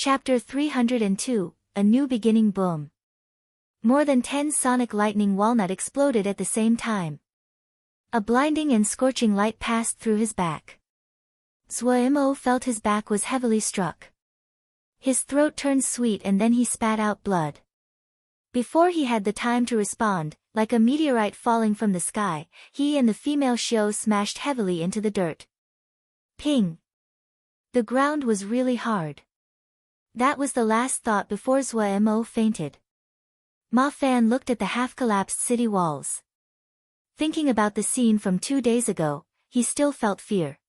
Chapter 302, A New Beginning. Boom. More than 10 sonic lightning walnut exploded at the same time. A blinding and scorching light passed through his back. Zhuo felt his back was heavily struck. His throat turned sweet and then he spat out blood. Before he had the time to respond, like a meteorite falling from the sky, he and the female Xiao smashed heavily into the dirt. Ping! The ground was really hard. That was the last thought before Zhuo fainted. Ma Fan looked at the half-collapsed city walls. Thinking about the scene from 2 days ago, he still felt fear.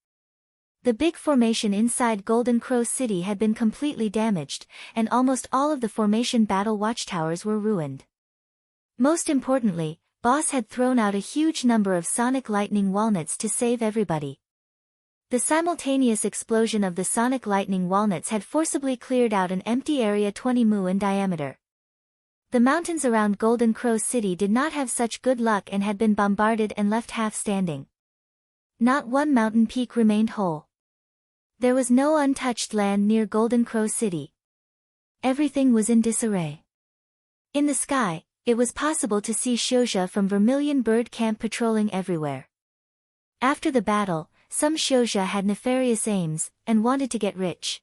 The big formation inside Golden Crow City had been completely damaged, and almost all of the formation battle watchtowers were ruined. Most importantly, Boss had thrown out a huge number of sonic lightning walnuts to save everybody. The simultaneous explosion of the sonic lightning walnuts had forcibly cleared out an empty area 20 mu in diameter. The mountains around Golden Crow City did not have such good luck and had been bombarded and left half standing. Not one mountain peak remained whole. There was no untouched land near Golden Crow City. Everything was in disarray. In the sky, it was possible to see Xiuzha from Vermilion Bird Camp patrolling everywhere. After the battle, some Xiuzha had nefarious aims, and wanted to get rich.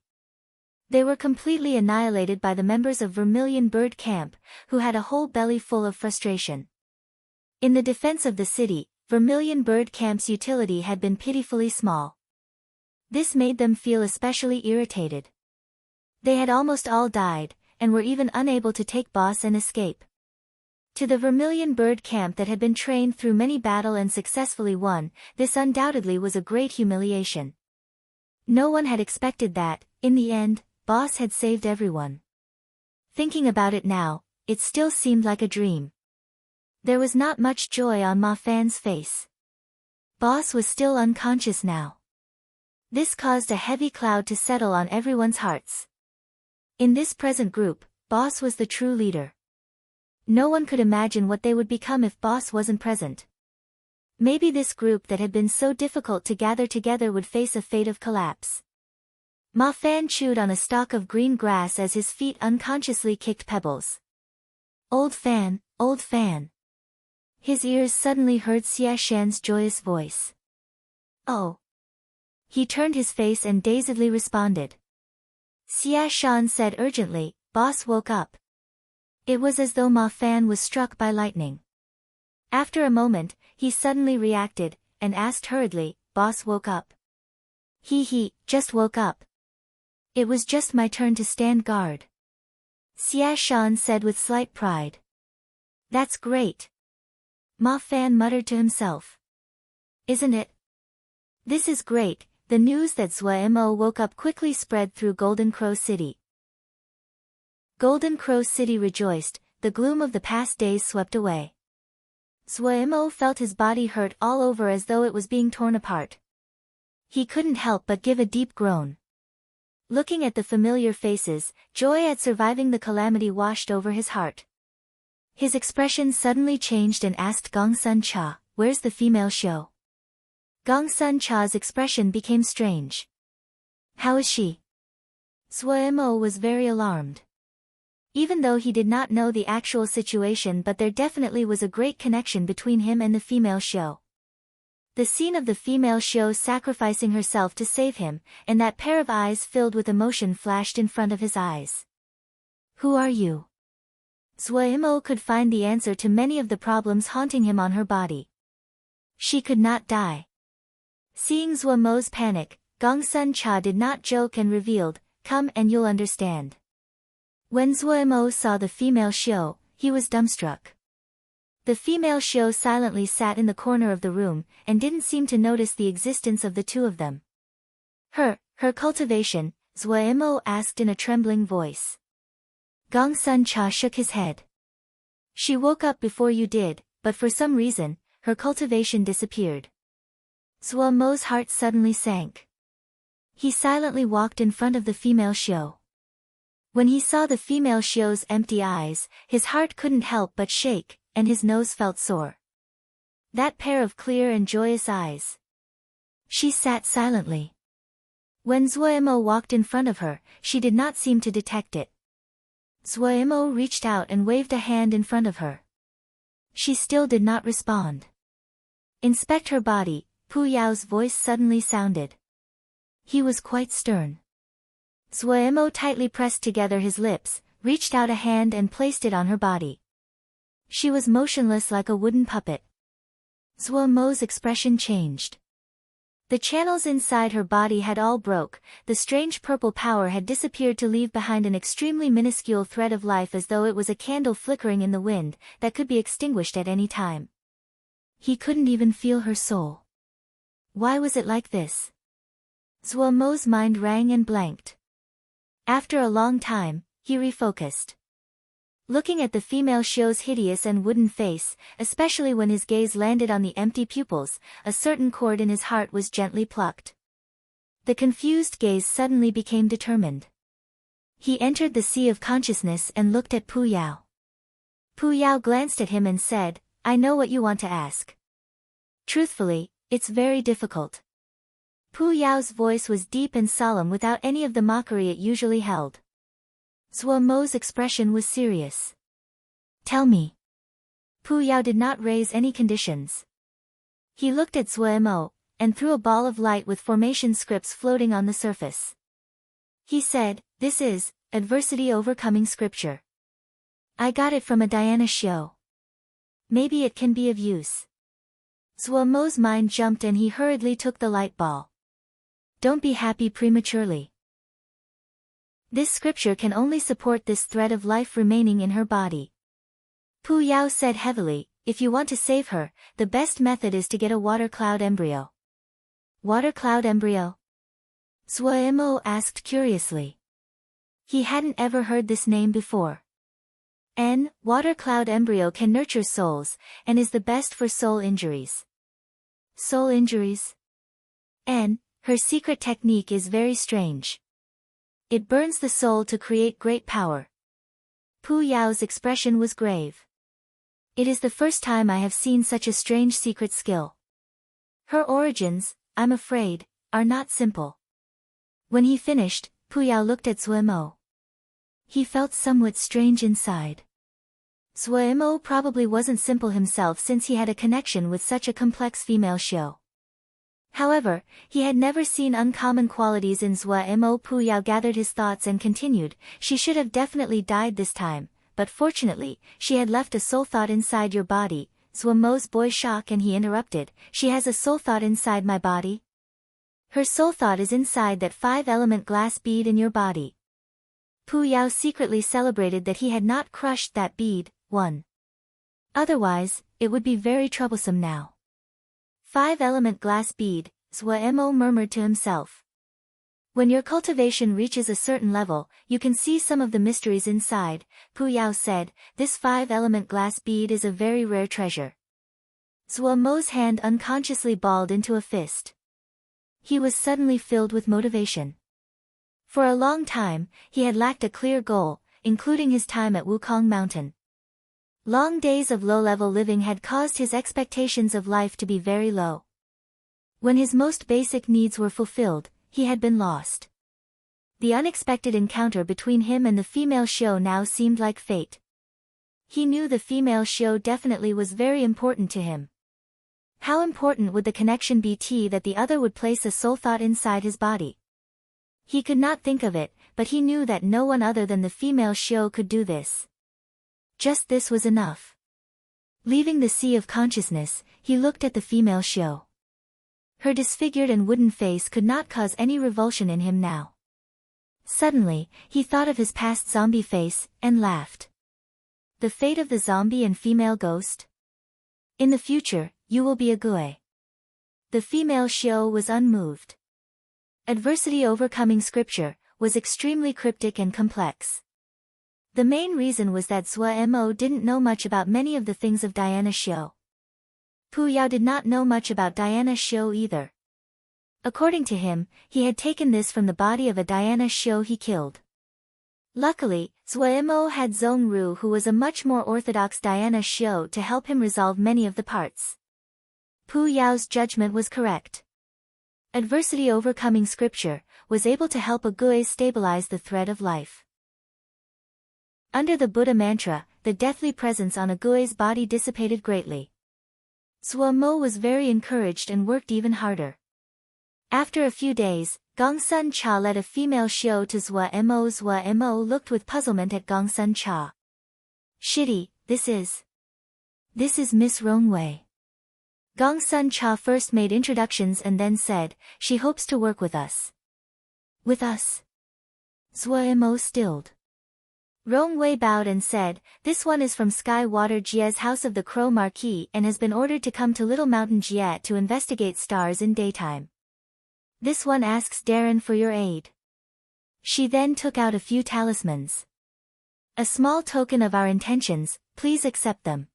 They were completely annihilated by the members of Vermilion Bird Camp, who had a whole belly full of frustration. In the defense of the city, Vermilion Bird Camp's utility had been pitifully small. This made them feel especially irritated. They had almost all died, and were even unable to take Boss and escape. To the Vermilion Bird Camp that had been trained through many battles and successfully won, this undoubtedly was a great humiliation. No one had expected that, in the end, Boss had saved everyone. Thinking about it now, it still seemed like a dream. There was not much joy on Ma Fan's face. Boss was still unconscious now. This caused a heavy cloud to settle on everyone's hearts. In this present group, Boss was the true leader. No one could imagine what they would become if Boss wasn't present. Maybe this group that had been so difficult to gather together would face a fate of collapse. Ma Fan chewed on a stalk of green grass as his feet unconsciously kicked pebbles. Old Fan, old Fan. His ears suddenly heard Xia Shan's joyous voice. Oh. He turned his face and dazedly responded. Xia Shan said urgently, Boss woke up. It was as though Ma Fan was struck by lightning. After a moment, he suddenly reacted, and asked hurriedly, Boss woke up. He just woke up. It was just my turn to stand guard. Xia Shan said with slight pride. That's great. Ma Fan muttered to himself. Isn't it? This is great. The news that Zhuo woke up quickly spread through Golden Crow City. Golden Crow City rejoiced, the gloom of the past days swept away. Zhuo felt his body hurt all over as though it was being torn apart. He couldn't help but give a deep groan. Looking at the familiar faces, joy at surviving the calamity washed over his heart. His expression suddenly changed and asked Gong Sun Cha, where's the female Xiao? Gong Sun Cha's expression became strange. How is she? Zhuo was very alarmed. Even though he did not know the actual situation, but there definitely was a great connection between him and the female Xiao. The scene of the female Xiao sacrificing herself to save him, and that pair of eyes filled with emotion flashed in front of his eyes. Who are you? Zhuo could find the answer to many of the problems haunting him on her body. She could not die. Seeing Zhuo's panic, Gong Sun Cha did not joke and revealed, come and you'll understand. When Zhuo saw the female Xiao, he was dumbstruck. The female Xiao silently sat in the corner of the room, and didn't seem to notice the existence of the two of them. Her cultivation, Zhuo asked in a trembling voice. Gong Sun Cha shook his head. She woke up before you did, but for some reason, her cultivation disappeared. Zhuo's heart suddenly sank. He silently walked in front of the female Xiao. When he saw the female Xiao's empty eyes, his heart couldn't help but shake, and his nose felt sore. That pair of clear and joyous eyes. She sat silently. When Zuemo walked in front of her, she did not seem to detect it. Zuemo reached out and waved a hand in front of her. She still did not respond. Inspect her body, Pu Yao's voice suddenly sounded. He was quite stern. Zuemo tightly pressed together his lips, reached out a hand and placed it on her body. She was motionless like a wooden puppet. Zuemo's expression changed. The channels inside her body had all broke, the strange purple power had disappeared to leave behind an extremely minuscule thread of life as though it was a candle flickering in the wind, that could be extinguished at any time. He couldn't even feel her soul. Why was it like this? Zuemo's mind rang and blanked. After a long time, he refocused. Looking at the female Shio's hideous and wooden face, especially when his gaze landed on the empty pupils, a certain chord in his heart was gently plucked. The confused gaze suddenly became determined. He entered the sea of consciousness and looked at Pu Yao. Pu Yao glanced at him and said, "I know what you want to ask. Truthfully, it's very difficult." Pu Yao's voice was deep and solemn without any of the mockery it usually held. Zuemo's expression was serious. "Tell me." Pu Yao did not raise any conditions. He looked at Zuemo, and threw a ball of light with formation scripts floating on the surface. He said, "This is adversity overcoming scripture. I got it from a Diana Shio. Maybe it can be of use." Zuemo's mind jumped and he hurriedly took the light ball. "Don't be happy prematurely. This scripture can only support this thread of life remaining in her body." Pu Yao said heavily, "If you want to save her, the best method is to get a water cloud embryo." Water cloud embryo? Zuemo asked curiously. He hadn't ever heard this name before. Water cloud embryo can nurture souls, and is the best for soul injuries. Soul injuries? Her secret technique is very strange. It burns the soul to create great power. Pu Yao's expression was grave. It is the first time I have seen such a strange secret skill. Her origins, I'm afraid, are not simple. When he finished, Pu Yao looked at Zuemo. He felt somewhat strange inside. Zuemo probably wasn't simple himself since he had a connection with such a complex female Shio. However, he had never seen uncommon qualities in Zuemo. Pu Yao gathered his thoughts and continued, "She should have definitely died this time, but fortunately, she had left a soul thought inside your body." Zuemo's voice shocked and he interrupted, "She has a soul thought inside my body? Her soul thought is inside that 5-element glass bead in your body." Pu Yao secretly celebrated that he had not crushed that bead. Otherwise, it would be very troublesome now. 5-element glass bead, Zuemo murmured to himself. When your cultivation reaches a certain level, you can see some of the mysteries inside, Pu Yao said. This 5-element glass bead is a very rare treasure. Zuemo's hand unconsciously balled into a fist. He was suddenly filled with motivation. For a long time, he had lacked a clear goal, including his time at Wukong Mountain. Long days of low-level living had caused his expectations of life to be very low. When his most basic needs were fulfilled, he had been lost. The unexpected encounter between him and the female Shio now seemed like fate. He knew the female Shio definitely was very important to him. How important would the connection be that the other would place a soul thought inside his body? He could not think of it, but he knew that no one other than the female Shio could do this. Just this was enough. Leaving the sea of consciousness, he looked at the female Shio. Her disfigured and wooden face could not cause any revulsion in him now. Suddenly, he thought of his past zombie face, and laughed. The fate of the zombie and female ghost? In the future, you will be a Gue. The female Shio was unmoved. Adversity overcoming scripture was extremely cryptic and complex. The main reason was that Zuemo didn't know much about many of the things of Diana Shio. Pu Yao did not know much about Diana Shio either. According to him, he had taken this from the body of a Diana Shio he killed. Luckily, Zuemo had Zhong Ru, who was a much more orthodox Diana Shio, to help him resolve many of the parts. Pu Yao's judgment was correct. Adversity overcoming scripture was able to help Agues stabilize the thread of life. Under the Buddha mantra, the deathly presence on Agues' body dissipated greatly. Zhuo Mo was very encouraged and worked even harder. After a few days, Gongsun Cha led a female Xiao to Zhuo Mo. Zhuo Mo looked with puzzlement at Gongsun Cha. "Shitty, this is Miss Rongwei." Gongsun Cha first made introductions and then said, "She hopes to work with us." "With us?" Zhuo Mo stilled. Rongwei bowed and said, "This one is from Sky Water Jie's House of the Crow Marquis and has been ordered to come to Little Mountain Jie to investigate stars in daytime. This one asks Darren for your aid." She then took out a few talismans. "A small token of our intentions, please accept them."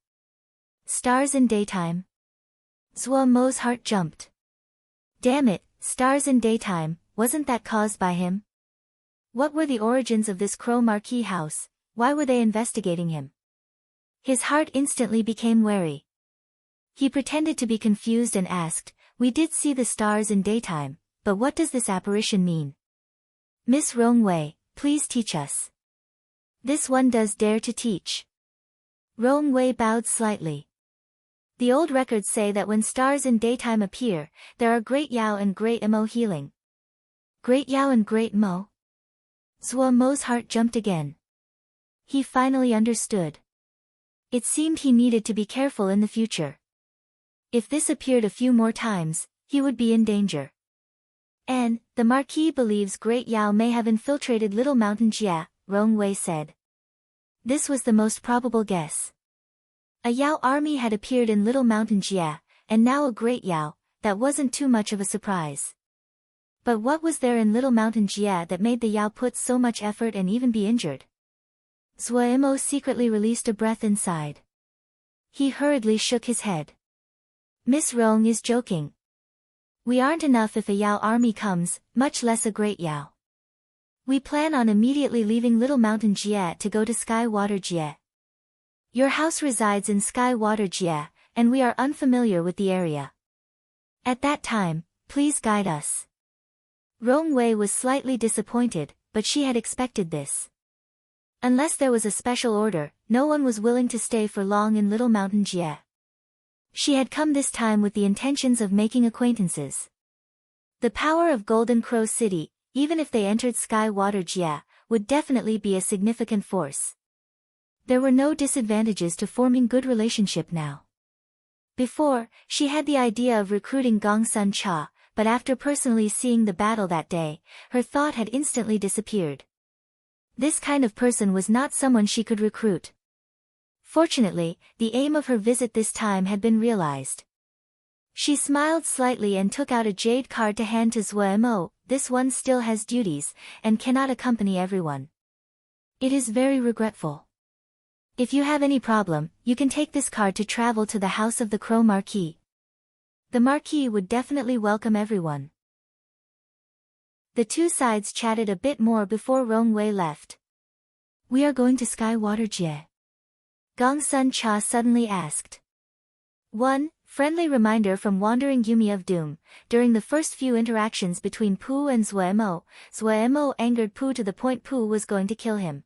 Stars in daytime. Zhuo Mo's heart jumped. Damn it, stars in daytime, wasn't that caused by him? What were the origins of this Crow Marquis house? Why were they investigating him? His heart instantly became wary. He pretended to be confused and asked, "We did see the stars in daytime, but what does this apparition mean? Miss Rongwei, please teach us." "This one does dare to teach." Rongwei bowed slightly. "The old records say that when stars in daytime appear, there are Great Yao and Great Mo healing." Great Yao and Great Mo? Zhuo Mo's heart jumped again. He finally understood. It seemed he needed to be careful in the future. If this appeared a few more times, he would be in danger. "And, the Marquis believes Great Yao may have infiltrated Little Mountain Jia," Rongwei said. This was the most probable guess. A Yao army had appeared in Little Mountain Jia, and now a Great Yao, that wasn't too much of a surprise. But what was there in Little Mountain Jia that made the Yao put so much effort and even be injured? Zhuo Mo secretly released a breath inside. He hurriedly shook his head. "Miss Rong is joking. We aren't enough if a Yao army comes, much less a Great Yao. We plan on immediately leaving Little Mountain Jie to go to Sky Water Jie. Your house resides in Sky Water Jie, and we are unfamiliar with the area. At that time, please guide us." Rongwei was slightly disappointed, but she had expected this. Unless there was a special order, no one was willing to stay for long in Little Mountain Jie. She had come this time with the intentions of making acquaintances. The power of Golden Crow City, even if they entered Sky Water Jia, would definitely be a significant force. There were no disadvantages to forming good relationship now. Before, she had the idea of recruiting Gongsun Cha, but after personally seeing the battle that day, her thought had instantly disappeared. This kind of person was not someone she could recruit. Fortunately, the aim of her visit this time had been realized. She smiled slightly and took out a jade card to hand to Zhuo Mo. "This one still has duties, and cannot accompany everyone. It is very regretful. If you have any problem, you can take this card to travel to the House of the Crow Marquis. The Marquis would definitely welcome everyone." The two sides chatted a bit more before Rongwei left. "We are going to Sky Water Jie?" Gongsun Cha suddenly asked. One friendly reminder from Wandering Yumi of Doom. During the first few interactions between Pooh and Zhuo Mo angered Pooh to the point Pooh was going to kill him.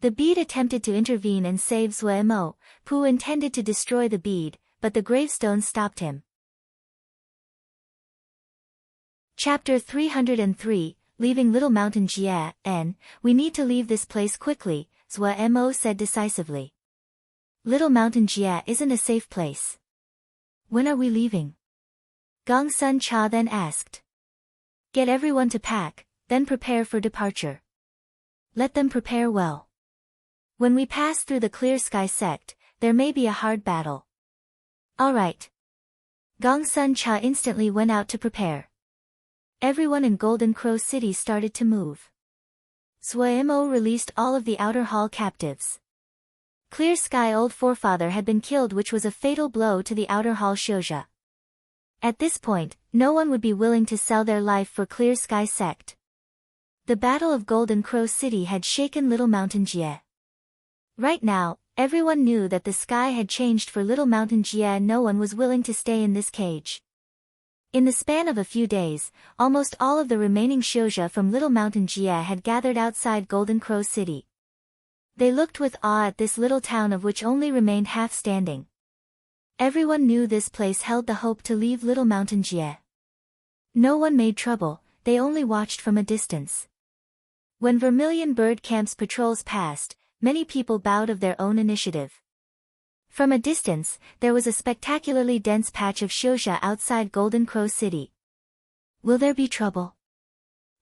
The bead attempted to intervene and save Zhuo Mo. Pooh intended to destroy the bead, but the gravestone stopped him. Chapter 303, Leaving Little Mountain Jie. "We need to leave this place quickly," Zhuo Mo said decisively. "Little Mountain Jie isn't a safe place." "When are we leaving?" Gongsun Cha then asked. "Get everyone to pack, then prepare for departure. Let them prepare well. When we pass through the Clear Sky sect, there may be a hard battle." "All right." Gongsun Cha instantly went out to prepare. Everyone in Golden Crow City started to move. Zhuo Mo released all of the outer hall captives. Clear Sky Old Forefather had been killed, which was a fatal blow to the outer hall Shouja. At this point, no one would be willing to sell their life for Clear Sky sect. The Battle of Golden Crow City had shaken Little Mountain Jie. Right now, everyone knew that the sky had changed for Little Mountain Jie. No one was willing to stay in this cage. In the span of a few days, almost all of the remaining Xiuzha from Little Mountain Jie had gathered outside Golden Crow City. They looked with awe at this little town of which only remained half standing. Everyone knew this place held the hope to leave Little Mountain Jie. No one made trouble, they only watched from a distance. When Vermilion Bird Camp's patrols passed, many people bowed of their own initiative. From a distance, there was a spectacularly dense patch of Xiuzha outside Golden Crow City. Will there be trouble?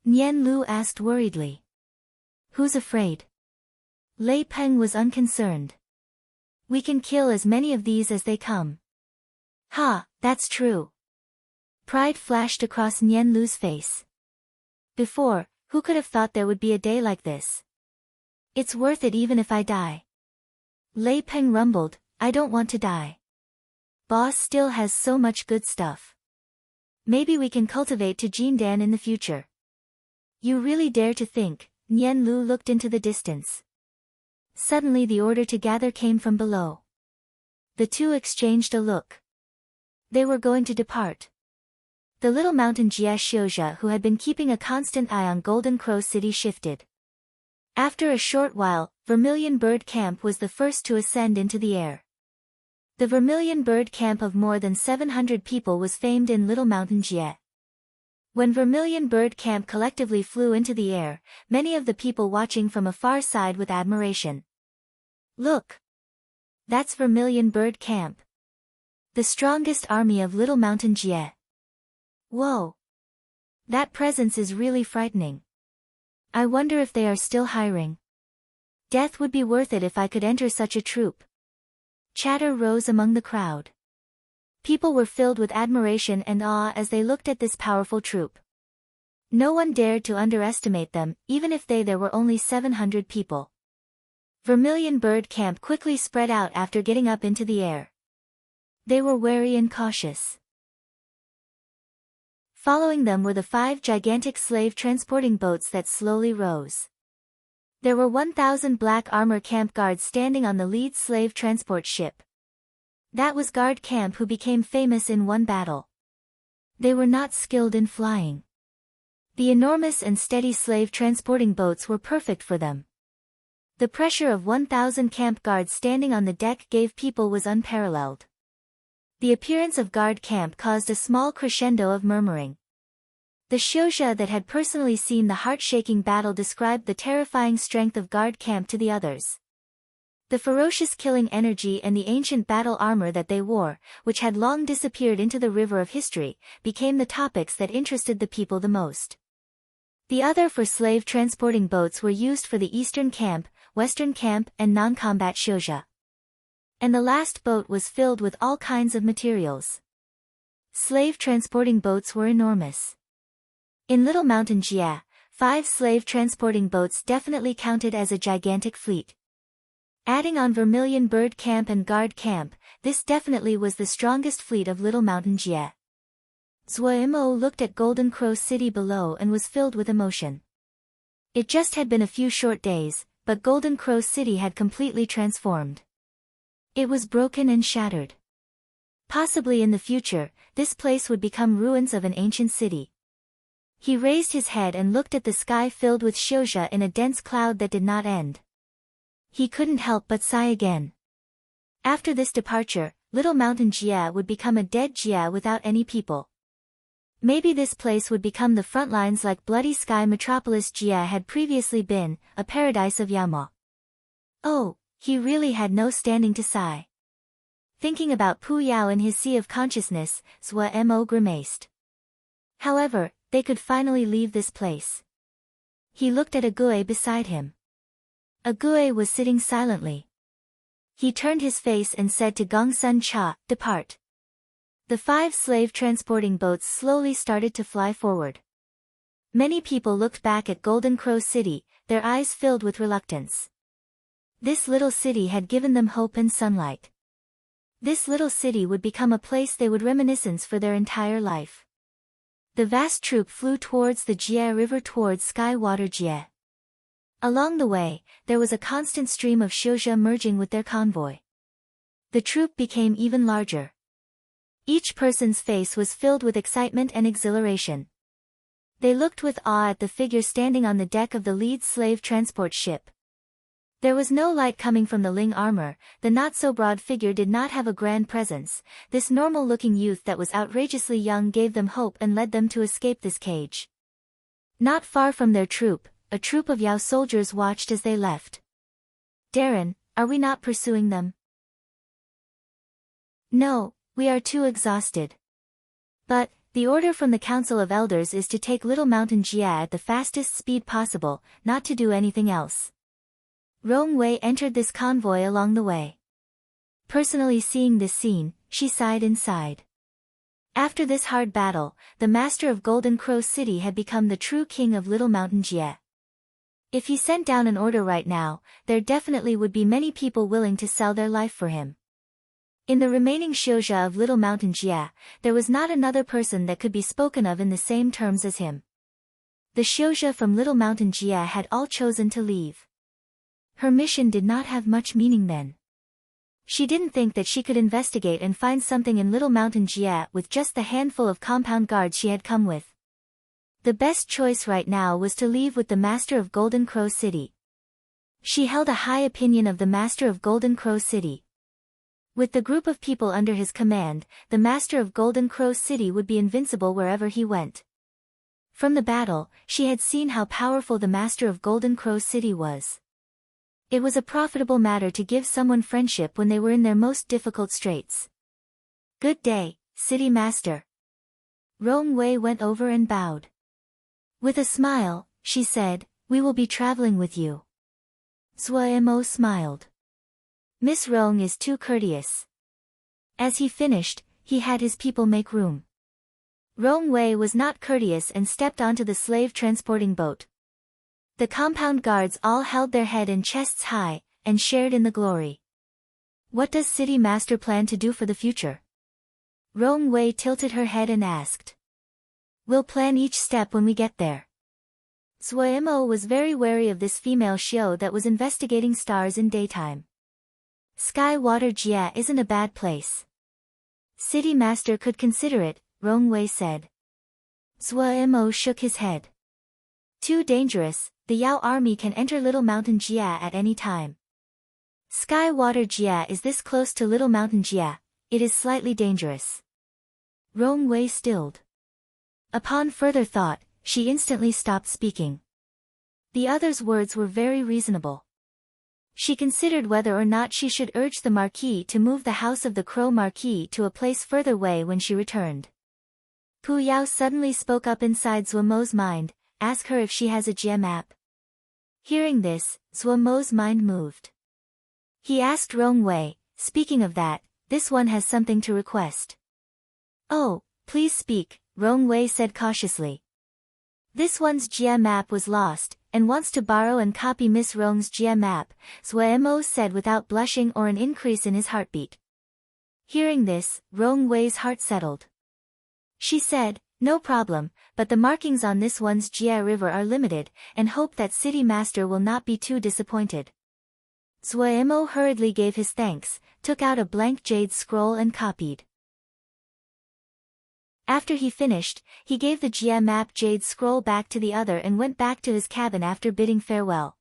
Nian Lu asked worriedly. Who's afraid? Lei Peng was unconcerned. We can kill as many of these as they come. Ha, that's true. Pride flashed across Nian Lu's face. Before, who could have thought there would be a day like this? It's worth it even if I die. Lei Peng rumbled, I don't want to die. Boss still has so much good stuff. Maybe we can cultivate to Jindan in the future. You really dare to think, Nian Lu looked into the distance. Suddenly the order to gather came from below. The two exchanged a look. They were going to depart. The Little Mountain Jie Xiuzha who had been keeping a constant eye on Golden Crow City shifted. After a short while, Vermilion Bird Camp was the first to ascend into the air. The Vermilion Bird Camp of more than 700 people was famed in Little Mountain Jie. When Vermilion Bird Camp collectively flew into the air, many of the people watching from afar sighed with admiration. Look! That's Vermilion Bird Camp. The strongest army of Little Mountain Jie. Whoa! That presence is really frightening. I wonder if they are still hiring. Death would be worth it if I could enter such a troop. Chatter rose among the crowd. People were filled with admiration and awe as they looked at this powerful troop. No one dared to underestimate them, even if there were only 700 people. Vermilion Bird Camp quickly spread out after getting up into the air. They were wary and cautious. Following them were the 5 gigantic slave transporting boats that slowly rose. There were 1,000 black armor camp guards standing on the lead slave transport ship. That was Guard Camp who became famous in one battle. They were not skilled in flying. The enormous and steady slave transporting boats were perfect for them. The pressure of 1,000 camp guards standing on the deck gave people was unparalleled. The appearance of Guard Camp caused a small crescendo of murmuring. The Xiuzha that had personally seen the heart-shaking battle described the terrifying strength of Guard Camp to the others. The ferocious killing energy and the ancient battle armor that they wore, which had long disappeared into the river of history, became the topics that interested the people the most. The other 4 slave transporting boats were used for the Eastern Camp, Western Camp and non-combat Xiuzha. And the last boat was filled with all kinds of materials. Slave transporting boats were enormous. In Little Mountain Jie, 5 slave transporting boats definitely counted as a gigantic fleet. Adding on Vermilion Bird Camp and Guard Camp, this definitely was the strongest fleet of Little Mountain Jie. Zuo looked at Golden Crow City below and was filled with emotion. It just had been a few short days, but Golden Crow City had completely transformed. It was broken and shattered. Possibly in the future, this place would become ruins of an ancient city. He raised his head and looked at the sky filled with Xiuzha in a dense cloud that did not end. He couldn't help but sigh again. After this departure, Little Mountain Jie would become a dead Jie without any people. Maybe this place would become the front lines like Bloody Sky Metropolis Jie had previously been, a paradise of Yama. Oh, he really had no standing to sigh. Thinking about Pu Yao in his sea of consciousness, Zuo grimaced. However, they could finally leave this place. He looked at Ague beside him. Ague was sitting silently. He turned his face and said to Gongsun Cha, "Depart." The 5 slave transporting boats slowly started to fly forward. Many people looked back at Golden Crow City, their eyes filled with reluctance. This little city had given them hope and sunlight. This little city would become a place they would reminiscence for their entire life. The vast troop flew towards the Jie River towards Sky Water Jie. Along the way, there was a constant stream of Xiuzha merging with their convoy. The troop became even larger. Each person's face was filled with excitement and exhilaration. They looked with awe at the figure standing on the deck of the lead slave transport ship. There was no light coming from the Ling armor, the not-so-broad figure did not have a grand presence, this normal-looking youth that was outrageously young gave them hope and led them to escape this cage. Not far from their troop, a troop of Yao soldiers watched as they left. "Darren, are we not pursuing them?" "No, we are too exhausted. But, the order from the Council of Elders is to take Little Mountain Jia at the fastest speed possible, not to do anything else." Rong Wei entered this convoy along the way. Personally seeing this scene, she sighed inside. After this hard battle, the master of Golden Crow City had become the true king of Little Mountain Jia. If he sent down an order right now, there definitely would be many people willing to sell their life for him. In the remaining Xiuzha of Little Mountain Jia, there was not another person that could be spoken of in the same terms as him. The Xiuzha from Little Mountain Jia had all chosen to leave. Her mission did not have much meaning then. She didn't think that she could investigate and find something in Little Mountain Jia with just the handful of compound guards she had come with. The best choice right now was to leave with the Master of Golden Crow City. She held a high opinion of the Master of Golden Crow City. With the group of people under his command, the Master of Golden Crow City would be invincible wherever he went. From the battle, she had seen how powerful the Master of Golden Crow City was. It was a profitable matter to give someone friendship when they were in their most difficult straits. "Good day, City Master." Rong Wei went over and bowed. With a smile, she said, "We will be traveling with you." Zhuo Mo smiled. "Miss Rong is too courteous." As he finished, he had his people make room. Rong Wei was not courteous and stepped onto the slave transporting boat. The compound guards all held their head and chests high, and shared in the glory. "What does City Master plan to do for the future?" Rong Wei tilted her head and asked. "We'll plan each step when we get there." Zhuo Mo was very wary of this female Xiao that was investigating stars in daytime. "Sky Water Jia isn't a bad place. City Master could consider it," Rong Wei said. Zhuo Mo shook his head. "Too dangerous, the Yao army can enter Little Mountain Jia at any time. Sky Water Jia is this close to Little Mountain Jia, it is slightly dangerous." Rong Wei stilled. Upon further thought, she instantly stopped speaking. The other's words were very reasonable. She considered whether or not she should urge the Marquis to move the house of the Crow Marquis to a place further away when she returned. Pu Yao suddenly spoke up inside Zhuo Mo's mind, "Ask her if she has a Jia map." Hearing this, Zhuo Mo's mind moved. He asked Rong Wei, "Speaking of that, this one has something to request." "Oh, please speak," Rong Wei said cautiously. "This one's Jia map was lost, and wants to borrow and copy Miss Rong's Jia map," Zhuo Mo said without blushing or an increase in his heartbeat. Hearing this, Rong Wei's heart settled. She said, "No problem, but the markings on this one's Jia River are limited, and hope that City Master will not be too disappointed." Zhuo Mo hurriedly gave his thanks, took out a blank jade scroll and copied. After he finished, he gave the Jia map jade scroll back to the other and went back to his cabin after bidding farewell.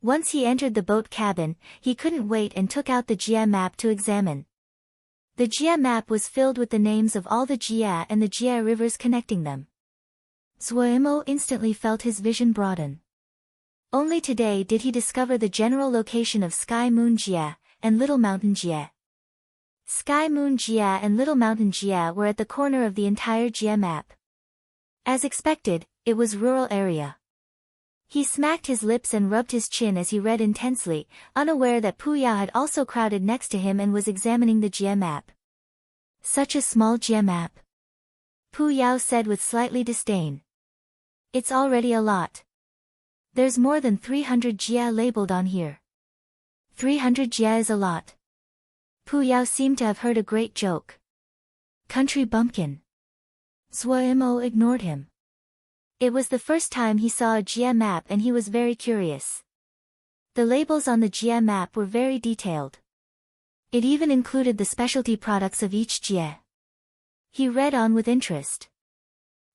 Once he entered the boat cabin, he couldn't wait and took out the Jia map to examine. The Jia map was filled with the names of all the Jia and the Jia rivers connecting them. Zhuo Mo instantly felt his vision broaden. Only today did he discover the general location of Sky Moon Jia and Little Mountain Jia. Sky Moon Jia and Little Mountain Jia were at the corner of the entire Jia map. As expected, it was rural area. He smacked his lips and rubbed his chin as he read intensely, unaware that Pu Yao had also crowded next to him and was examining the Jia map. "Such a small Jia map," Pu Yao said with slightly disdain. "It's already a lot. There's more than 300 Jia labeled on here." 300 Jia is a lot. Pu Yao seemed to have heard a great joke. "Country bumpkin." Zhuo Mo ignored him. It was the first time he saw a Jia map and he was very curious. The labels on the Jia map were very detailed. It even included the specialty products of each Jia. He read on with interest.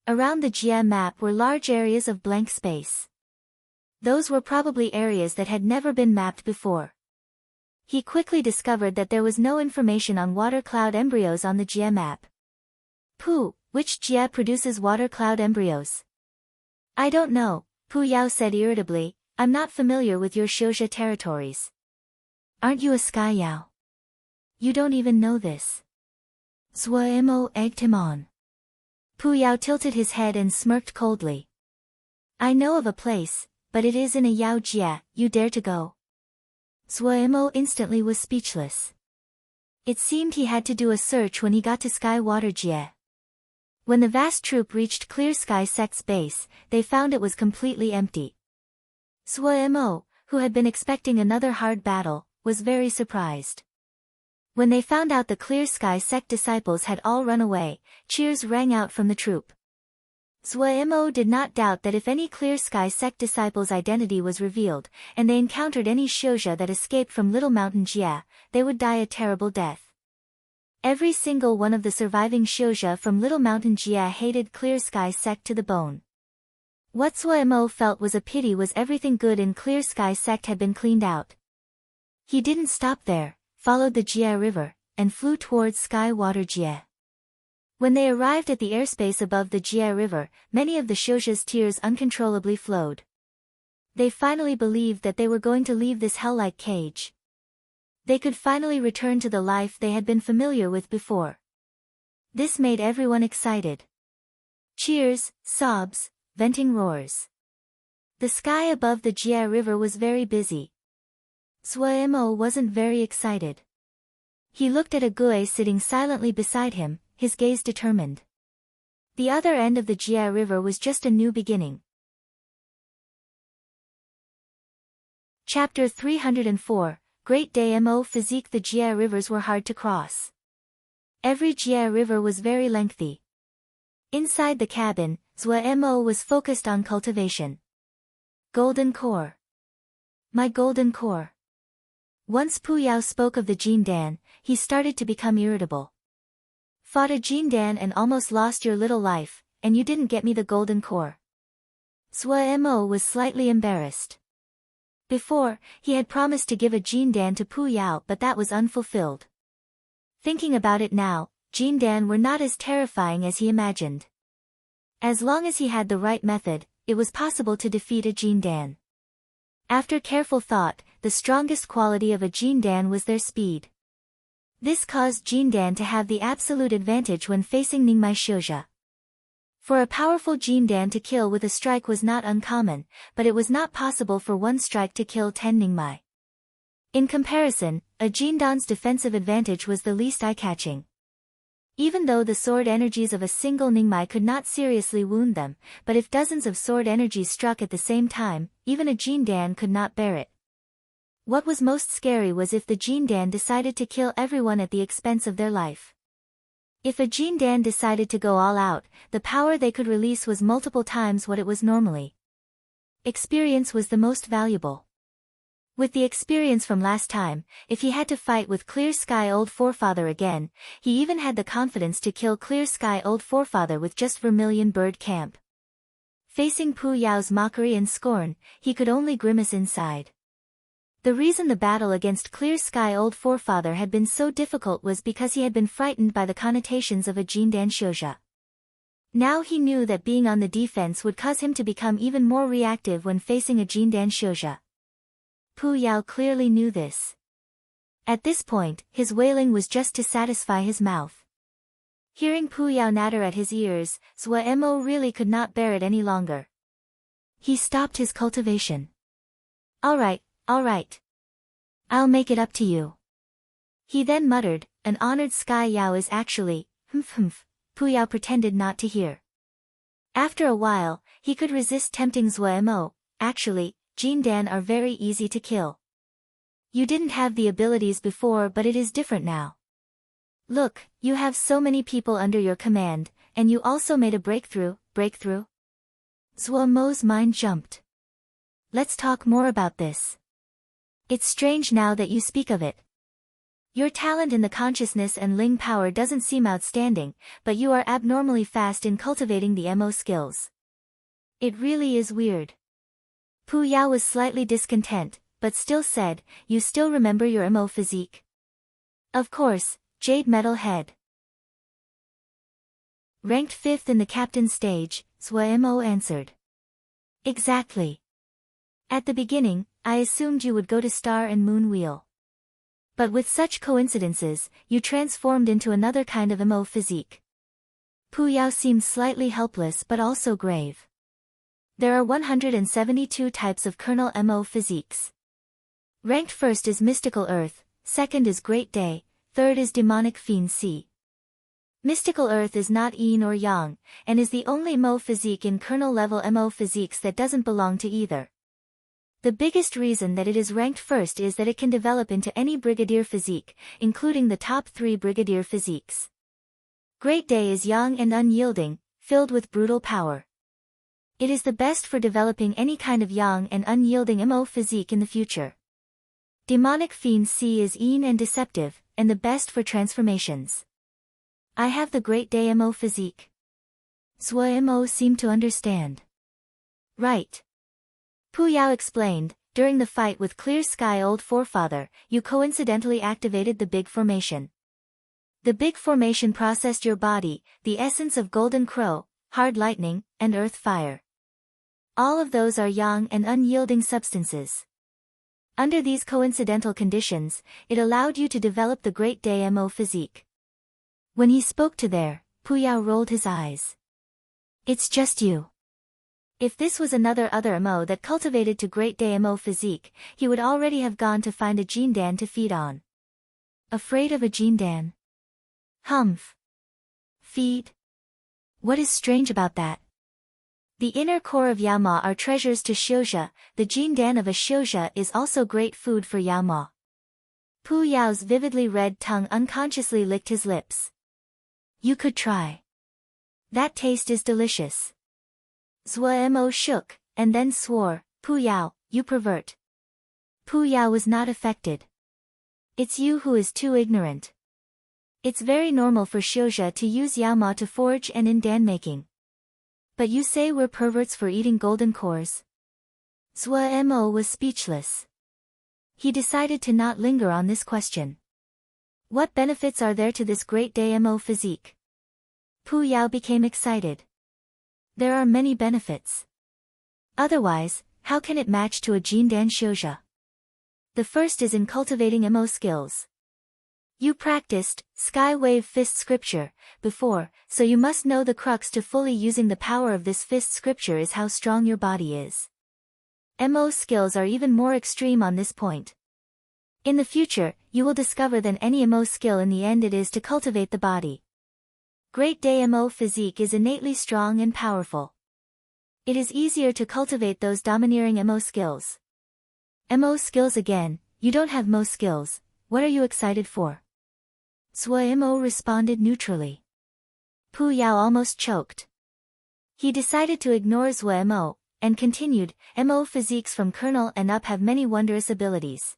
Around the Jia map were large areas of blank space. Those were probably areas that had never been mapped before. He quickly discovered that there was no information on water cloud embryos on the Jia map. Pu, which Jia produces water cloud embryos? I don't know, Pu Yao said irritably, I'm not familiar with your Xiuzhe territories. Aren't you a Sky Yao? You don't even know this. Zhuemo egged him on. Pu Yao tilted his head and smirked coldly. I know of a place, but it is in a Yao Jia, you dare to go? Zhuemo instantly was speechless. It seemed he had to do a search when he got to Sky Water Jia. When the vast troop reached Clear Sky Sect's base, they found it was completely empty. Zhuemo, who had been expecting another hard battle, was very surprised. When they found out the Clear Sky Sect disciples had all run away, cheers rang out from the troop. Zhuemo did not doubt that if any Clear Sky Sect disciples' identity was revealed, and they encountered any Xiuzhe that escaped from Little Mountain Jia, they would die a terrible death. Every single one of the surviving Xiuzhe from Little Mountain Jia hated Clear Sky Sect to the bone. What Zhuemo felt was a pity was everything good in Clear Sky Sect had been cleaned out. He didn't stop there, followed the Jia River, and flew towards Sky Water Jia. When they arrived at the airspace above the Jia River, many of the Xiuzhe's tears uncontrollably flowed. They finally believed that they were going to leave this hell-like cage. They could finally return to the life they had been familiar with before. This made everyone excited. Cheers, sobs, venting roars. The sky above the Jia River was very busy. Zhuemo wasn't very excited. He looked at a Gui sitting silently beside him, his gaze determined. The other end of the Jia River was just a new beginning. Chapter 304, Great Damo Physique. The Jia Rivers were hard to cross. Every Jia River was very lengthy. Inside the cabin, Zhuemo was focused on cultivation. Golden core. My golden core. Once Pu Yao spoke of the Jindan, he started to become irritable. Fought a Jindan and almost lost your little life, and you didn't get me the golden core. Zhuemo was slightly embarrassed. Before, he had promised to give a Jindan to Pu Yao, but that was unfulfilled. Thinking about it now, Jindan were not as terrifying as he imagined. As long as he had the right method, it was possible to defeat a Jindan. After careful thought, the strongest quality of a Jindan was their speed. This caused Jindan to have the absolute advantage when facing Ningmai Xiuzhe. For a powerful Jindan to kill with a strike was not uncommon, but it was not possible for one strike to kill 10 Ningmai. In comparison, a Jindan's defensive advantage was the least eye-catching. Even though the sword energies of a single Ningmai could not seriously wound them, but if dozens of sword energies struck at the same time, even a Jindan could not bear it. What was most scary was if the Jindan decided to kill everyone at the expense of their life. If a Jindan decided to go all out, the power they could release was multiple times what it was normally. Experience was the most valuable. With the experience from last time, if he had to fight with Clear Sky Old Forefather again, he even had the confidence to kill Clear Sky Old Forefather with just Vermilion Bird Camp. Facing Pu Yao's mockery and scorn, he could only grimace inside. The reason the battle against Clear Sky Old Forefather had been so difficult was because he had been frightened by the connotations of a Jindan Xiuzhe. Now he knew that being on the defense would cause him to become even more reactive when facing a Jindan Xiuzhe. Pu Yao clearly knew this. At this point, his wailing was just to satisfy his mouth. Hearing Pu Yao natter at his ears, Zhuemo really could not bear it any longer. He stopped his cultivation. All right. I'll make it up to you. He then muttered, an honored Sky Yao is actually, Pu Yao pretended not to hear. After a while, he could resist tempting Zhuemo. Actually, Jindan are very easy to kill. You didn't have the abilities before, but it is different now. Look, you have so many people under your command, and you also made a breakthrough. Zhuemo's mind jumped. Let's talk more about this. It's strange now that you speak of it. Your talent in the consciousness and Ling power doesn't seem outstanding, but you are abnormally fast in cultivating the MO skills. It really is weird. Pu Yao was slightly discontent, but still said, you still remember your MO physique? Of course, Jade Metal Head. Ranked 5th in the captain's stage, Zhua Mo answered. Exactly. At the beginning, I assumed you would go to Star and Moon Wheel. But with such coincidences, you transformed into another kind of MO physique. Pu Yao seemed slightly helpless but also grave. There are 172 types of kernel MO physiques. Ranked 1st is Mystical Earth, 2nd is Great Day, 3rd is Demonic Fiend Sea. Mystical Earth is not yin or yang, and is the only MO physique in kernel level MO physiques that doesn't belong to either. The biggest reason that it is ranked 1st is that it can develop into any brigadier physique, including the top 3 brigadier physiques. Great Day is yang and unyielding, filled with brutal power. It is the best for developing any kind of yang and unyielding MO physique in the future. Demonic Fiend Sea is yin and deceptive, and the best for transformations. I have the Great Day MO physique. Zhua Mo seemed to understand. Right. Pu Yao explained, during the fight with Clear Sky Old Forefather, you coincidentally activated the Big Formation. The Big Formation processed your body, the essence of Golden Crow, Hard Lightning, and Earth Fire. All of those are yang and unyielding substances. Under these coincidental conditions, it allowed you to develop the Great Day MO physique. When he spoke to there, Pu Yao rolled his eyes. It's just you. If this was another MO that cultivated to Great Day MO physique, he would already have gone to find a Jindan to feed on. Afraid of a Jindan? Humph. Feed? What is strange about that? The inner core of Yao are treasures to Xiuzha, the Jindan of a Xiuzha is also great food for Yao. Pu Yao's vividly red tongue unconsciously licked his lips. You could try. That taste is delicious. Zhua Mo shook, and then swore, Pu Yao, you pervert. Pu Yao was not affected. It's you who is too ignorant. It's very normal for Xiuzha to use Yao Ma to forge and in dan making. But you say we're perverts for eating golden cores? Zhua Mo was speechless. He decided to not linger on this question. What benefits are there to this Great Day MO physique? Pu Yao became excited. There are many benefits. Otherwise, how can it match to a Jindan Xiuzha? The first is in cultivating MO skills. You practiced Sky Wave Fist Scripture before, so you must know the crux to fully using the power of this fist scripture is how strong your body is. MO skills are even more extreme on this point. In the future, you will discover that any MO skill in the end it is to cultivate the body. Great Day MO physique is innately strong and powerful. It is easier to cultivate those domineering MO skills. MO skills again, you don't have MO skills, what are you excited for? Zhua Mo responded neutrally. Pu Yao almost choked. He decided to ignore Zhua Mo, and continued, MO physiques from kernel and up have many wondrous abilities.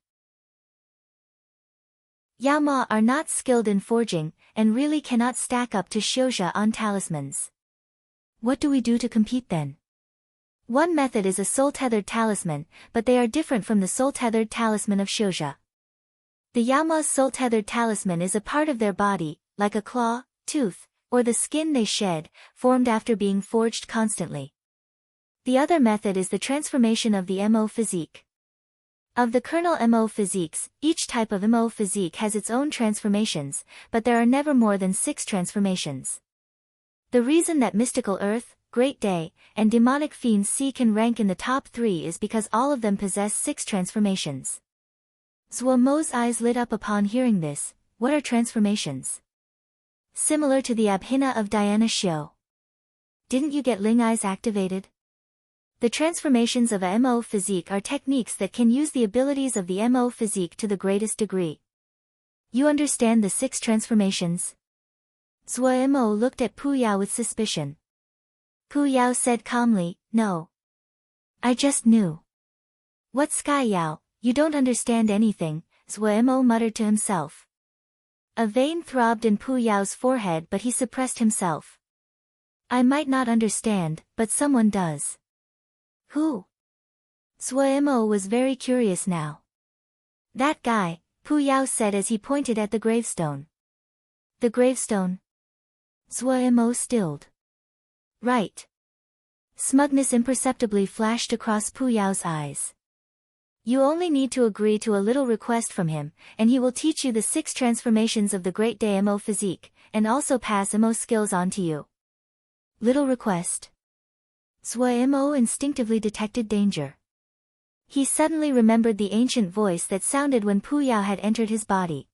Yao Ma are not skilled in forging, and really cannot stack up to Xiuzha on talismans. What do we do to compete then? One method is a soul-tethered talisman, but they are different from the soul-tethered talisman of Xiuzha. The Yao Ma's soul-tethered talisman is a part of their body, like a claw, tooth, or the skin they shed, formed after being forged constantly. The other method is the transformation of the MO physique. Of the kernel MO physiques, each type of MO physique has its own transformations, but there are never more than 6 transformations. The reason that Mystical Earth, Great Day, and Demonic Fiend Sea can rank in the top 3 is because all of them possess 6 transformations. Zhua Mo's eyes lit up upon hearing this. What are transformations? Similar to the Abhina of Diana Xiu. Didn't you get Ling Eyes activated? The transformations of a MO physique are techniques that can use the abilities of the MO physique to the greatest degree. You understand the 6 transformations? Zhua Mo looked at Pu Yao with suspicion. Pu Yao said calmly, no. I just knew. What Sky Yao, you don't understand anything, Zhua Mo muttered to himself. A vein throbbed in Pu Yao's forehead, but he suppressed himself. I might not understand, but someone does. Who? Suemo was very curious now. That guy, Pu Yao said as he pointed at the gravestone. The gravestone? Suemo stilled. Right. Smugness imperceptibly flashed across Pu Yao's eyes. You only need to agree to a little request from him, and he will teach you the 6 transformations of the great Daimo physique, and also pass Imo skills on to you. Little request. Suemo instinctively detected danger. He suddenly remembered the ancient voice that sounded when Pu Yao had entered his body.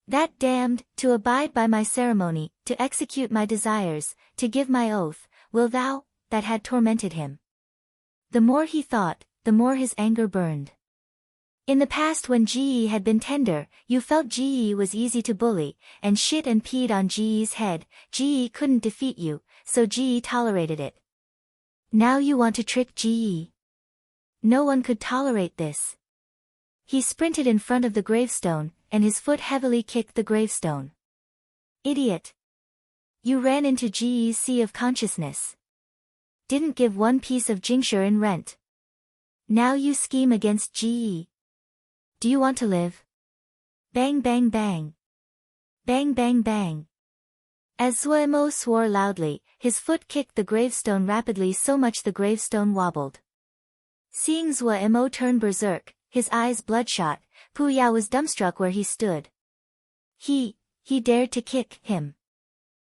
That damned, to abide by my ceremony, to execute my desires, to give my oath, will thou, that had tormented him. The more he thought, the more his anger burned. In the past when Ji had been tender, you felt Ji was easy to bully, and shit and peed on Ji's head. Ji couldn't defeat you, so Ji tolerated it. Now you want to trick Ji. No one could tolerate this. He sprinted in front of the gravestone, and his foot heavily kicked the gravestone. Idiot. You ran into Ji's sea of consciousness. Didn't give one piece of Jingshi in rent. Now you scheme against Ji. Do you want to live? Bang bang bang. Bang bang bang. As Suemo swore loudly, his foot kicked the gravestone rapidly so much the gravestone wobbled. Seeing Suemo turn berserk, his eyes bloodshot, Pu Yao was dumbstruck where he stood. He dared to kick him.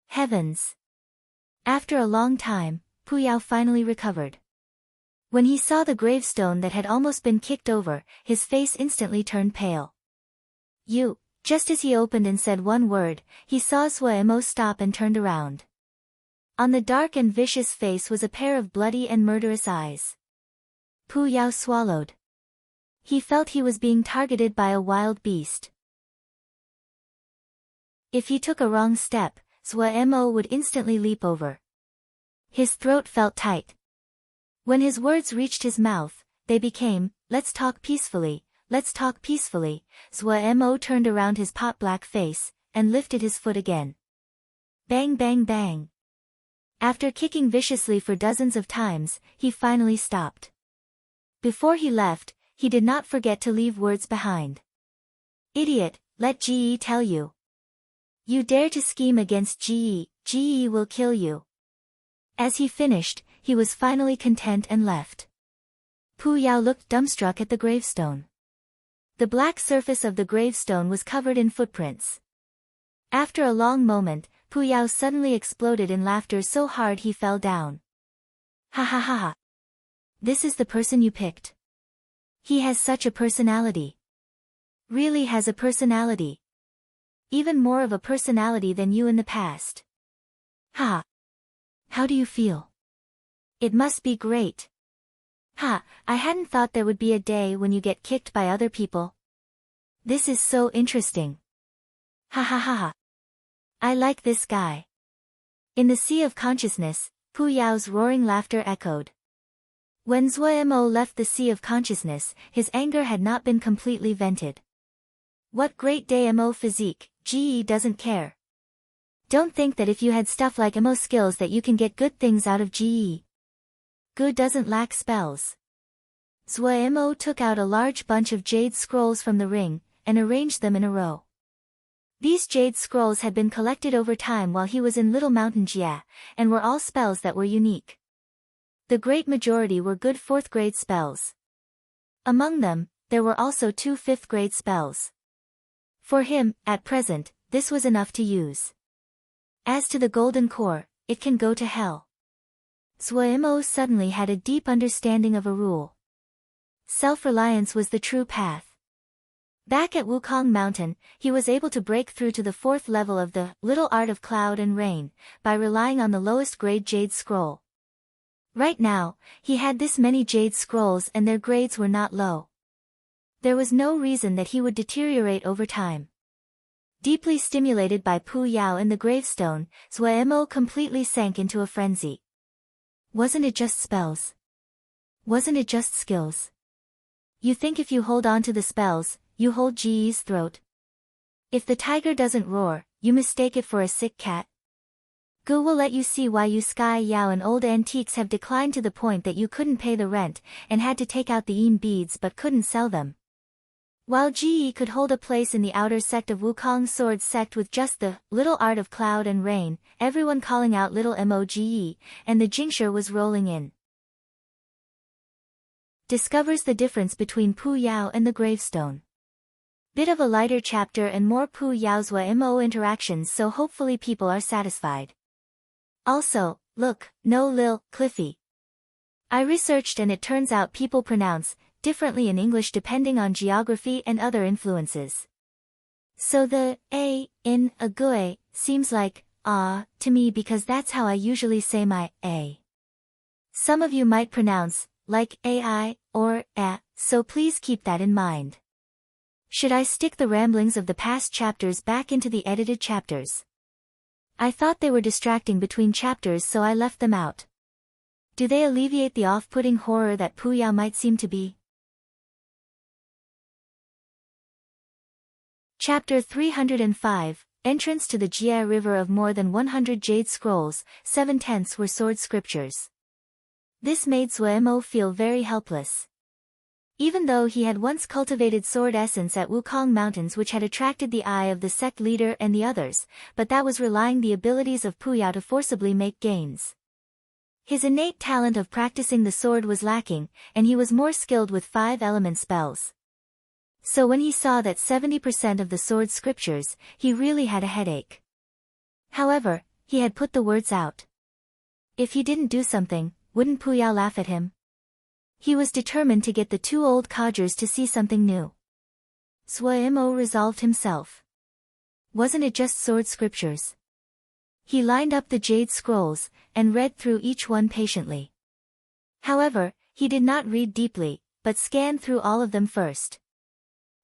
Heavens! After a long time, Pu Yao finally recovered. When he saw the gravestone that had almost been kicked over, his face instantly turned pale. Just as he opened and said one word, he saw Suemo stop and turned around. On the dark and vicious face was a pair of bloody and murderous eyes. Pu Yao swallowed. He felt he was being targeted by a wild beast. If he took a wrong step, Suemo would instantly leap over. His throat felt tight. When his words reached his mouth, they became, let's talk peacefully, let's talk peacefully. Suemo turned around his pot-black face, and lifted his foot again. Bang bang bang. After kicking viciously for dozens of times, he finally stopped. Before he left, he did not forget to leave words behind. Idiot, let Ji tell you. You dare to scheme against Ji will kill you. As he finished, he was finally content and left. Pu Yao looked dumbstruck at the gravestone. The black surface of the gravestone was covered in footprints. After a long moment, Pu Yao suddenly exploded in laughter so hard he fell down. Ha ha ha ha. This is the person you picked. He has such a personality. Really has a personality. Even more of a personality than you in the past. Ha. How do you feel? It must be great. Ha, I hadn't thought there would be a day when you get kicked by other people. This is so interesting. Ha ha ha ha. I like this guy. In the sea of consciousness, Pu Yao's roaring laughter echoed. When Suemo left the sea of consciousness, his anger had not been completely vented. What great Daimo physique, Ji doesn't care. Don't think that if you had stuff like Imo skills that you can get good things out of Ji. Good doesn't lack spells. Suemo took out a large bunch of jade scrolls from the ring, and arranged them in a row. These jade scrolls had been collected over time while he was in Little Mountain Jia, and were all spells that were unique. The great majority were good 4th grade spells. Among them, there were also 2 5th grade spells. For him, at present, this was enough to use. As to the golden core, it can go to hell. Suemo suddenly had a deep understanding of a rule. Self-reliance was the true path. Back at Wukong Mountain, he was able to break through to the 4th level of the Little Art of Cloud and Rain, by relying on the lowest grade Jade Scroll. Right now, he had this many Jade Scrolls and their grades were not low. There was no reason that he would deteriorate over time. Deeply stimulated by Pu Yao and the gravestone, Suemo completely sank into a frenzy. Wasn't it just spells? Wasn't it just skills? You think if you hold on to the spells, you hold Ji's throat? If the tiger doesn't roar, you mistake it for a sick cat. Gu will let you see why you Sky Yao and old antiques have declined to the point that you couldn't pay the rent, and had to take out the yin beads but couldn't sell them. While Ji could hold a place in the outer sect of Wukong's sword sect with just the little art of cloud and rain, everyone calling out little Moge, and the Jingshi was rolling in. Discovers the difference between Pu Yao and the gravestone. Bit of a lighter chapter and more Pu Yao's Mo interactions, so hopefully people are satisfied. Also, look, no Lil, Cliffy. I researched and it turns out people pronounce differently in English depending on geography and other influences. So the A in Ague seems like ah to me because that's how I usually say my A. Some of you might pronounce like AI or A, so please keep that in mind. Should I stick the ramblings of the past chapters back into the edited chapters? I thought they were distracting between chapters, so I left them out. Do they alleviate the off-putting horror that Pu Yao might seem to be? Chapter 305, Entrance to the Jie River. Of more than 100 jade scrolls, 7/10 were sword scriptures. This made Mo feel very helpless. Even though he had once cultivated sword essence at Wukong Mountains, which had attracted the eye of the sect leader and the others, but that was relying the abilities of Pu Yao to forcibly make gains. His innate talent of practicing the sword was lacking, and he was more skilled with 5-element spells. So when he saw that 70% of the sword scriptures, he really had a headache. However, he had put the words out. If he didn't do something, wouldn't Pu Yao laugh at him? He was determined to get the two old codgers to see something new. Mo resolved himself. Wasn't it just sword scriptures? He lined up the jade scrolls, and read through each one patiently. However, he did not read deeply, but scanned through all of them first.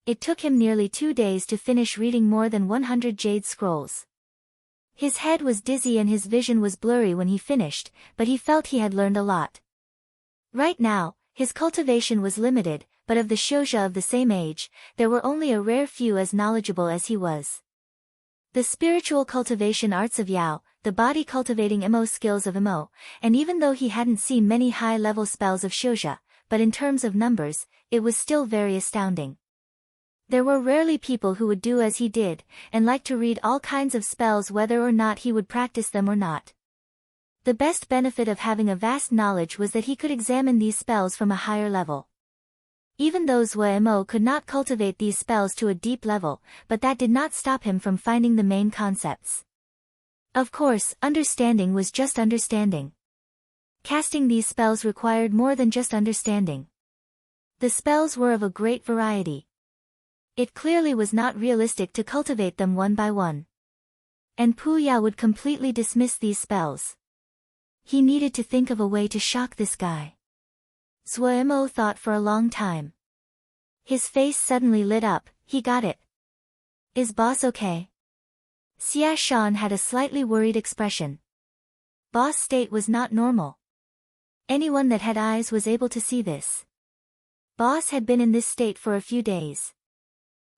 It took him nearly 2 days to finish reading more than 100 jade scrolls. His head was dizzy and his vision was blurry when he finished, but he felt he had learned a lot. Right now, his cultivation was limited, but of the shouja of the same age, there were only a rare few as knowledgeable as he was. The spiritual cultivation arts of Yao, the body cultivating Mo skills of Mo, and even though he hadn't seen many high-level spells of shouja, but in terms of numbers, it was still very astounding. There were rarely people who would do as he did, and like to read all kinds of spells whether or not he would practice them or not. The best benefit of having a vast knowledge was that he could examine these spells from a higher level. Even those Mo could not cultivate these spells to a deep level, but that did not stop him from finding the main concepts. Of course, understanding was just understanding. Casting these spells required more than just understanding. The spells were of a great variety. It clearly was not realistic to cultivate them one by one. And Pu Yao would completely dismiss these spells. He needed to think of a way to shock this guy. Mo thought for a long time. His face suddenly lit up. He got it. Is boss okay? Xia Shan had a slightly worried expression. Boss' state was not normal. Anyone that had eyes was able to see this. Boss had been in this state for a few days.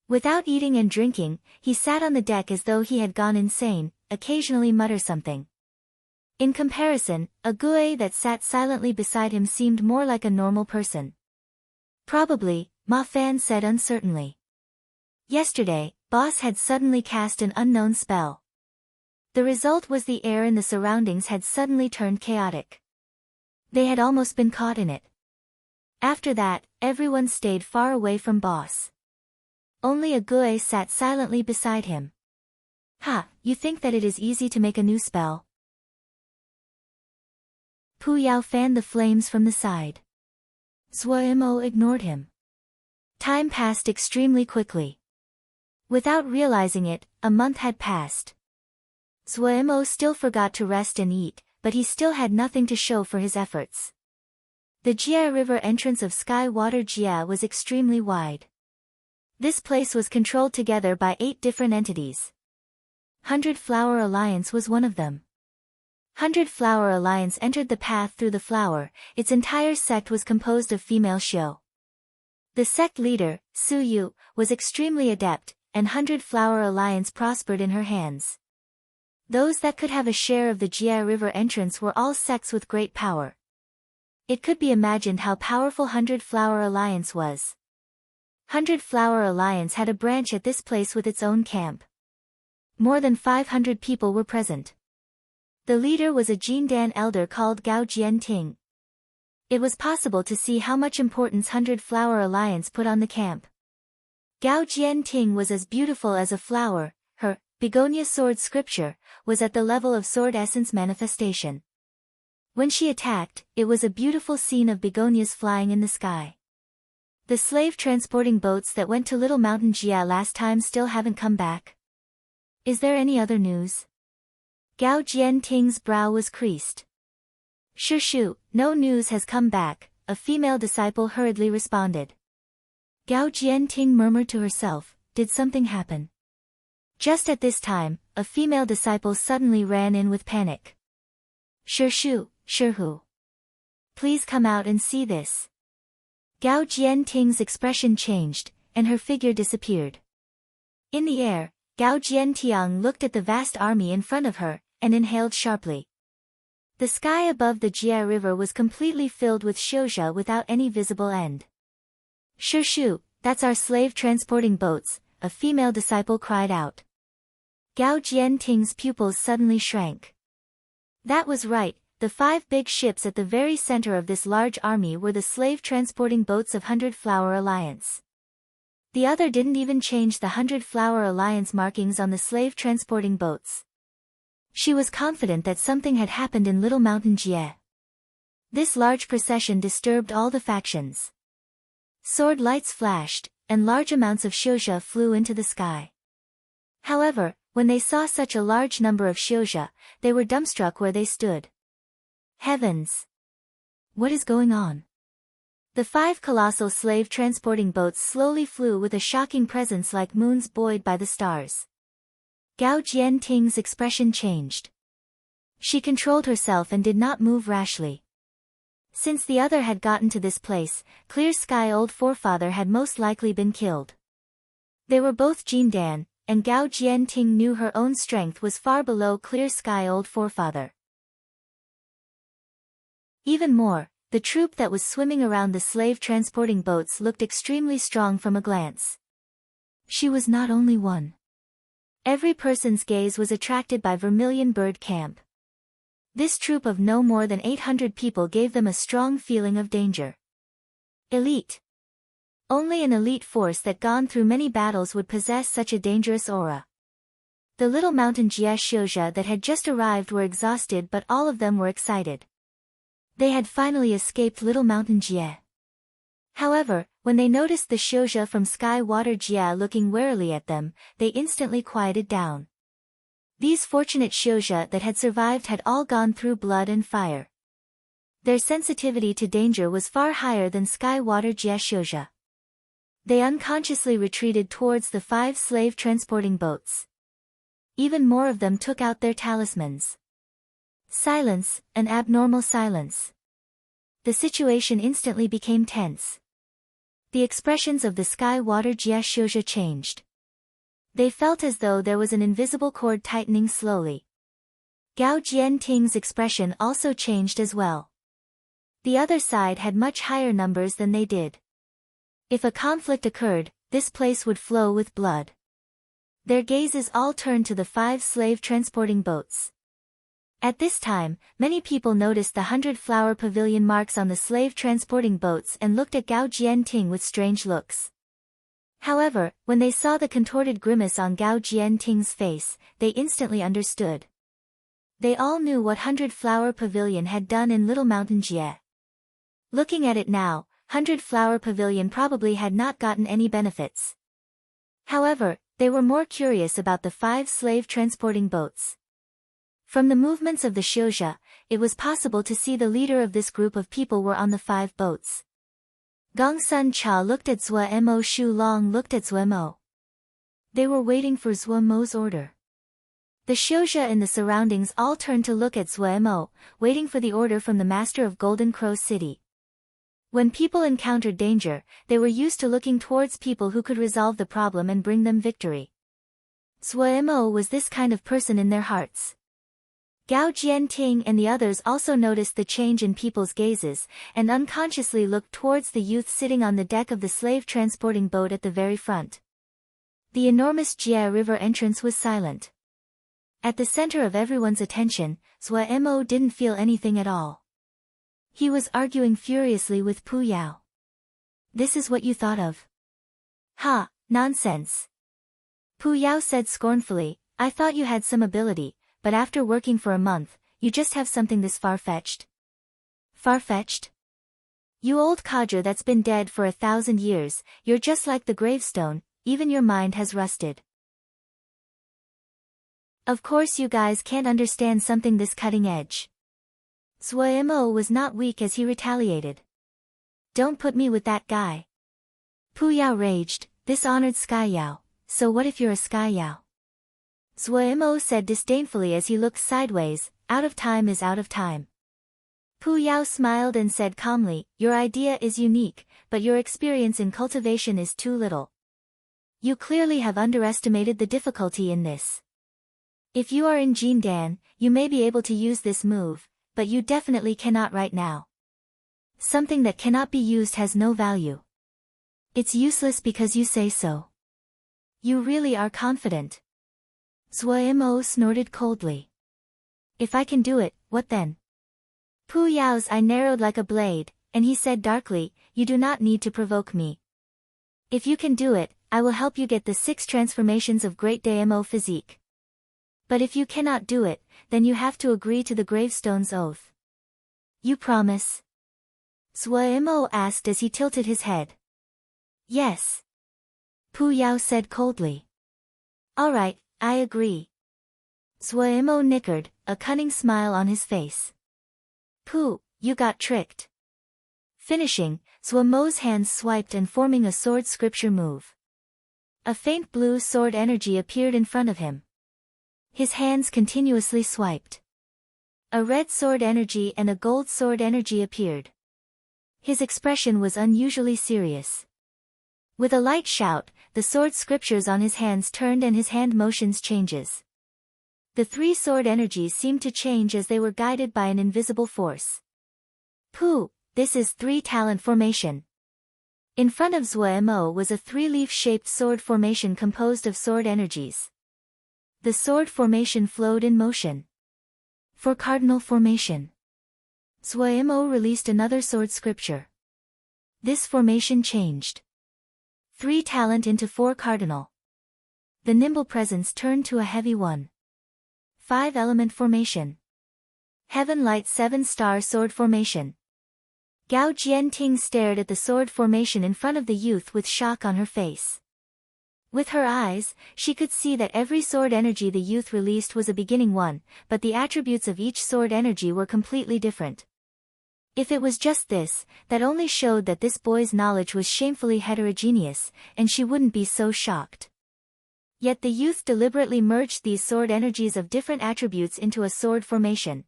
Without eating and drinking, he sat on the deck as though he had gone insane, occasionally mutter something. In comparison, a Gue that sat silently beside him seemed more like a normal person. Probably, Ma Fan said uncertainly. Yesterday, boss had suddenly cast an unknown spell. The result was the air in the surroundings had suddenly turned chaotic. They had almost been caught in it. After that, everyone stayed far away from boss. Only a Gue sat silently beside him. Ha, you think that it is easy to make a new spell? Pu Yao fanned the flames from the side. Mo ignored him. Time passed extremely quickly. Without realizing it, a month had passed. Mo still forgot to rest and eat, but he still had nothing to show for his efforts. The Jie River entrance of Sky Water Jie was extremely wide. This place was controlled together by 8 different entities. 100 Flower Alliance was one of them. 100 Flower Alliance entered the path through the flower. Its entire sect was composed of female Shio. The sect leader, Su Yu, was extremely adept, and 100-flower alliance prospered in her hands. Those that could have a share of the Jie River entrance were all sects with great power. It could be imagined how powerful 100-flower alliance was. 100-flower alliance had a branch at this place with its own camp. More than 500 people were present. The leader was a Jindan elder called Gao Jianting. It was possible to see how much importance 100-flower alliance put on the camp. Gao Jianting was as beautiful as a flower. Her begonia sword scripture was at the level of sword essence manifestation. When she attacked, it was a beautiful scene of begonias flying in the sky. The slave transporting boats that went to Little Mountain Jia last time still haven't come back. Is there any other news? Gao Jianting's brow was creased. Shu, no news has come back, a female disciple hurriedly responded. Gao Jianting murmured to herself, did something happen? Just at this time, a female disciple suddenly ran in with panic. Shu, please come out and see this. Gao Jianting's expression changed, and her figure disappeared. In the air, Gao Jiantiang looked at the vast army in front of her, and inhaled sharply. The sky above the Jia River was completely filled with shouja without any visible end. Shu, that's our slave transporting boats, a female disciple cried out. Gao Jianting's pupils suddenly shrank. That was right, the 5 big ships at the very center of this large army were the slave transporting boats of 100-flower alliance. The other didn't even change the 100-flower alliance markings on the slave transporting boats. She was confident that something had happened in Little Mountain Jie. This large procession disturbed all the factions. Sword lights flashed, and large amounts of shouja flew into the sky. However, when they saw such a large number of shouja, they were dumbstruck where they stood. Heavens! What is going on? The 5 colossal slave transporting boats slowly flew with a shocking presence like moons buoyed by the stars. Gao Jianting's expression changed. She controlled herself and did not move rashly. Since the other had gotten to this place, Clear Sky Old Forefather had most likely been killed. They were both Jindan, and Gao Jianting knew her own strength was far below Clear Sky Old Forefather. Even more, the troop that was swimming around the slave transporting boats looked extremely strong from a glance. She was not only one. Every person's gaze was attracted by Vermilion Bird Camp. This troop of no more than 800 people gave them a strong feeling of danger. Elite. Only an elite force that gone through many battles would possess such a dangerous aura. The Little Mountain Jia shouja that had just arrived were exhausted, but all of them were excited. They had finally escaped Little Mountain Jia. However, when they noticed the shouja from Sky Water Jia looking warily at them, they instantly quieted down. These fortunate shouja that had survived had all gone through blood and fire. Their sensitivity to danger was far higher than Sky Water Jia shouja. They unconsciously retreated towards the 5 slave transporting boats. Even more of them took out their talismans. Silence, an abnormal silence. The situation instantly became tense. The expressions of the Sky Water Jia shouja changed. They felt as though there was an invisible cord tightening slowly. Gao Jianting's expression also changed as well. The other side had much higher numbers than they did. If a conflict occurred, this place would flow with blood. Their gazes all turned to the 5 slave transporting boats. At this time, many people noticed the 100-flower pavilion marks on the slave transporting boats and looked at Gao Jianting with strange looks. However, when they saw the contorted grimace on Gao Jianting's face, they instantly understood. They all knew what 100-flower pavilion had done in Little Mountain Jie. Looking at it now, 100-flower pavilion probably had not gotten any benefits. However, they were more curious about the 5 slave transporting boats. From the movements of the shouja, it was possible to see the leader of this group of people were on the 5 boats. Gong Sun Cha looked at Zhuo Mo, Shu Long looked at Zhuo Mo. They were waiting for Zhuo Mo's order. The shouja in the surroundings all turned to look at Zhuo Mo, waiting for the order from the master of Golden Crow City. When people encountered danger, they were used to looking towards people who could resolve the problem and bring them victory. Zuo was this kind of person in their hearts. Gao Jianting and the others also noticed the change in people's gazes, and unconsciously looked towards the youth sitting on the deck of the slave-transporting boat at the very front. The enormous Jie River entrance was silent. At the center of everyone's attention, Zuo didn't feel anything at all. He was arguing furiously with Pu Yao. "This is what you thought of?" "Ha, nonsense." Pu Yao said scornfully, "I thought you had some ability, but after working for a month, you just have something this far-fetched." "Far-fetched? You old codger that's been dead for 1,000 years, you're just like the gravestone, even your mind has rusted. Of course you guys can't understand something this cutting-edge." Zuo was not weak as he retaliated. "Don't put me with that guy." Pu Yao raged, "This honored Sky Yao, so what if you're a Sky Yao?" Zuo said disdainfully as he looked sideways, "Out of time is out of time." Pu Yao smiled and said calmly, "Your idea is unique, but your experience in cultivation is too little. You clearly have underestimated the difficulty in this. If you are in Jindan, you may be able to use this move, but you definitely cannot right now. Something that cannot be used has no value. It's useless because you say so. You really are confident." Zuo snorted coldly. "If I can do it, what then?" Pu Yao's eye narrowed like a blade, and he said darkly, "You do not need to provoke me. If you can do it, I will help you get the 6 transformations of Great Damo physique. But if you cannot do it, then you have to agree to the gravestone's oath. You promise?" Zuo asked as he tilted his head. "Yes." Pu Yao said coldly. "All right, I agree." Zuo nickered, a cunning smile on his face. "Pu, you got tricked." Finishing, Zuo's hands swiped and forming a sword scripture move. A faint blue sword energy appeared in front of him. His hands continuously swiped. A red sword energy and a gold sword energy appeared. His expression was unusually serious. With a light shout, the sword scriptures on his hands turned and his hand motions changes. The 3 sword energies seemed to change as they were guided by an invisible force. "Pu, this is 3 talent formation." In front of Zuo was a 3-leaf-shaped sword formation composed of sword energies. The sword formation flowed in motion. For cardinal formation. Zuo released another sword scripture. This formation changed. 3 talent into 4 cardinal. The nimble presence turned to a heavy one. 5 element formation. Heaven light 7-star sword formation. Gao Jianting stared at the sword formation in front of the youth with shock on her face. With her eyes, she could see that every sword energy the youth released was a beginning one, but the attributes of each sword energy were completely different. If it was just this, that only showed that this boy's knowledge was shamefully heterogeneous, and she wouldn't be so shocked. Yet the youth deliberately merged these sword energies of different attributes into a sword formation.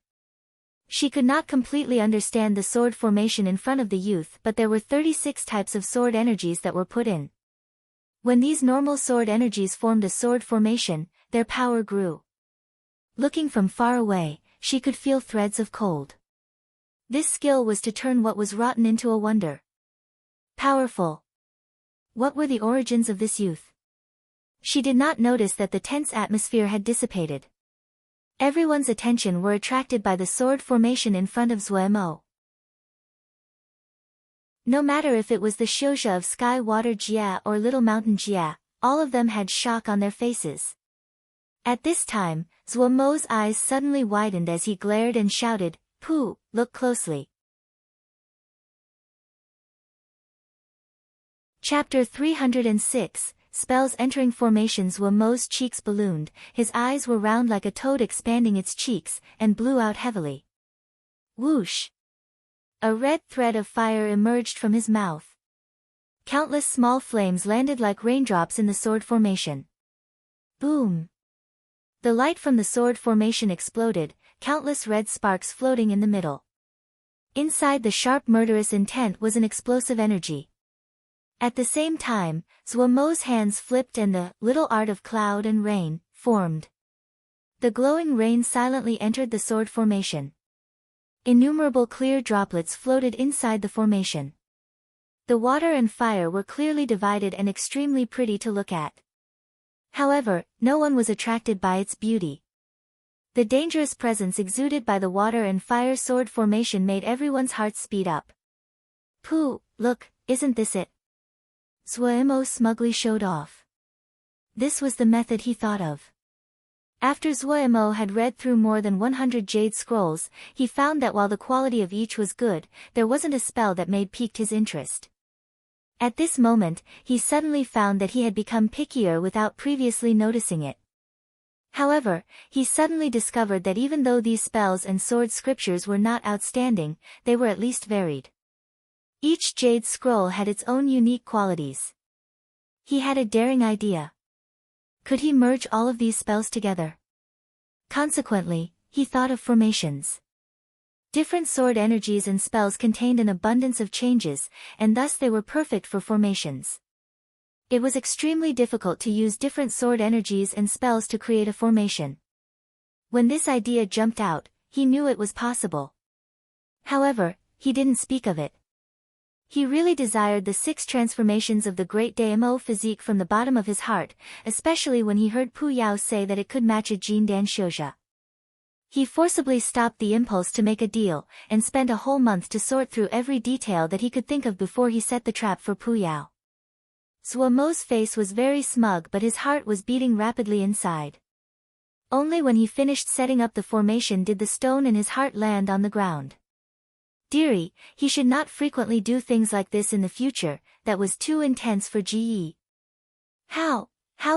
She could not completely understand the sword formation in front of the youth, but there were 36 types of sword energies that were put in. When these normal sword energies formed a sword formation, their power grew. Looking from far away, she could feel threads of cold. This skill was to turn what was rotten into a wonder. Powerful. What were the origins of this youth? She did not notice that the tense atmosphere had dissipated. Everyone's attention were attracted by the sword formation in front of Zuo. No matter if it was the Xiuzha of Sky Water Jia or Little Mountain Jia, all of them had shock on their faces. At this time, Zuo's eyes suddenly widened as he glared and shouted, "Pu, look closely." Chapter 306, Spells entering formation. Zuo's cheeks ballooned, his eyes were round like a toad expanding its cheeks, and blew out heavily. Whoosh! A red thread of fire emerged from his mouth. Countless small flames landed like raindrops in the sword formation. Boom! The light from the sword formation exploded, countless red sparks floating in the middle. Inside the sharp murderous intent was an explosive energy. At the same time, Zuomo's hands flipped and the little art of cloud and rain formed. The glowing rain silently entered the sword formation. Innumerable clear droplets floated inside the formation. The water and fire were clearly divided and extremely pretty to look at. However, no one was attracted by its beauty. The dangerous presence exuded by the water and fire sword formation made everyone's hearts speed up. Pooh, look, isn't this it? Zuomo smugly showed off. This was the method he thought of. After Zuomo had read through more than 100 jade scrolls, he found that while the quality of each was good, there wasn't a spell that made piqued his interest. At this moment, he suddenly found that he had become pickier without previously noticing it. However, he suddenly discovered that even though these spells and sword scriptures were not outstanding, they were at least varied. Each jade scroll had its own unique qualities. He had a daring idea. Could he merge all of these spells together? Consequently, he thought of formations. Different sword energies and spells contained an abundance of changes, and thus they were perfect for formations. It was extremely difficult to use different sword energies and spells to create a formation. When this idea jumped out, he knew it was possible. However, he didn't speak of it. He really desired the 6 transformations of the great Daimyo physique from the bottom of his heart, especially when he heard Pu Yao say that it could match a Jin Dan Shouja. He forcibly stopped the impulse to make a deal, and spent a whole month to sort through every detail that he could think of before he set the trap for Pu Yao. Zuomo's face was very smug, but his heart was beating rapidly inside. Only when he finished setting up the formation did the stone in his heart land on the ground. Dearie, he should not frequently do things like this in the future, that was too intense for Ji. How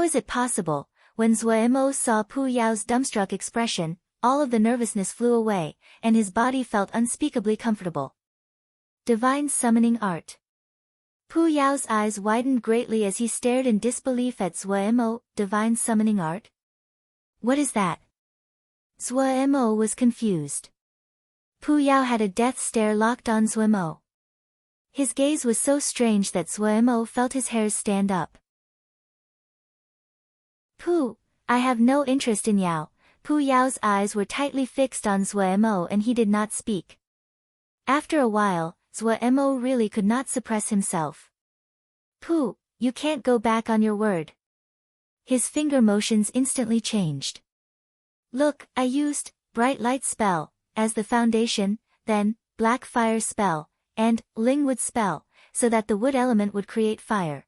is it possible? When Zuomo saw Pu Yao's dumbstruck expression, all of the nervousness flew away, and his body felt unspeakably comfortable. Divine Summoning Art. Pu Yao's eyes widened greatly as he stared in disbelief at Zuomo. Divine Summoning Art? What is that? Zuomo was confused. Pu Yao had a death stare locked on Zuomo. His gaze was so strange that Zuomo felt his hairs stand up. Pu, I have no interest in Yao. Pu Yao's eyes were tightly fixed on Zuomo and he did not speak. After a while, Zuomo really could not suppress himself. Pu, you can't go back on your word. His finger motions instantly changed. Look, I used Bright Light spell as the foundation, then Black Fire spell, and Lingwood spell, so that the wood element would create fire.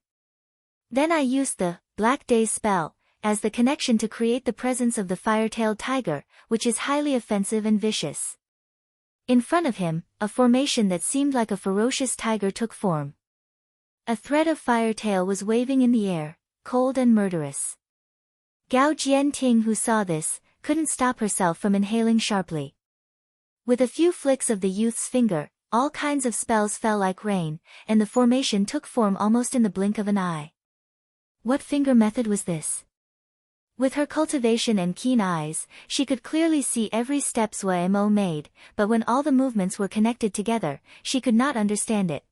Then I used the Black Day spell as the connection to create the presence of the fire-tailed tiger, which is highly offensive and vicious. In front of him, a formation that seemed like a ferocious tiger took form. A thread of fire tail was waving in the air, cold and murderous. Gao Jianting, who saw this, couldn't stop herself from inhaling sharply. With a few flicks of the youth's finger, all kinds of spells fell like rain, and the formation took form almost in the blink of an eye. What finger method was this? With her cultivation and keen eyes, she could clearly see every step Zuomo made, but when all the movements were connected together, she could not understand it.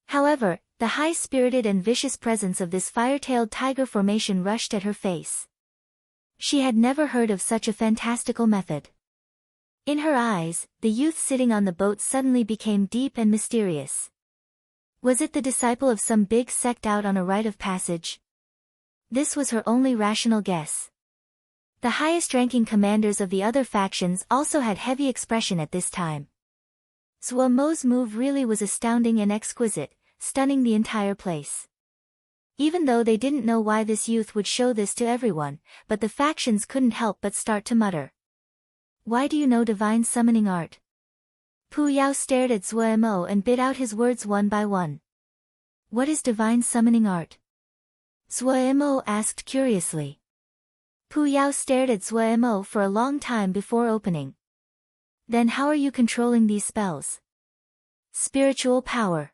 However, the high-spirited and vicious presence of this fire-tailed tiger formation rushed at her face. She had never heard of such a fantastical method. In her eyes, the youth sitting on the boat suddenly became deep and mysterious. Was it the disciple of some big sect out on a rite of passage? This was her only rational guess. The highest-ranking commanders of the other factions also had heavy expression at this time. Zuomo's move really was astounding and exquisite, stunning the entire place. Even though they didn't know why this youth would show this to everyone, but the factions couldn't help but start to mutter. Why do you know divine summoning art? Pu Yao stared at Zuomo and bit out his words one by one. What is divine summoning art? Zuomo asked curiously. Pu Yao stared at Zuomo for a long time before opening. Then how are you controlling these spells? Spiritual power.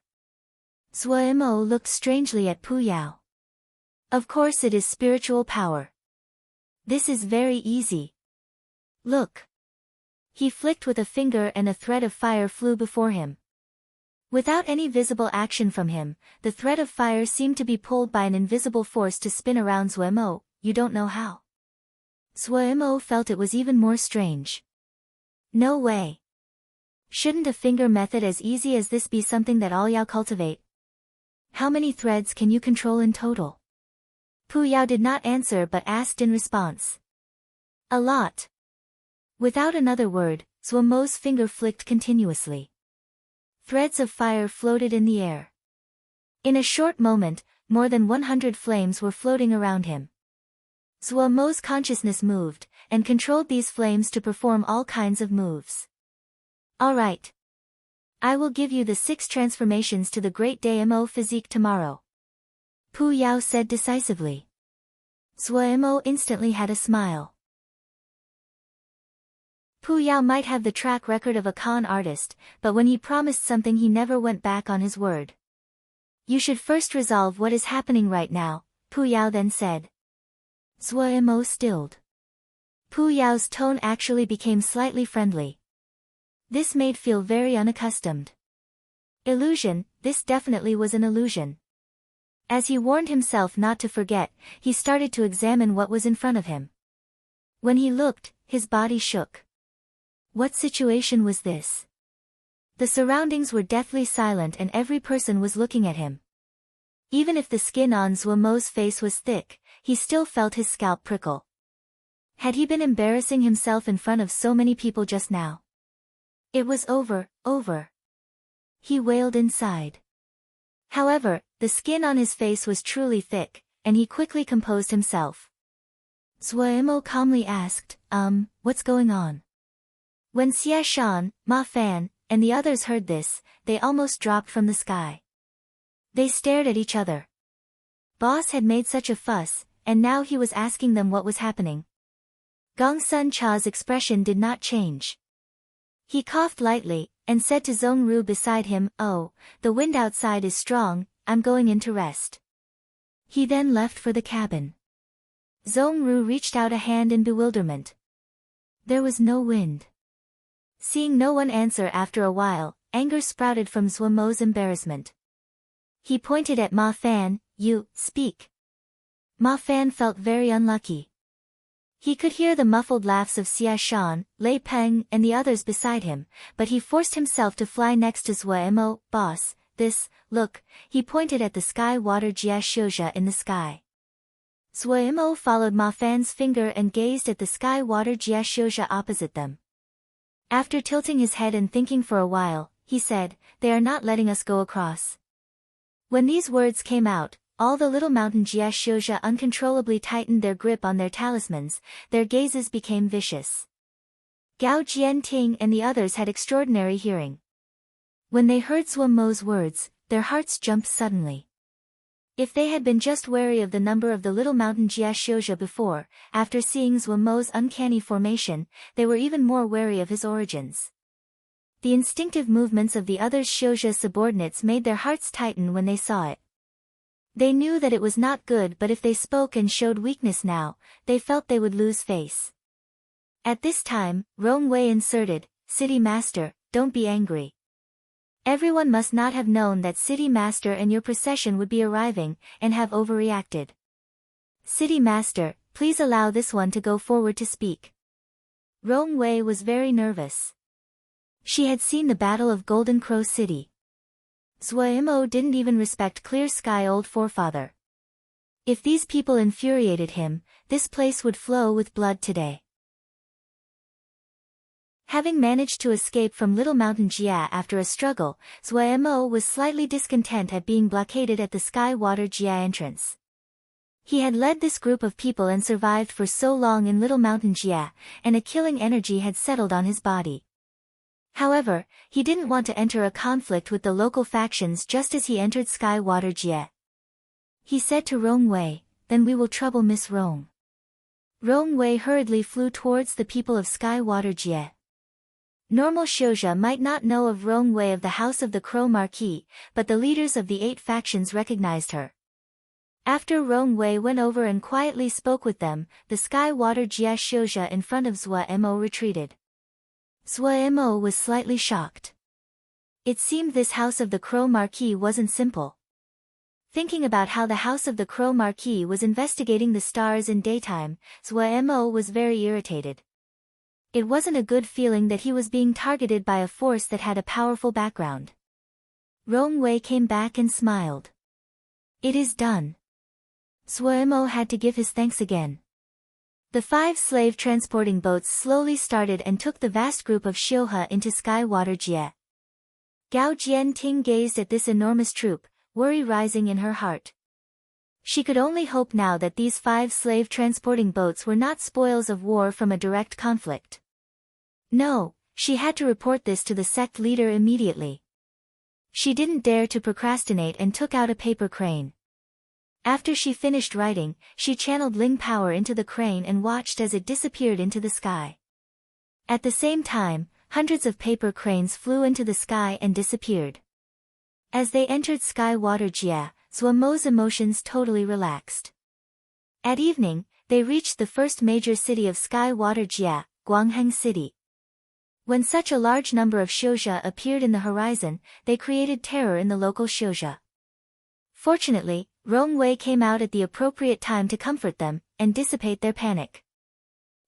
Zuomo looked strangely at Pu Yao. Of course it is spiritual power. This is very easy. Look. He flicked with a finger and a thread of fire flew before him. Without any visible action from him, the thread of fire seemed to be pulled by an invisible force to spin around Zuemo. You don't know how. Zuemo felt it was even more strange. No way. Shouldn't a finger method as easy as this be something that all Yao cultivate? How many threads can you control in total? Pu Yao did not answer but asked in response. A lot. Without another word, Zuemo's finger flicked continuously. Threads of fire floated in the air. In a short moment, more than 100 flames were floating around him. Zuemo's consciousness moved, and controlled these flames to perform all kinds of moves. All right. I will give you the 6 transformations to the Great Daimo physique tomorrow. Pu Yao said decisively. Zuemo instantly had a smile. Pu Yao might have the track record of a con artist, but when he promised something he never went back on his word. You should first resolve what is happening right now, Pu Yao then said. Zuemo stilled. Pu Yao's tone actually became slightly friendly. This made feel very unaccustomed. Illusion, this definitely was an illusion. As he warned himself not to forget, he started to examine what was in front of him. When he looked, his body shook. What situation was this? The surroundings were deathly silent and every person was looking at him. Even if the skin on Zuemo's face was thick, he still felt his scalp prickle. Had he been embarrassing himself in front of so many people just now? It was over. He wailed inside. However, the skin on his face was truly thick, and he quickly composed himself. Zuemo calmly asked, what's going on? When Xie Shan, Ma Fan, and the others heard this, they almost dropped from the sky. They stared at each other. Boss had made such a fuss, and now he was asking them what was happening. Gong Sun Cha's expression did not change. He coughed lightly, and said to Zhongru beside him, "Oh, the wind outside is strong, I'm going in to rest." He then left for the cabin. Zhongru reached out a hand in bewilderment. There was no wind. Seeing no one answer after a while, anger sprouted from Zuemo's embarrassment. He pointed at Ma Fan, "You, speak." Ma Fan felt very unlucky. He could hear the muffled laughs of Xie Shan, Lei Peng and the others beside him, but he forced himself to fly next to Zuemo. "Boss, look," he pointed at the sky water Jia Xiuzha in the sky. Zuemo followed Ma Fan's finger and gazed at the sky water Jia Xiuzha opposite them. After tilting his head and thinking for a while, he said, "They are not letting us go across." When these words came out, all the little mountain Jia Xiuzha uncontrollably tightened their grip on their talismans, their gazes became vicious. Gao Jianting and the others had extraordinary hearing. When they heard Zuemo's words, their hearts jumped suddenly. If they had been just wary of the number of the little mountain Jia Xiuzha before, after seeing Zuemo's uncanny formation, they were even more wary of his origins. The instinctive movements of the other Xiuzha subordinates made their hearts tighten when they saw it. They knew that it was not good, but if they spoke and showed weakness now, they felt they would lose face. At this time, Rong Wei inserted, "City Master, don't be angry. Everyone must not have known that City Master and your procession would be arriving, and have overreacted. City Master, please allow this one to go forward to speak." Rong Wei was very nervous. She had seen the Battle of Golden Crow City. Zuemo didn't even respect Clear Sky Old Forefather. If these people infuriated him, this place would flow with blood today. Having managed to escape from Little Mountain Jia after a struggle, Zuemo was slightly discontent at being blockaded at the Sky Water Jia entrance. He had led this group of people and survived for so long in Little Mountain Jia, and a killing energy had settled on his body. However, he didn't want to enter a conflict with the local factions just as he entered Sky Water Jie. He said to Rong Wei, "Then we will trouble Miss Rong." Rong Wei hurriedly flew towards the people of Sky Water Jie. Normal Xiuzha might not know of Rong Wei of the House of the Crow Marquis, but the leaders of the 8 factions recognized her. After Rong Wei went over and quietly spoke with them, the Sky Water Jia Xiuzha in front of Zuemo retreated. Suemo was slightly shocked. It seemed this House of the Crow Marquis wasn't simple. Thinking about how the House of the Crow Marquis was investigating the stars in daytime, Suemo was very irritated. It wasn't a good feeling that he was being targeted by a force that had a powerful background. Rong Wei came back and smiled. It is done. Suemo had to give his thanks again. The 5 slave transporting boats slowly started and took the vast group of Xiuhe into Sky Water Jie. Gao Jianting gazed at this enormous troop, worry rising in her heart. She could only hope now that these 5 slave transporting boats were not spoils of war from a direct conflict. No, she had to report this to the sect leader immediately. She didn't dare to procrastinate and took out a paper crane. After she finished writing, she channeled Ling power into the crane and watched as it disappeared into the sky. At the same time, hundreds of paper cranes flew into the sky and disappeared. As they entered Sky Water Jie, Suemo's emotions totally relaxed. At evening, they reached the first major city of Sky Water Jie, Guangheng City. When such a large number of Xiuhe appeared in the horizon, they created terror in the local Xiuhe. Fortunately, Rong Wei came out at the appropriate time to comfort them and dissipate their panic.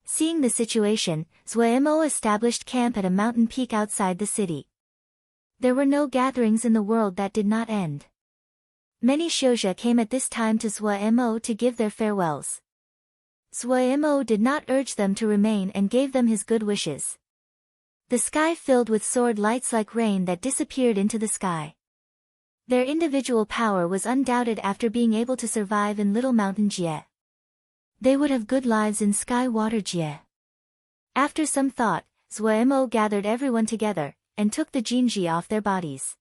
Seeing the situation, Suemo established camp at a mountain peak outside the city. There were no gatherings in the world that did not end. Many Xiuhe came at this time to Suemo to give their farewells. Suemo did not urge them to remain and gave them his good wishes. The sky filled with sword lights like rain that disappeared into the sky. Their individual power was undoubted after being able to survive in Little Mountain Jie. They would have good lives in Sky Water Jie. After some thought, Suemo gathered everyone together and took the Jinji off their bodies.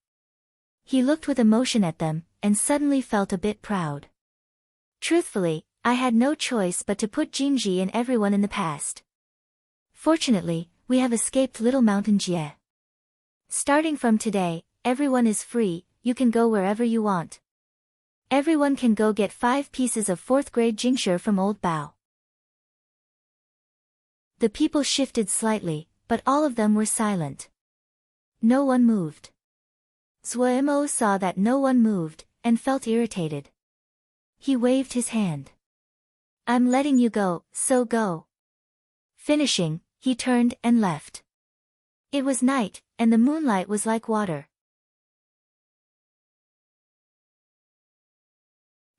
He looked with emotion at them and suddenly felt a bit proud. Truthfully, I had no choice but to put Jinji and everyone in the past. Fortunately, we have escaped Little Mountain Jie. Starting from today, everyone is free, you can go wherever you want. Everyone can go get 5 pieces of 4th grade Jingshi from Old Bao. The people shifted slightly, but all of them were silent. No one moved. Suemo saw that no one moved, and felt irritated. He waved his hand. I'm letting you go, so go. Finishing, he turned and left. It was night, and the moonlight was like water.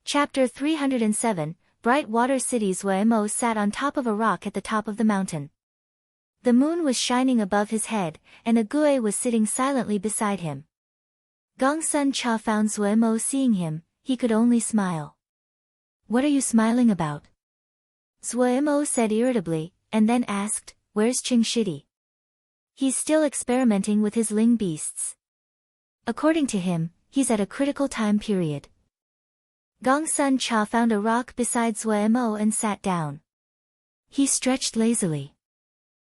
Chapter 307, Bright Water City. Suemo sat on top of a rock at the top of the mountain. The moon was shining above his head, and a Gui was sitting silently beside him. Gongsun Cha found Suemo seeing him, he could only smile. What are you smiling about? Suemo said irritably, and then asked, where's Qing Shidi? He's still experimenting with his Ling beasts. According to him, he's at a critical time period. Gongsun Cha found a rock beside Suemo and sat down. He stretched lazily.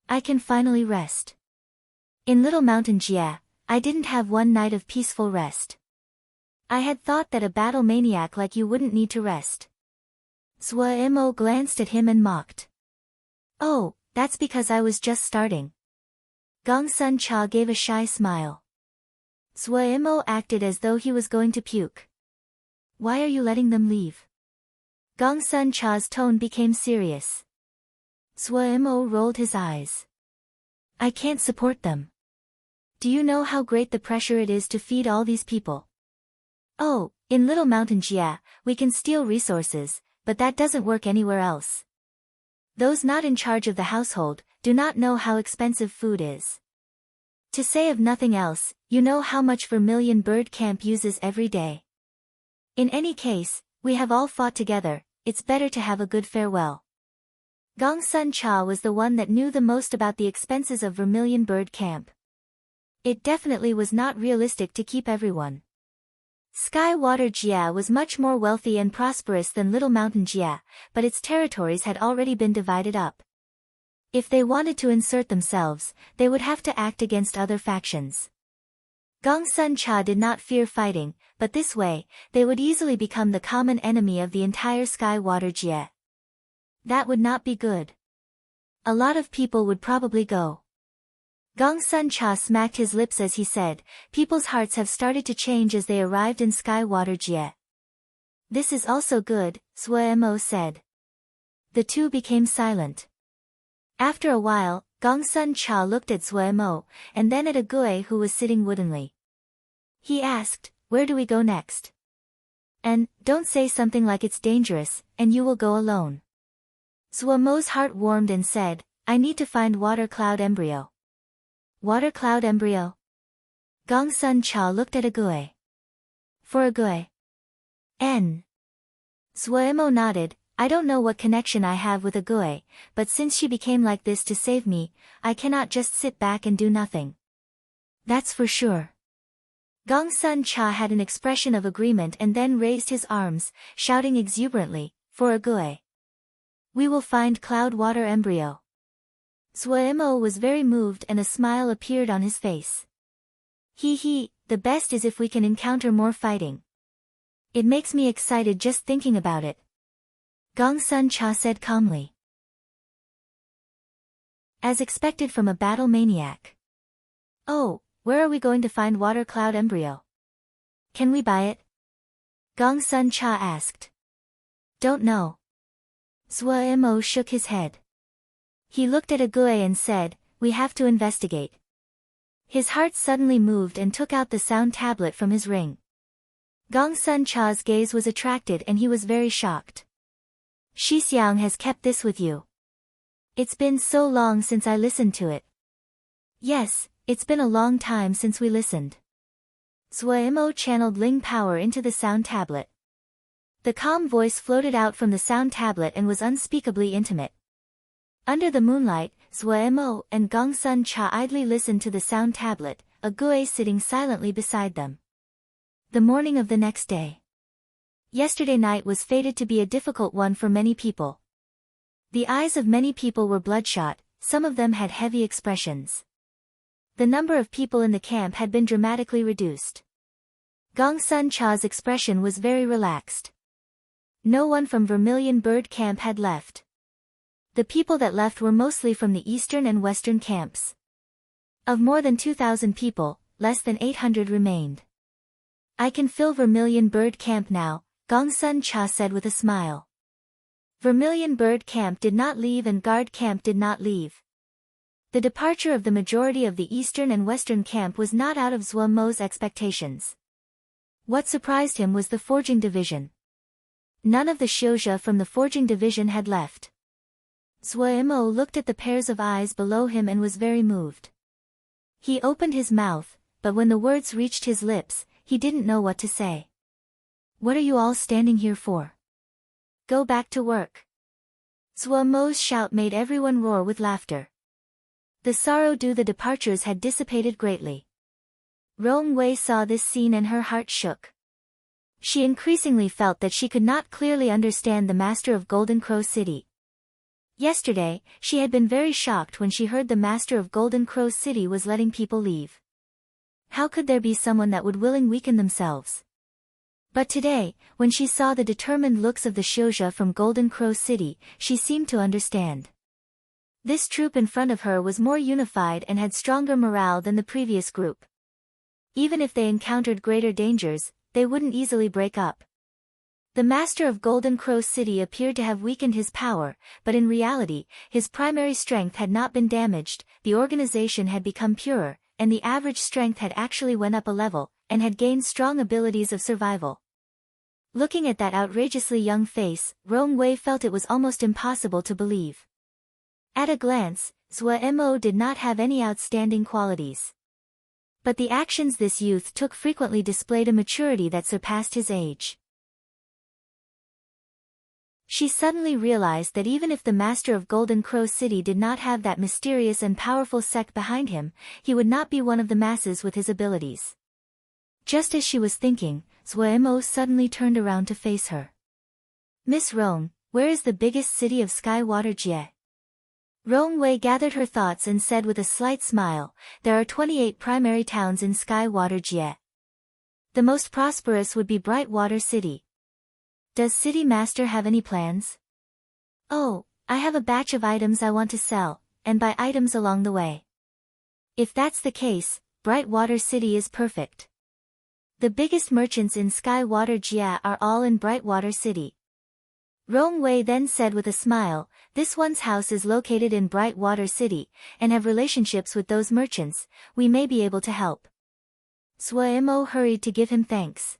I can finally rest. In Little Mountain Jie, I didn't have one night of peaceful rest. I had thought that a battle maniac like you wouldn't need to rest. Suemo glanced at him and mocked. Oh, that's because I was just starting. Gongsun Cha gave a shy smile. Suemo acted as though he was going to puke. Why are you letting them leave? Gongsun Cha's tone became serious. Suemo rolled his eyes. I can't support them. Do you know how great the pressure it is to feed all these people? Oh, in Little Mountain Jie, we can steal resources, but that doesn't work anywhere else. Those not in charge of the household do not know how expensive food is. To say of nothing else, you know how much Vermilion Bird Camp uses every day. In any case, we have all fought together, it's better to have a good farewell. Gongsun Cha was the one that knew the most about the expenses of Vermilion Bird Camp. It definitely was not realistic to keep everyone. Sky Water Jie was much more wealthy and prosperous than Little Mountain Jie, but its territories had already been divided up. If they wanted to insert themselves, they would have to act against other factions. Gongsun Cha did not fear fighting, but this way, they would easily become the common enemy of the entire Sky Water Jie. That would not be good. A lot of people would probably go. Gong Sun Cha smacked his lips as he said, people's hearts have started to change as they arrived in Sky Water Jie. This is also good, Suemo said. The two became silent. After a while, Gong Sun Cha looked at Suemo, and then at Ague who was sitting woodenly. He asked, where do we go next? And, don't say something like it's dangerous, and you will go alone. Suemo's heart warmed and said, I need to find water cloud embryo. Water cloud embryo? Gong Sun Cha looked at Ague. For Ague. N. Suemo nodded, I don't know what connection I have with Ague, but since she became like this to save me, I cannot just sit back and do nothing. That's for sure. Gong Sun Cha had an expression of agreement and then raised his arms, shouting exuberantly, for Ague. We will find cloud water embryo. Suemo was very moved and a smile appeared on his face. The best is if we can encounter more fighting. It makes me excited just thinking about it. Gong Sun Cha said calmly. As expected from a battle maniac. Oh, where are we going to find water cloud embryo? Can we buy it? Gong Sun Cha asked. Don't know. Suemo shook his head. He looked at Ague and said, we have to investigate. His heart suddenly moved and took out the sound tablet from his ring. Gong Sun Cha's gaze was attracted and he was very shocked. Shixiang has kept this with you. It's been so long since I listened to it. Yes, it's been a long time since we listened. Suemo channeled Ling power into the sound tablet. The calm voice floated out from the sound tablet and was unspeakably intimate. Under the moonlight, Suemo and Gong Sun Cha idly listened to the sound tablet, Ague sitting silently beside them. The morning of the next day. Yesterday night was fated to be a difficult one for many people. The eyes of many people were bloodshot, some of them had heavy expressions. The number of people in the camp had been dramatically reduced. Gong Sun Cha's expression was very relaxed. No one from Vermilion Bird Camp had left. The people that left were mostly from the eastern and western camps. Of more than 2,000 people, less than 800 remained. I can fill Vermilion Bird Camp now, Gong Sun Cha said with a smile. Vermilion Bird Camp did not leave and Guard Camp did not leave. The departure of the majority of the eastern and western camp was not out of Zuomo's expectations. What surprised him was the forging division. None of the Xiuzhe from the forging division had left. Zuomo looked at the pairs of eyes below him and was very moved. He opened his mouth, but when the words reached his lips, he didn't know what to say. What are you all standing here for? Go back to work. Zuomo's shout made everyone roar with laughter. The sorrow due the departures had dissipated greatly. Rong Wei saw this scene and her heart shook. She increasingly felt that she could not clearly understand the master of Golden Crow City. Yesterday, she had been very shocked when she heard the master of Golden Crow City was letting people leave. How could there be someone that would willingly weaken themselves? But today, when she saw the determined looks of the Xiuzhe from Golden Crow City, she seemed to understand. This troop in front of her was more unified and had stronger morale than the previous group. Even if they encountered greater dangers, they wouldn't easily break up. The master of Golden Crow City appeared to have weakened his power, but in reality, his primary strength had not been damaged, the organization had become purer, and the average strength had actually went up a level, and had gained strong abilities of survival. Looking at that outrageously young face, Rong Wei felt it was almost impossible to believe. At a glance, Zuomo did not have any outstanding qualities. But the actions this youth took frequently displayed a maturity that surpassed his age. She suddenly realized that even if the master of Golden Crow City did not have that mysterious and powerful sect behind him, he would not be one of the masses with his abilities. Just as she was thinking, Zuomo suddenly turned around to face her. Miss Rong, where is the biggest city of Sky Water Jie? Rong Wei gathered her thoughts and said with a slight smile, there are 28 primary towns in Sky Water Jie. The most prosperous would be Bright Water City. Does City Master have any plans? Oh, I have a batch of items I want to sell, and buy items along the way. If that's the case, Brightwater City is perfect. The biggest merchants in Sky Water Jia are all in Brightwater City. Rong Wei then said with a smile, this one's house is located in Brightwater City, and have relationships with those merchants, we may be able to help. Zhuo Mo hurried to give him thanks.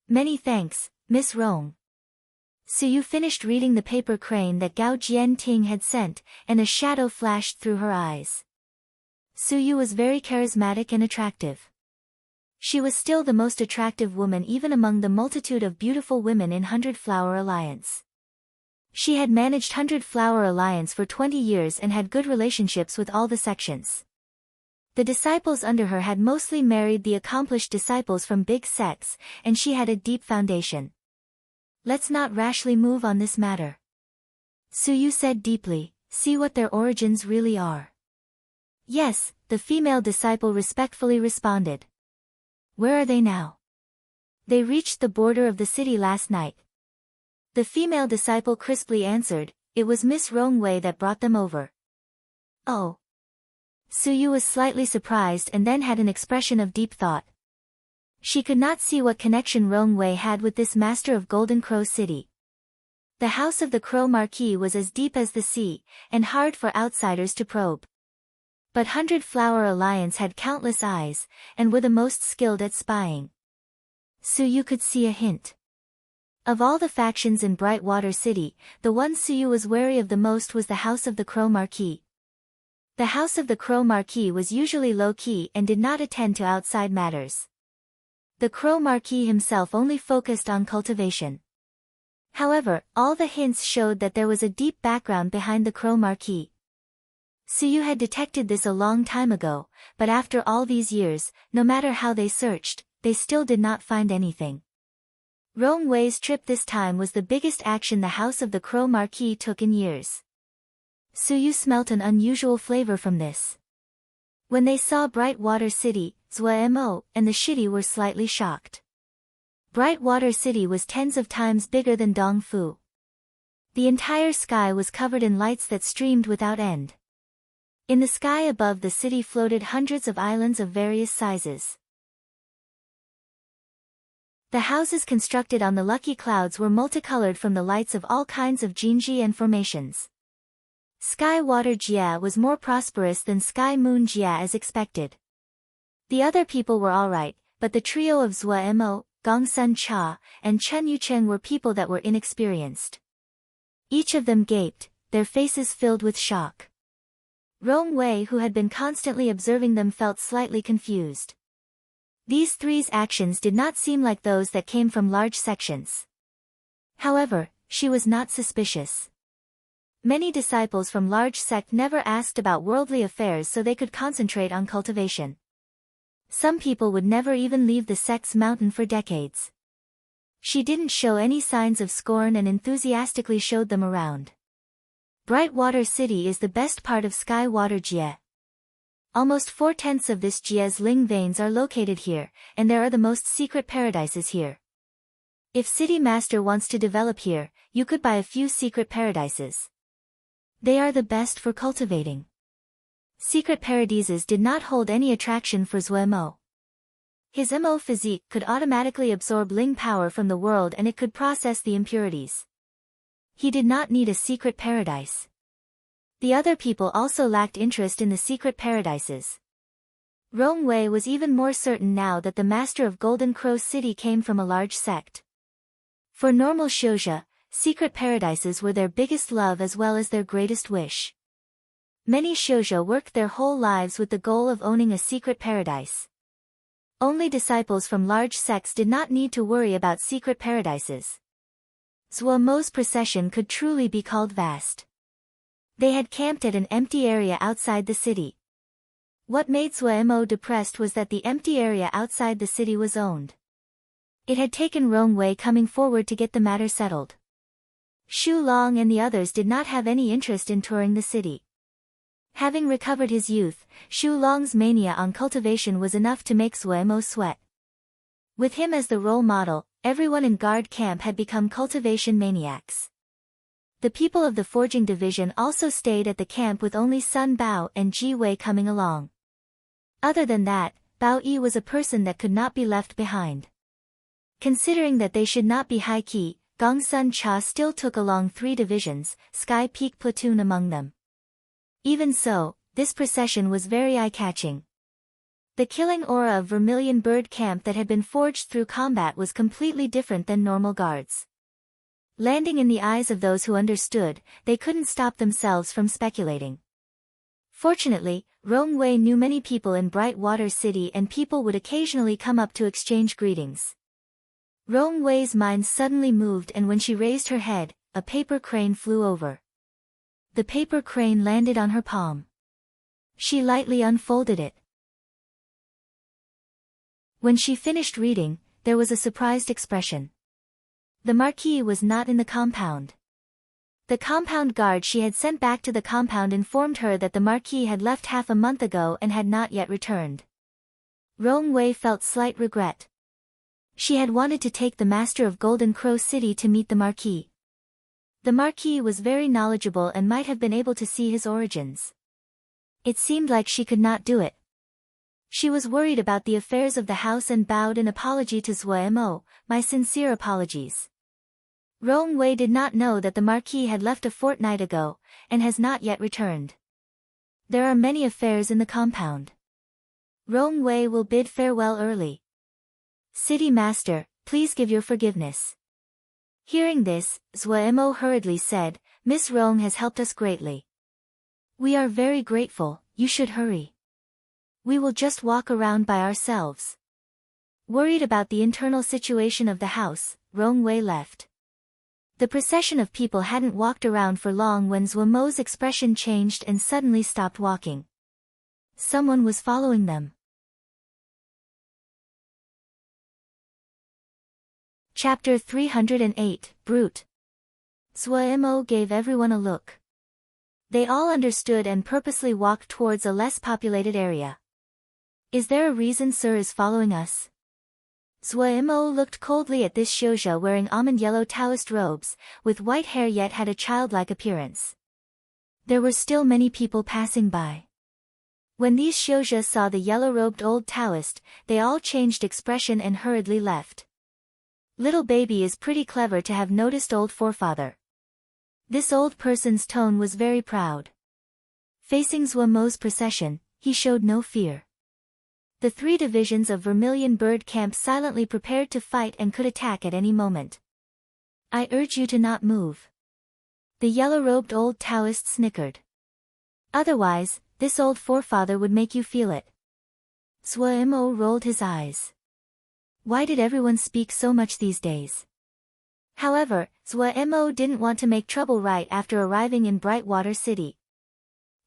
Many thanks, Miss Rong. Suyu finished reading the paper crane that Gao Jianting had sent, and a shadow flashed through her eyes. Suyu was very charismatic and attractive. She was still the most attractive woman even among the multitude of beautiful women in Hundred Flower Alliance. She had managed Hundred Flower Alliance for 20 years and had good relationships with all the sections. The disciples under her had mostly married the accomplished disciples from big sects, and she had a deep foundation. Let's not rashly move on this matter. Suyu said deeply, see what their origins really are. Yes, the female disciple respectfully responded. Where are they now? They reached the border of the city last night. The female disciple crisply answered, it was Miss Rong Wei that brought them over. Oh. Suyu was slightly surprised and then had an expression of deep thought. She could not see what connection Rong Wei had with this master of Golden Crow City. The house of the Crow Marquis was as deep as the sea, and hard for outsiders to probe. But Hundred Flower Alliance had countless eyes, and were the most skilled at spying. Suyu could see a hint. Of all the factions in Brightwater City, the one Suyu was wary of the most was the House of the Crow Marquis. The House of the Crow Marquis was usually low-key and did not attend to outside matters. The Crow Marquis himself only focused on cultivation. However, all the hints showed that there was a deep background behind the Crow Marquis. Suyu had detected this a long time ago, but after all these years, no matter how they searched, they still did not find anything. Rong Wei's trip this time was the biggest action the House of the Crow Marquis took in years. Suyu smelt an unusual flavor from this. When they saw Brightwater City, Zhuo Mo and the Shitty were slightly shocked. Brightwater City was tens of times bigger than Dongfu. The entire sky was covered in lights that streamed without end. In the sky above the city floated hundreds of islands of various sizes. The houses constructed on the lucky clouds were multicolored from the lights of all kinds of jinji and formations. Sky Water Jia was more prosperous than Sky Moon Jia as expected. The other people were alright, but the trio of Zhuo Mo, Gongsun Cha, and Chen Yucheng were people that were inexperienced. Each of them gaped, their faces filled with shock. Rong Wei, who had been constantly observing them, felt slightly confused. These three's actions did not seem like those that came from large sections. However, she was not suspicious. Many disciples from large sect never asked about worldly affairs so they could concentrate on cultivation. Some people would never even leave the sect's mountain for decades. She didn't show any signs of scorn and enthusiastically showed them around. Brightwater City is the best part of Sky Water Jia. Almost 4/10 of this Jia's Ling veins are located here, and there are the most secret paradises here. If City Master wants to develop here, you could buy a few secret paradises. They are the best for cultivating. Secret paradises did not hold any attraction for Zhuo Mo. His Mo physique could automatically absorb Ling power from the world and it could process the impurities. He did not need a secret paradise. The other people also lacked interest in the secret paradises. Rong Wei was even more certain now that the master of Golden Crow City came from a large sect. For normal Shouja, secret paradises were their biggest love as well as their greatest wish. Many Shouja worked their whole lives with the goal of owning a secret paradise. Only disciples from large sects did not need to worry about secret paradises. Zhuo Mo's procession could truly be called vast. They had camped at an empty area outside the city. What made Zhuo Mo depressed was that the empty area outside the city was owned. It had taken Rong Wei coming forward to get the matter settled. Xu Long and the others did not have any interest in touring the city. Having recovered his youth, Xu Long's mania on cultivation was enough to make Zhuo Mo sweat. With him as the role model, everyone in guard camp had become cultivation maniacs. The people of the forging division also stayed at the camp with only Sun Bao and Ji Wei coming along. Other than that, Bao Yi was a person that could not be left behind. Considering that they should not be high-key, Gong Sun Cha still took along 3 divisions, Sky Peak Platoon among them. Even so, this procession was very eye-catching. The killing aura of Vermilion Bird Camp that had been forged through combat was completely different than normal guards. Landing in the eyes of those who understood, they couldn't stop themselves from speculating. Fortunately, Rong Wei knew many people in Bright Water City and people would occasionally come up to exchange greetings. Rong Wei's mind suddenly moved, and when she raised her head, a paper crane flew over. The paper crane landed on her palm. She lightly unfolded it. When she finished reading, there was a surprised expression. The Marquis was not in the compound. The compound guard she had sent back to the compound informed her that the Marquis had left half a month ago and had not yet returned. Rong Wei felt slight regret. She had wanted to take the master of Golden Crow City to meet the Marquis. The Marquis was very knowledgeable and might have been able to see his origins. It seemed like she could not do it. She was worried about the affairs of the house and bowed in apology to Zhuo Mo. My sincere apologies. Rong Wei did not know that the Marquis had left a fortnight ago, and has not yet returned. There are many affairs in the compound. Rong Wei will bid farewell early. City Master, please give your forgiveness. Hearing this, Zhuo Mo hurriedly said, Miss Rong has helped us greatly. We are very grateful, you should hurry. We will just walk around by ourselves. Worried about the internal situation of the house, Rong Wei left. The procession of people hadn't walked around for long when Zhuo Mo's expression changed and suddenly stopped walking. Someone was following them. Chapter 308, Brute. Zhuo Mo gave everyone a look. They all understood and purposely walked towards a less populated area. Is there a reason Sir is following us? Zhuo Mo looked coldly at this Xiuzha wearing almond-yellow Taoist robes, with white hair yet had a childlike appearance. There were still many people passing by. When these Xiuzha saw the yellow-robed old Taoist, they all changed expression and hurriedly left. Little baby is pretty clever to have noticed old forefather. This old person's tone was very proud. Facing Zhuo Mo's procession, he showed no fear. The 3 divisions of Vermilion Bird Camp silently prepared to fight and could attack at any moment. I urge you to not move. The yellow-robed old Taoist snickered. Otherwise, this old forefather would make you feel it. Zhuo Mo rolled his eyes. Why did everyone speak so much these days? However, Zhuo Mo didn't want to make trouble right after arriving in Brightwater City.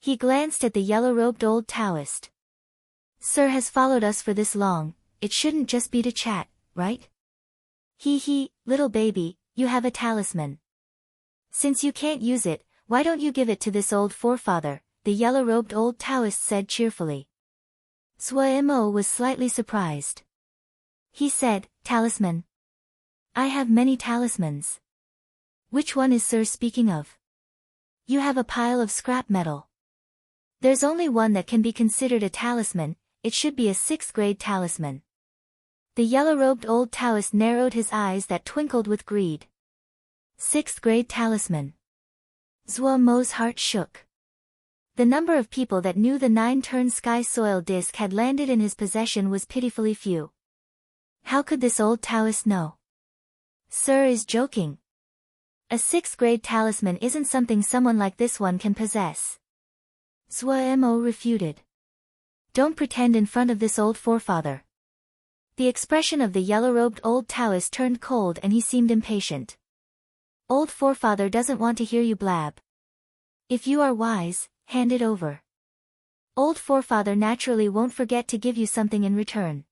He glanced at the yellow-robed old Taoist. Sir has followed us for this long, it shouldn't just be to chat, right? Hee, little baby, you have a talisman. Since you can't use it, why don't you give it to this old forefather, the yellow-robed old Taoist said cheerfully. Zhuo Mo was slightly surprised. He said, talisman. I have many talismans. Which one is Sir speaking of? You have a pile of scrap metal. There's only one that can be considered a talisman. It should be a 6th-grade talisman. The yellow-robed old Taoist narrowed his eyes that twinkled with greed. 6th-grade talisman. Zhuo Mo's heart shook. The number of people that knew the 9-turn sky soil disc had landed in his possession was pitifully few. How could this old Taoist know? Sir is joking. A 6th-grade talisman isn't something someone like this one can possess. Zhuo Mo refuted. Don't pretend in front of this old forefather. The expression of the yellow-robed old Taoist turned cold and he seemed impatient. Old forefather doesn't want to hear you blab. If you are wise, hand it over. Old forefather naturally won't forget to give you something in return.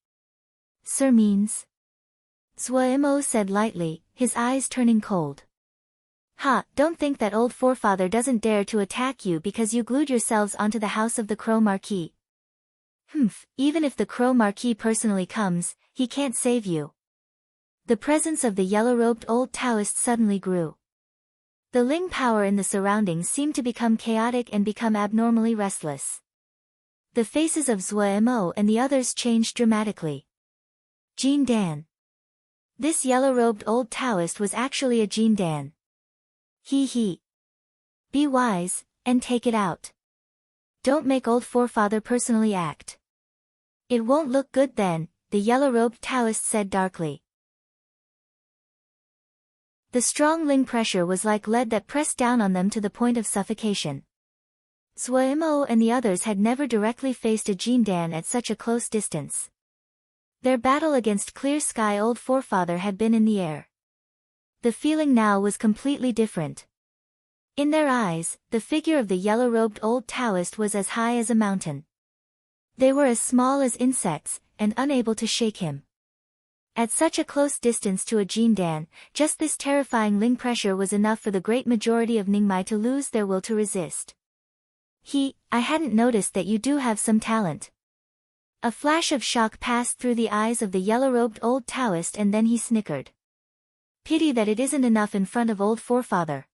Sir means? Zhuo Mo said lightly, his eyes turning cold. Don't think that old forefather doesn't dare to attack you because you glued yourselves onto the house of the Crow Marquis. Even if the Crow Marquis personally comes, he can't save you. The presence of the yellow-robed old Taoist suddenly grew. The Ling power in the surroundings seemed to become chaotic and become abnormally restless. The faces of Zhuo Mo and the others changed dramatically. Jin Dan. This yellow-robed old Taoist was actually a Jin Dan. He. Be wise, and take it out. Don't make old forefather personally act. It won't look good then, the yellow-robed Taoist said darkly. The strong Ling pressure was like lead that pressed down on them to the point of suffocation. Zhuo Mo and the others had never directly faced a Jin Dan at such a close distance. Their battle against Clear Sky Old Forefather had been in the air. The feeling now was completely different. In their eyes, the figure of the yellow-robed old Taoist was as high as a mountain. They were as small as insects, and unable to shake him. At such a close distance to a Jin Dan, just this terrifying Ling pressure was enough for the great majority of Ningmai to lose their will to resist. I hadn't noticed that you do have some talent. A flash of shock passed through the eyes of the yellow-robed old Taoist and then he snickered. Pity that it isn't enough in front of old forefather.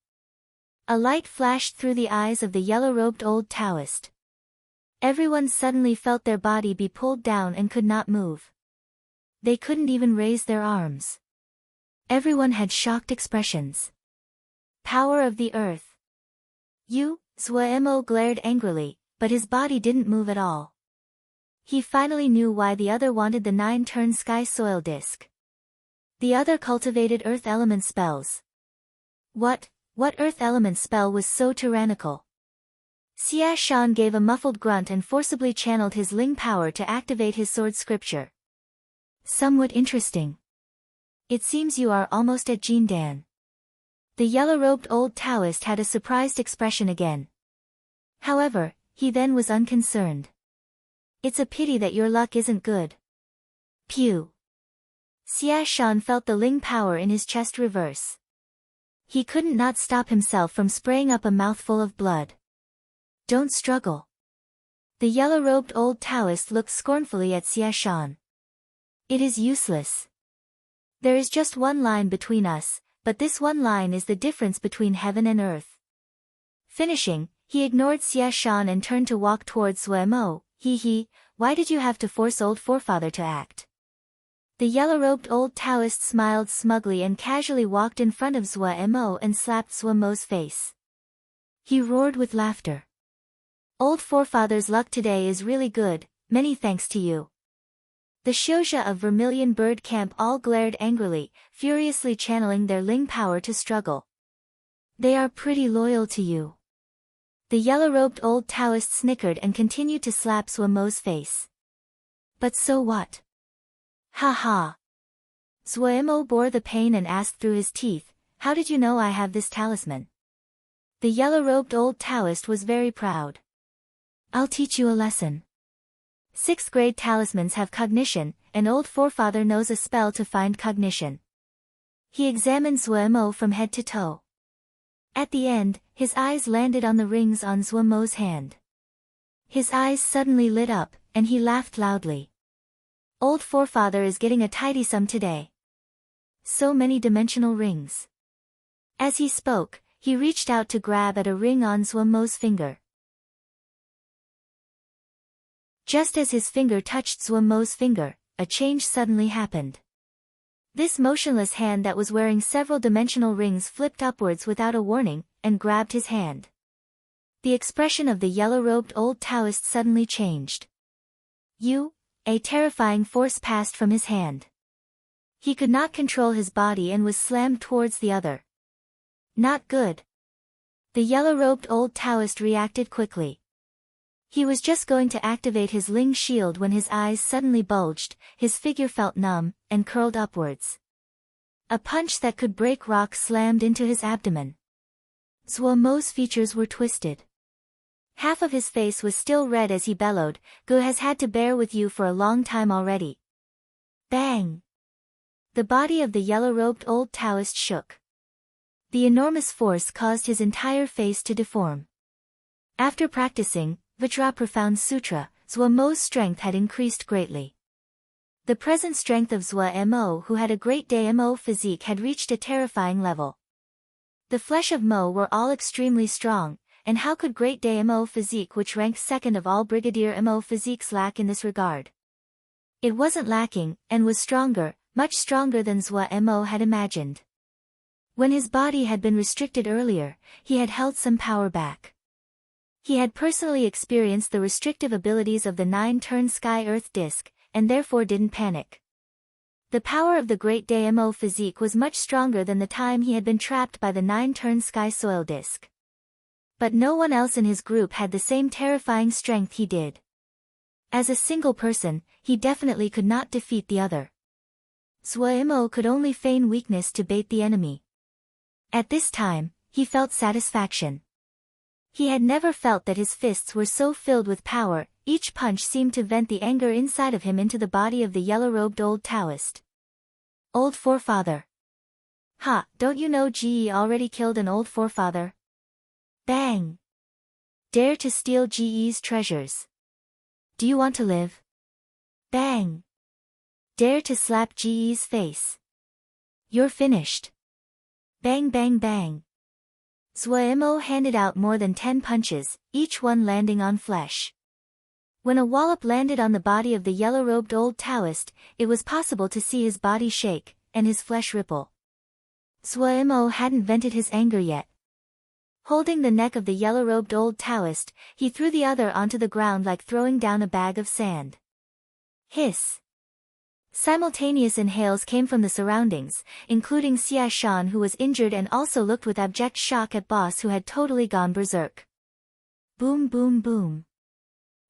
A light flashed through the eyes of the yellow-robed old Taoist. Everyone suddenly felt their body be pulled down and could not move. They couldn't even raise their arms. Everyone had shocked expressions. Power of the earth. Zhuo Mo glared angrily, but his body didn't move at all. He finally knew why the other wanted the 9-turn sky soil disc. The other cultivated earth element spells. What earth element spell was so tyrannical? Xia Shan gave a muffled grunt and forcibly channeled his Ling power to activate his sword scripture. Somewhat interesting. It seems you are almost at Jin Dan. The yellow-robed old Taoist had a surprised expression again. However, he then was unconcerned. It's a pity that your luck isn't good. Pew. Xia Shan felt the Ling power in his chest reverse. He couldn't not stop himself from spraying up a mouthful of blood. Don't struggle. The yellow-robed old Taoist looked scornfully at Xia Shan. It is useless. There is just one line between us, but this one line is the difference between heaven and earth. Finishing, he ignored Xia Shan and turned to walk towards Zhuo Mo. Why did you have to force old forefather to act? The yellow-robed old Taoist smiled smugly and casually walked in front of Zhuo Mo and slapped Zhuo Mo's face. He roared with laughter. Old forefather's luck today is really good, many thanks to you. The Xiozha of Vermilion Bird Camp all glared angrily, furiously channeling their Ling power to struggle. They are pretty loyal to you. The yellow-robed old Taoist snickered and continued to slap Zhuo Mo's face. But so what? Ha. Zhuo Mo bore the pain and asked through his teeth, how did you know I have this talisman? The yellow-robed old Taoist was very proud. I'll teach you a lesson. 6th grade talismans have cognition, and old forefather knows a spell to find cognition. He examined Zhuo Mo from head to toe. At the end, his eyes landed on the rings on Zhuo Mo's hand. His eyes suddenly lit up, and he laughed loudly. Old forefather is getting a tidy sum today. So many dimensional rings. As he spoke, he reached out to grab at a ring on Zhuo Mo's finger. Just as his finger touched Zhuo Mo's finger, a change suddenly happened. This motionless hand that was wearing several dimensional rings flipped upwards without a warning, and grabbed his hand. The expression of the yellow-robed old Taoist suddenly changed. A terrifying force passed from his hand. He could not control his body and was slammed towards the other. Not good. The yellow-robed old Taoist reacted quickly. He was just going to activate his Ling shield when his eyes suddenly bulged, his figure felt numb, and curled upwards. A punch that could break rock slammed into his abdomen. Zhuo Mo's features were twisted. Half of his face was still red as he bellowed, Gu has had to bear with you for a long time already. Bang! The body of the yellow-robed old Taoist shook. The enormous force caused his entire face to deform. After practicing Vajra Profound Sutra, Zhuo Mo's strength had increased greatly. The present strength of Zhuo Mo, who had a great day Mo physique, had reached a terrifying level. The flesh of Mo were all extremely strong, and how could Great Day Mo physique, which ranked second of all Brigadier Mo physiques, lack in this regard? It wasn't lacking, and was stronger, much stronger than Zhua Mo had imagined. When his body had been restricted earlier, he had held some power back. He had personally experienced the restrictive abilities of the 9-turn Sky-Earth disc, and therefore didn't panic. The power of the Great Day Mo physique was much stronger than the time he had been trapped by the 9-turn Sky-Soil disc. But no one else in his group had the same terrifying strength he did. As a single person, he definitely could not defeat the other. Zhua Mo could only feign weakness to bait the enemy. At this time, he felt satisfaction. He had never felt that his fists were so filled with power. Each punch seemed to vent the anger inside of him into the body of the yellow-robed old Taoist. Old forefather. Ha, don't you know GE already killed an old forefather? Bang! Dare to steal GE's treasures. Do you want to live? Bang! Dare to slap GE's face. You're finished. Bang bang bang. Zhua Mo handed out more than 10 punches, each one landing on flesh. When a wallop landed on the body of the yellow-robed old Taoist, it was possible to see his body shake, and his flesh ripple. Zhua Mo hadn't vented his anger yet. Holding the neck of the yellow-robed old Taoist, he threw the other onto the ground like throwing down a bag of sand. Hiss! Simultaneous inhales came from the surroundings, including Xia Shan, who was injured and also looked with abject shock at Boss, who had totally gone berserk. Boom boom boom.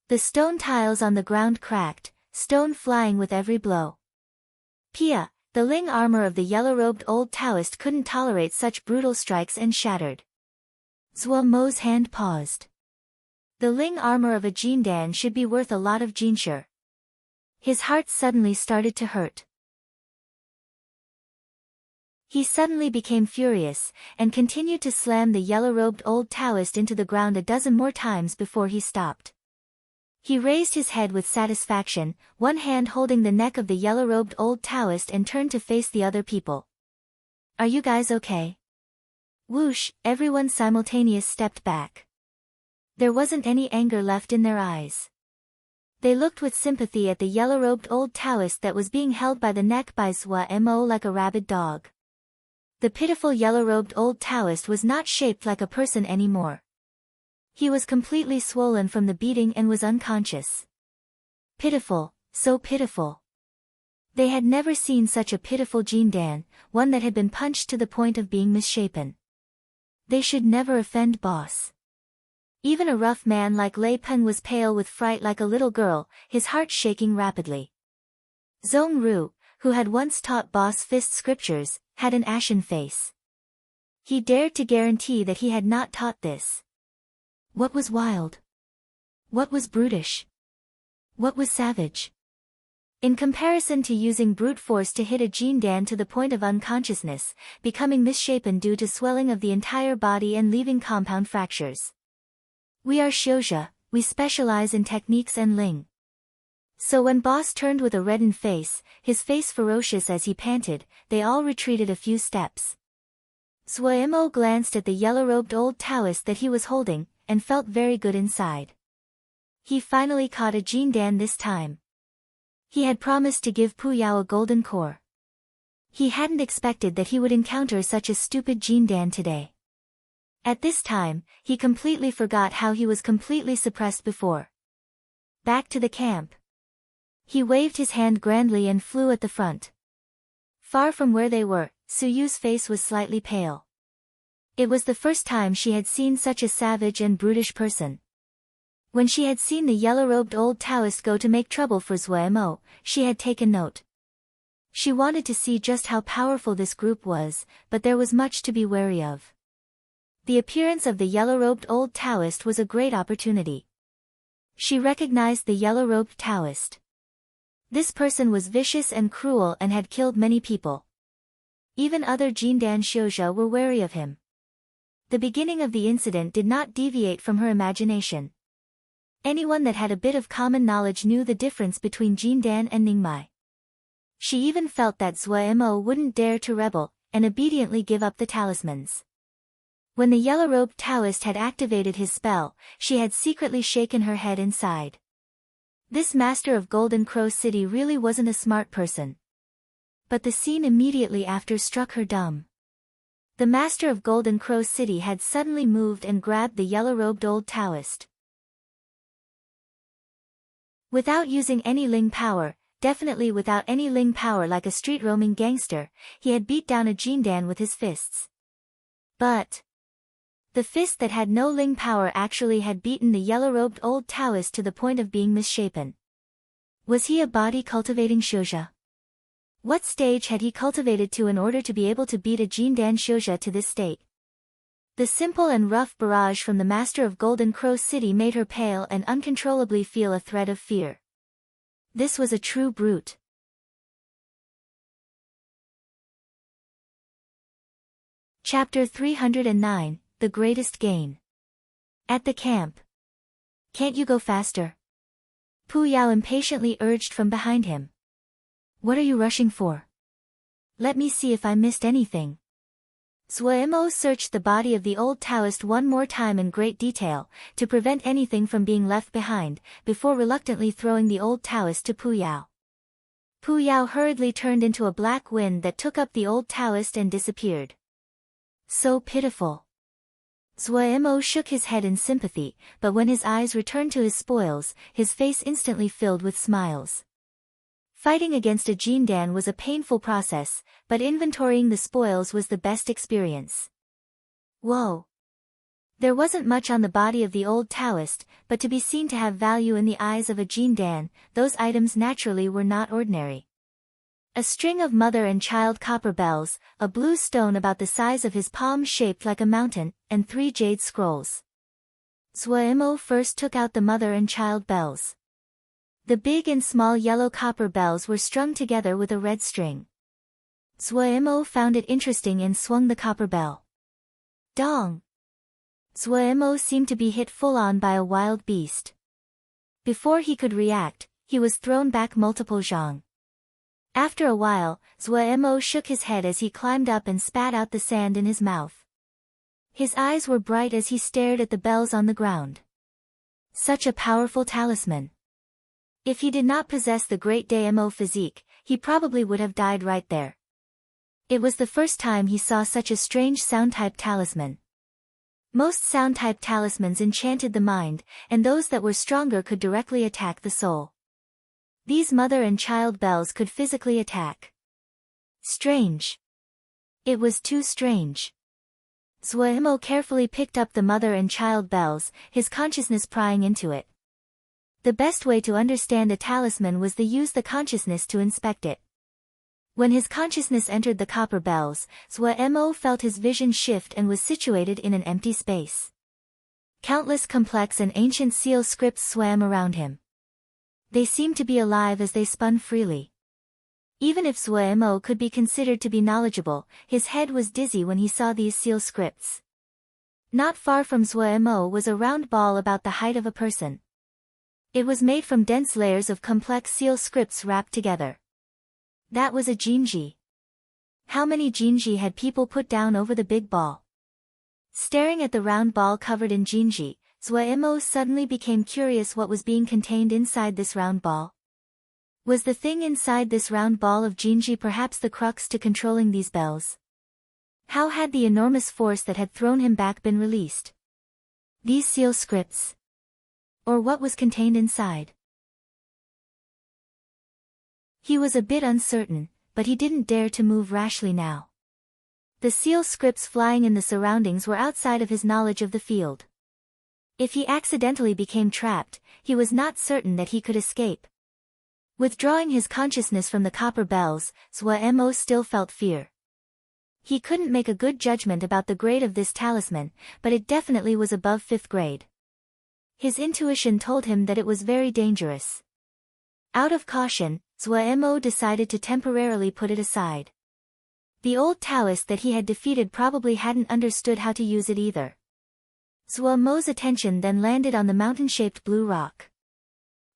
The stone tiles on the ground cracked, stone flying with every blow. Pia, the Ling armor of the yellow-robed old Taoist, couldn't tolerate such brutal strikes and shattered. Zhua Mo's hand paused. The Ling armor of a Jindan should be worth a lot of Jinshe. His heart suddenly started to hurt. He suddenly became furious, and continued to slam the yellow-robed old Taoist into the ground a dozen more times before he stopped. He raised his head with satisfaction, one hand holding the neck of the yellow-robed old Taoist, and turned to face the other people. Are you guys okay? Whoosh, everyone simultaneous stepped back. There wasn't any anger left in their eyes. They looked with sympathy at the yellow-robed old Taoist that was being held by the neck by Zhua Mo like a rabid dog. The pitiful yellow-robed old Taoist was not shaped like a person anymore. He was completely swollen from the beating and was unconscious. Pitiful, so pitiful. They had never seen such a pitiful Jindan, one that had been punched to the point of being misshapen. They should never offend Boss. Even a rough man like Lei Peng was pale with fright like a little girl, his heart shaking rapidly. Zhong Ru, who had once taught Boss fist scriptures, had an ashen face. He dared to guarantee that he had not taught this. What was wild? What was brutish? What was savage? In comparison to using brute force to hit a Jindan to the point of unconsciousness, becoming misshapen due to swelling of the entire body and leaving compound fractures. We are Xiuzhe, we specialize in techniques and Ling. So when Boss turned with a reddened face, his face ferocious as he panted, they all retreated a few steps. Zhua Mo glanced at the yellow-robed old Taoist that he was holding, and felt very good inside. He finally caught a Jindan this time. He had promised to give Pu Yao a golden core. He hadn't expected that he would encounter such a stupid Jindan today. At this time, he completely forgot how he was completely suppressed before. Back to the camp. He waved his hand grandly and flew at the front. Far from where they were, Suyu's face was slightly pale. It was the first time she had seen such a savage and brutish person. When she had seen the yellow-robed old Taoist go to make trouble for Zhua Mo, she had taken note. She wanted to see just how powerful this group was, but there was much to be wary of. The appearance of the yellow-robed old Taoist was a great opportunity. She recognized the yellow-robed Taoist. This person was vicious and cruel and had killed many people. Even other Jindan Xiuzhe were wary of him. The beginning of the incident did not deviate from her imagination. Anyone that had a bit of common knowledge knew the difference between Jindan and Ningmai. She even felt that Zhua Mo wouldn't dare to rebel, and obediently give up the talismans. When the yellow-robed Taoist had activated his spell, she had secretly shaken her head and sighed. This master of Golden Crow City really wasn't a smart person. But the scene immediately after struck her dumb. The master of Golden Crow City had suddenly moved and grabbed the yellow-robed old Taoist. Without using any Ling power, definitely without any Ling power like a street-roaming gangster, he had beat down a Jindan with his fists. But the fist that had no Ling power actually had beaten the yellow-robed old Taoist to the point of being misshapen. Was he a body-cultivating Shouja? What stage had he cultivated to in order to be able to beat a Jindan Shouja to this state? The simple and rough barrage from the master of Golden Crow City made her pale and uncontrollably feel a thread of fear. This was a true brute. Chapter 309, The Greatest Gain. At the camp. Can't you go faster? Pu Yao impatiently urged from behind him. What are you rushing for? Let me see if I missed anything. Zhuo searched the body of the old Taoist one more time in great detail, to prevent anything from being left behind, before reluctantly throwing the old Taoist to Pu Yao. Pu Yao hurriedly turned into a black wind that took up the old Taoist and disappeared. So pitiful. Zhuo shook his head in sympathy, but when his eyes returned to his spoils, his face instantly filled with smiles. Fighting against a Jindan was a painful process, but inventorying the spoils was the best experience. Whoa! There wasn't much on the body of the old Taoist, but to be seen to have value in the eyes of a Jindan, those items naturally were not ordinary. A string of mother and child copper bells, a blue stone about the size of his palm shaped like a mountain, and 3 jade scrolls. Zhuo first took out the mother and child bells. The big and small yellow copper bells were strung together with a red string. Zhuo found it interesting and swung the copper bell. Dong! Zhuo seemed to be hit full-on by a wild beast. Before he could react, he was thrown back multiple zhang. After a while, Zhuo shook his head as he climbed up and spat out the sand in his mouth. His eyes were bright as he stared at the bells on the ground. Such a powerful talisman. If he did not possess the great Damo physique, he probably would have died right there. It was the first time he saw such a strange sound-type talisman. Most sound-type talismans enchanted the mind, and those that were stronger could directly attack the soul. These mother and child bells could physically attack. Strange. It was too strange. Zhuo carefully picked up the mother and child bells, his consciousness prying into it. The best way to understand a talisman was to use the consciousness to inspect it. When his consciousness entered the copper bells, Zhuo felt his vision shift and was situated in an empty space. Countless complex and ancient seal scripts swam around him. They seemed to be alive as they spun freely. Even if Zhuo could be considered to be knowledgeable, his head was dizzy when he saw these seal scripts. Not far from Zhuo was a round ball about the height of a person. It was made from dense layers of complex seal scripts wrapped together. That was a jinji. How many jinji had people put down over the big ball? Staring at the round ball covered in jinji, Zhuo suddenly became curious what was being contained inside this round ball. Was the thing inside this round ball of jinji perhaps the crux to controlling these bells? How had the enormous force that had thrown him back been released? These seal scripts? Or what was contained inside? He was a bit uncertain, but he didn't dare to move rashly now. The seal scripts flying in the surroundings were outside of his knowledge of the field. If he accidentally became trapped, he was not certain that he could escape. Withdrawing his consciousness from the copper bells, Zhuo still felt fear. He couldn't make a good judgment about the grade of this talisman, but it definitely was above 5th grade. His intuition told him that it was very dangerous. Out of caution, Zhuo decided to temporarily put it aside. The old Taoist that he had defeated probably hadn't understood how to use it either. Zhuo's attention then landed on the mountain-shaped blue rock.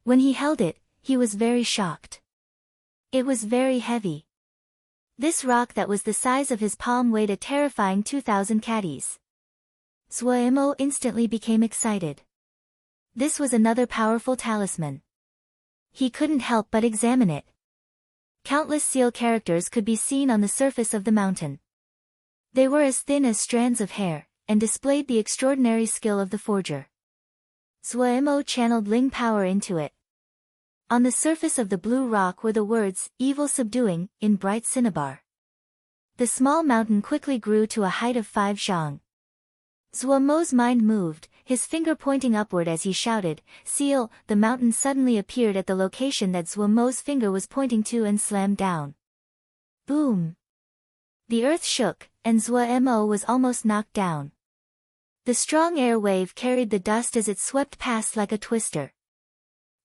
When he held it, he was very shocked. It was very heavy. This rock that was the size of his palm weighed a terrifying 2,000 caddies. Zuo instantly became excited. This was another powerful talisman. He couldn't help but examine it. Countless seal characters could be seen on the surface of the mountain. They were as thin as strands of hair, and displayed the extraordinary skill of the forger. Zuo channeled Ling power into it. On the surface of the blue rock were the words, "Evil Subduing," in bright cinnabar. The small mountain quickly grew to a height of 5 zhang. Zuo's mind moved, his finger pointing upward as he shouted, "Seal!" The mountain suddenly appeared at the location that Zuo's finger was pointing to and slammed down. Boom! The earth shook, and Zuo was almost knocked down. The strong air wave carried the dust as it swept past like a twister.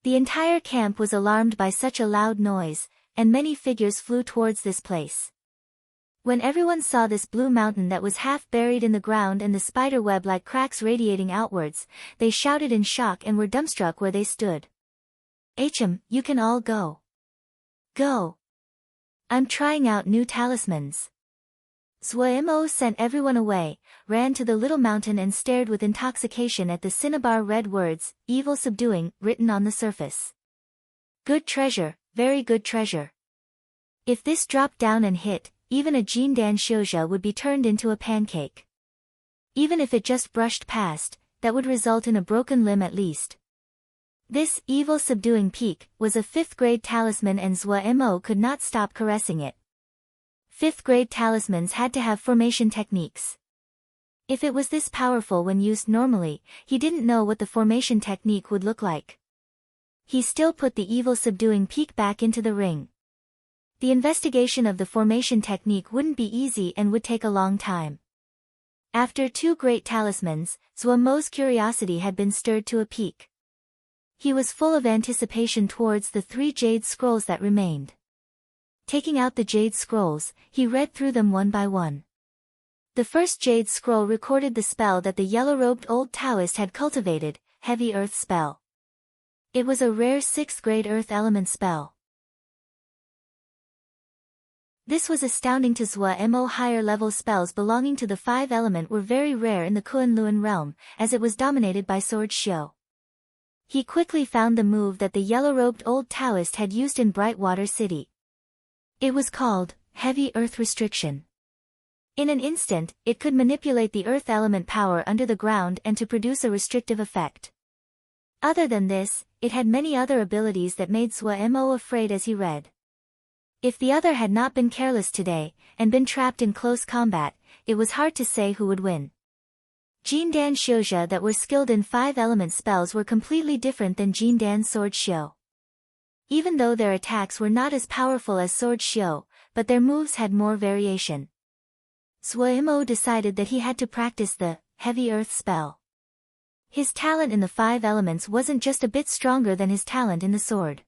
The entire camp was alarmed by such a loud noise, and many figures flew towards this place. When everyone saw this blue mountain that was half buried in the ground and the spider web-like cracks radiating outwards, they shouted in shock and were dumbstruck where they stood. "HM, you can all go. Go. I'm trying out new talismans." Zuo sent everyone away, ran to the little mountain and stared with intoxication at the cinnabar red words, "Evil Subduing," written on the surface. Good treasure, very good treasure. If this dropped down and hit, even a Jindan Shouja would be turned into a pancake. Even if it just brushed past, that would result in a broken limb at least. This Evil Subduing Peak was a 5th grade talisman and Zuo could not stop caressing it. 5th grade talismans had to have formation techniques. If it was this powerful when used normally, he didn't know what the formation technique would look like. He still put the Evil Subduing Peak back into the ring. The investigation of the formation technique wouldn't be easy and would take a long time. After 2 great talismans, Zuo's curiosity had been stirred to a peak. He was full of anticipation towards the 3 jade scrolls that remained. Taking out the jade scrolls, he read through them one by one. The first jade scroll recorded the spell that the yellow-robed old Taoist had cultivated, Heavy Earth Spell. It was a rare 6th grade earth element spell. This was astounding to Zuo. Higher-level spells belonging to the 5 element were very rare in the Kunlun realm, as it was dominated by Sword Xiu. He quickly found the move that the yellow-robed old Taoist had used in Brightwater City. It was called Heavy Earth Restriction. In an instant, it could manipulate the earth element power under the ground and to produce a restrictive effect. Other than this, it had many other abilities that made Zuo afraid as he read. If the other had not been careless today, and been trapped in close combat, it was hard to say who would win. Jindan Shouja that were skilled in 5-element spells were completely different than Jindan Sword Xiu. Even though their attacks were not as powerful as Sword Xiu, but their moves had more variation. Zuo decided that he had to practice the Heavy Earth spell. His talent in the 5 elements wasn't just a bit stronger than his talent in the sword.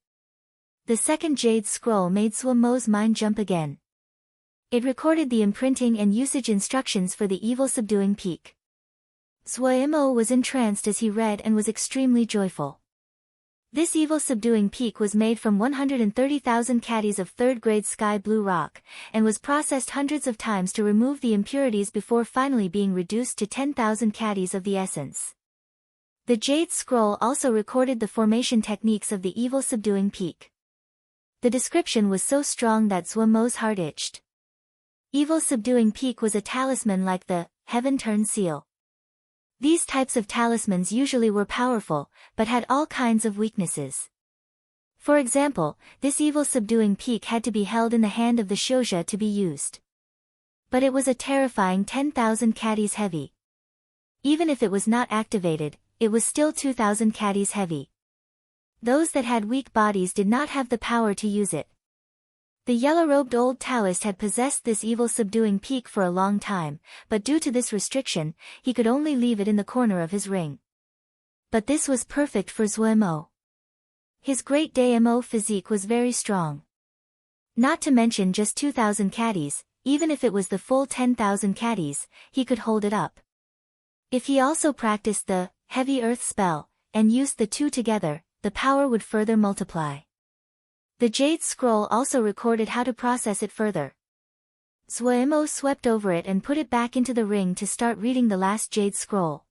The second jade scroll made Zuo's mind jump again. It recorded the imprinting and usage instructions for the Evil Subduing Peak. Zuo was entranced as he read and was extremely joyful. This Evil Subduing Peak was made from 130,000 caddies of 3rd grade sky blue rock, and was processed hundreds of times to remove the impurities before finally being reduced to 10,000 caddies of the essence. The Jade Scroll also recorded the formation techniques of the Evil Subduing Peak. The description was so strong that Zuo's heart itched. Evil Subduing Peak was a talisman like the Heaven Turn Seal. These types of talismans usually were powerful, but had all kinds of weaknesses. For example, this Evil Subduing Peak had to be held in the hand of the Shouja to be used. But it was a terrifying 10,000 caddies heavy. Even if it was not activated, it was still 2,000 caddies heavy. Those that had weak bodies did not have the power to use it. The yellow-robed old Taoist had possessed this Evil Subduing Peak for a long time, but due to this restriction, he could only leave it in the corner of his ring. But this was perfect for Zuo. His great Damo physique was very strong. Not to mention just 2,000 caddies, even if it was the full 10,000 caddies, he could hold it up. If he also practiced the Heavy Earth spell, and used the two together, the power would further multiply. The Jade Scroll also recorded how to process it further. Zuemo swept over it and put it back into the ring to start reading the last jade scroll.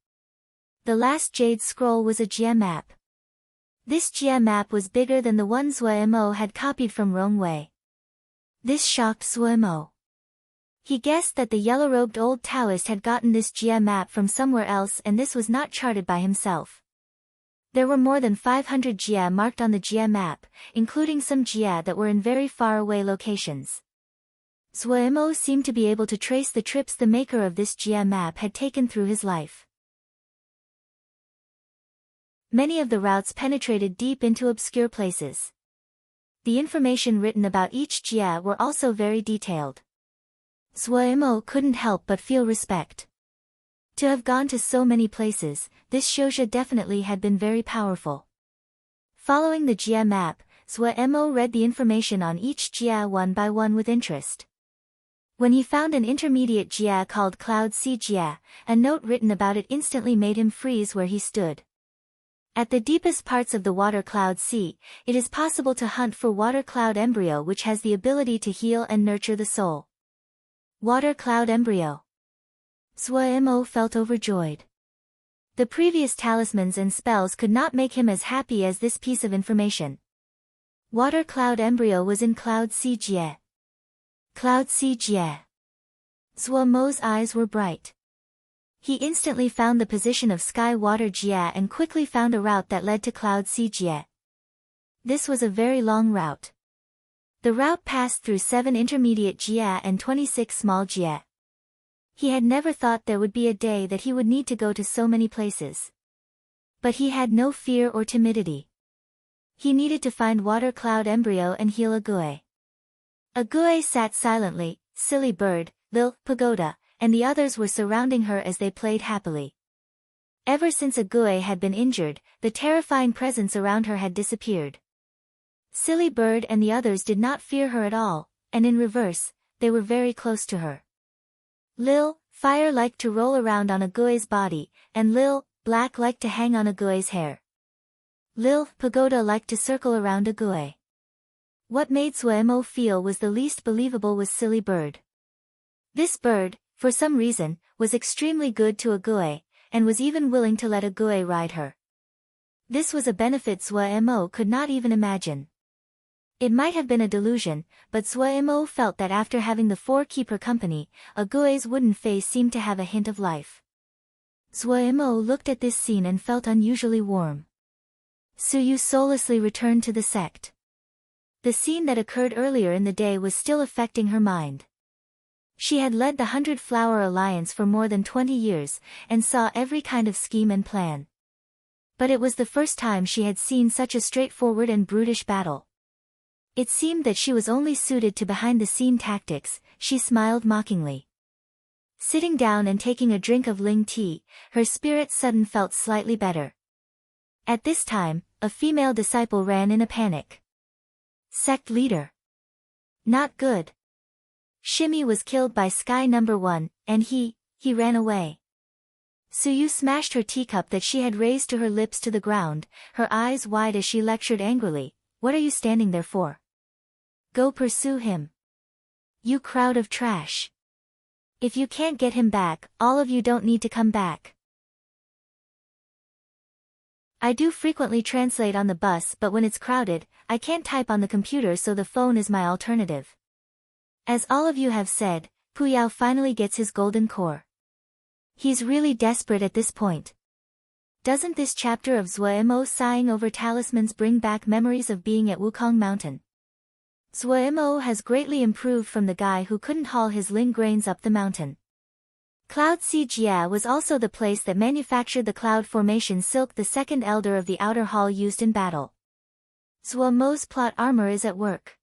The last jade scroll was a Jia map. This Jia map was bigger than the one Zuemo had copied from Rongwei. This shocked Zuemo. He guessed that the yellow-robed old Taoist had gotten this Jia map from somewhere else, and this was not charted by himself. There were more than 500 Jia marked on the Jia map, including some Jia that were in very far-away locations. Zuemo seemed to be able to trace the trips the maker of this Jia map had taken through his life. Many of the routes penetrated deep into obscure places. The information written about each Jia were also very detailed. Zuemo couldn't help but feel respect. To have gone to so many places, this Shouja definitely had been very powerful. Following the Jia map, Zuemo read the information on each Jia one by one with interest. When he found an intermediate Jia called Cloud Sea Jia, a note written about it instantly made him freeze where he stood. At the deepest parts of the water cloud sea, it is possible to hunt for water cloud embryo, which has the ability to heal and nurture the soul. Water cloud embryo. Zuemo felt overjoyed. The previous talismans and spells could not make him as happy as this piece of information. Water cloud embryo was in Cloud Sea Jie. Cloud Sea Jie. Zuemo's eyes were bright. He instantly found the position of Sky Water Jia and quickly found a route that led to Cloud Sea Jie. This was a very long route. The route passed through 7 intermediate Jia and 26 small Jia. He had never thought there would be a day that he would need to go to so many places. But he had no fear or timidity. He needed to find water cloud embryo and heal Ague. Ague sat silently, Silly Bird, Lil, Pagoda, and the others were surrounding her as they played happily. Ever since Ague had been injured, the terrifying presence around her had disappeared. Silly Bird and the others did not fear her at all, and in reverse, they were very close to her. Lil, Fire liked to roll around on Ague's body, and Lil, Black liked to hang on Ague's hair. Lil, Pagoda liked to circle around Ague. What made Zuemo feel was the least believable was Silly Bird. This bird, for some reason, was extremely good to Ague, and was even willing to let Ague ride her. This was a benefit Zuemo could not even imagine. It might have been a delusion, but Zuemo felt that after having the 4 keep her company, Ague's wooden face seemed to have a hint of life. Zuemo looked at this scene and felt unusually warm. Suyu soullessly returned to the sect. The scene that occurred earlier in the day was still affecting her mind. She had led the 100 Flower Alliance for more than 20 years, and saw every kind of scheme and plan. But it was the first time she had seen such a straightforward and brutish battle. It seemed that she was only suited to behind-the-scene tactics. She smiled mockingly. Sitting down and taking a drink of Ling tea, her spirit suddenly felt slightly better. At this time, a female disciple ran in a panic. Sect leader. Not good. Shimmy was killed by Sky Number 1, and he ran away. Suyu smashed her teacup that she had raised to her lips to the ground, her eyes wide as she lectured angrily. What are you standing there for? Go pursue him. You crowd of trash. If you can't get him back, all of you don't need to come back. I do frequently translate on the bus, but when it's crowded, I can't type on the computer, so the phone is my alternative. As all of you have said, Puyao finally gets his golden core. He's really desperate at this point. Doesn't this chapter of Zuemo sighing over talismans bring back memories of being at Wukong Mountain? Zuemo has greatly improved from the guy who couldn't haul his ling grains up the mountain. Cloud Sea Jia was also the place that manufactured the cloud formation silk the second elder of the outer hall used in battle. Zuemo's plot armor is at work.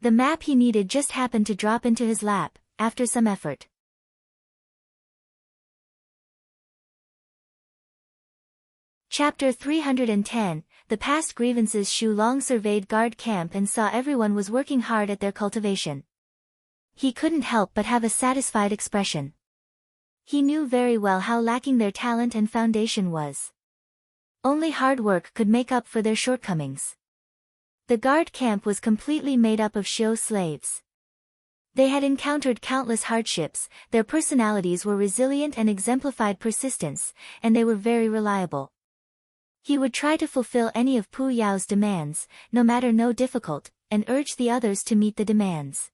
The map he needed just happened to drop into his lap, after some effort. Chapter 310, The Past Grievances. Shu Long surveyed guard camp and saw everyone was working hard at their cultivation. He couldn't help but have a satisfied expression. He knew very well how lacking their talent and foundation was. Only hard work could make up for their shortcomings. The guard camp was completely made up of Shio slaves. They had encountered countless hardships, their personalities were resilient and exemplified persistence, and they were very reliable. He would try to fulfill any of Pu Yao's demands, no matter how difficult, and urge the others to meet the demands.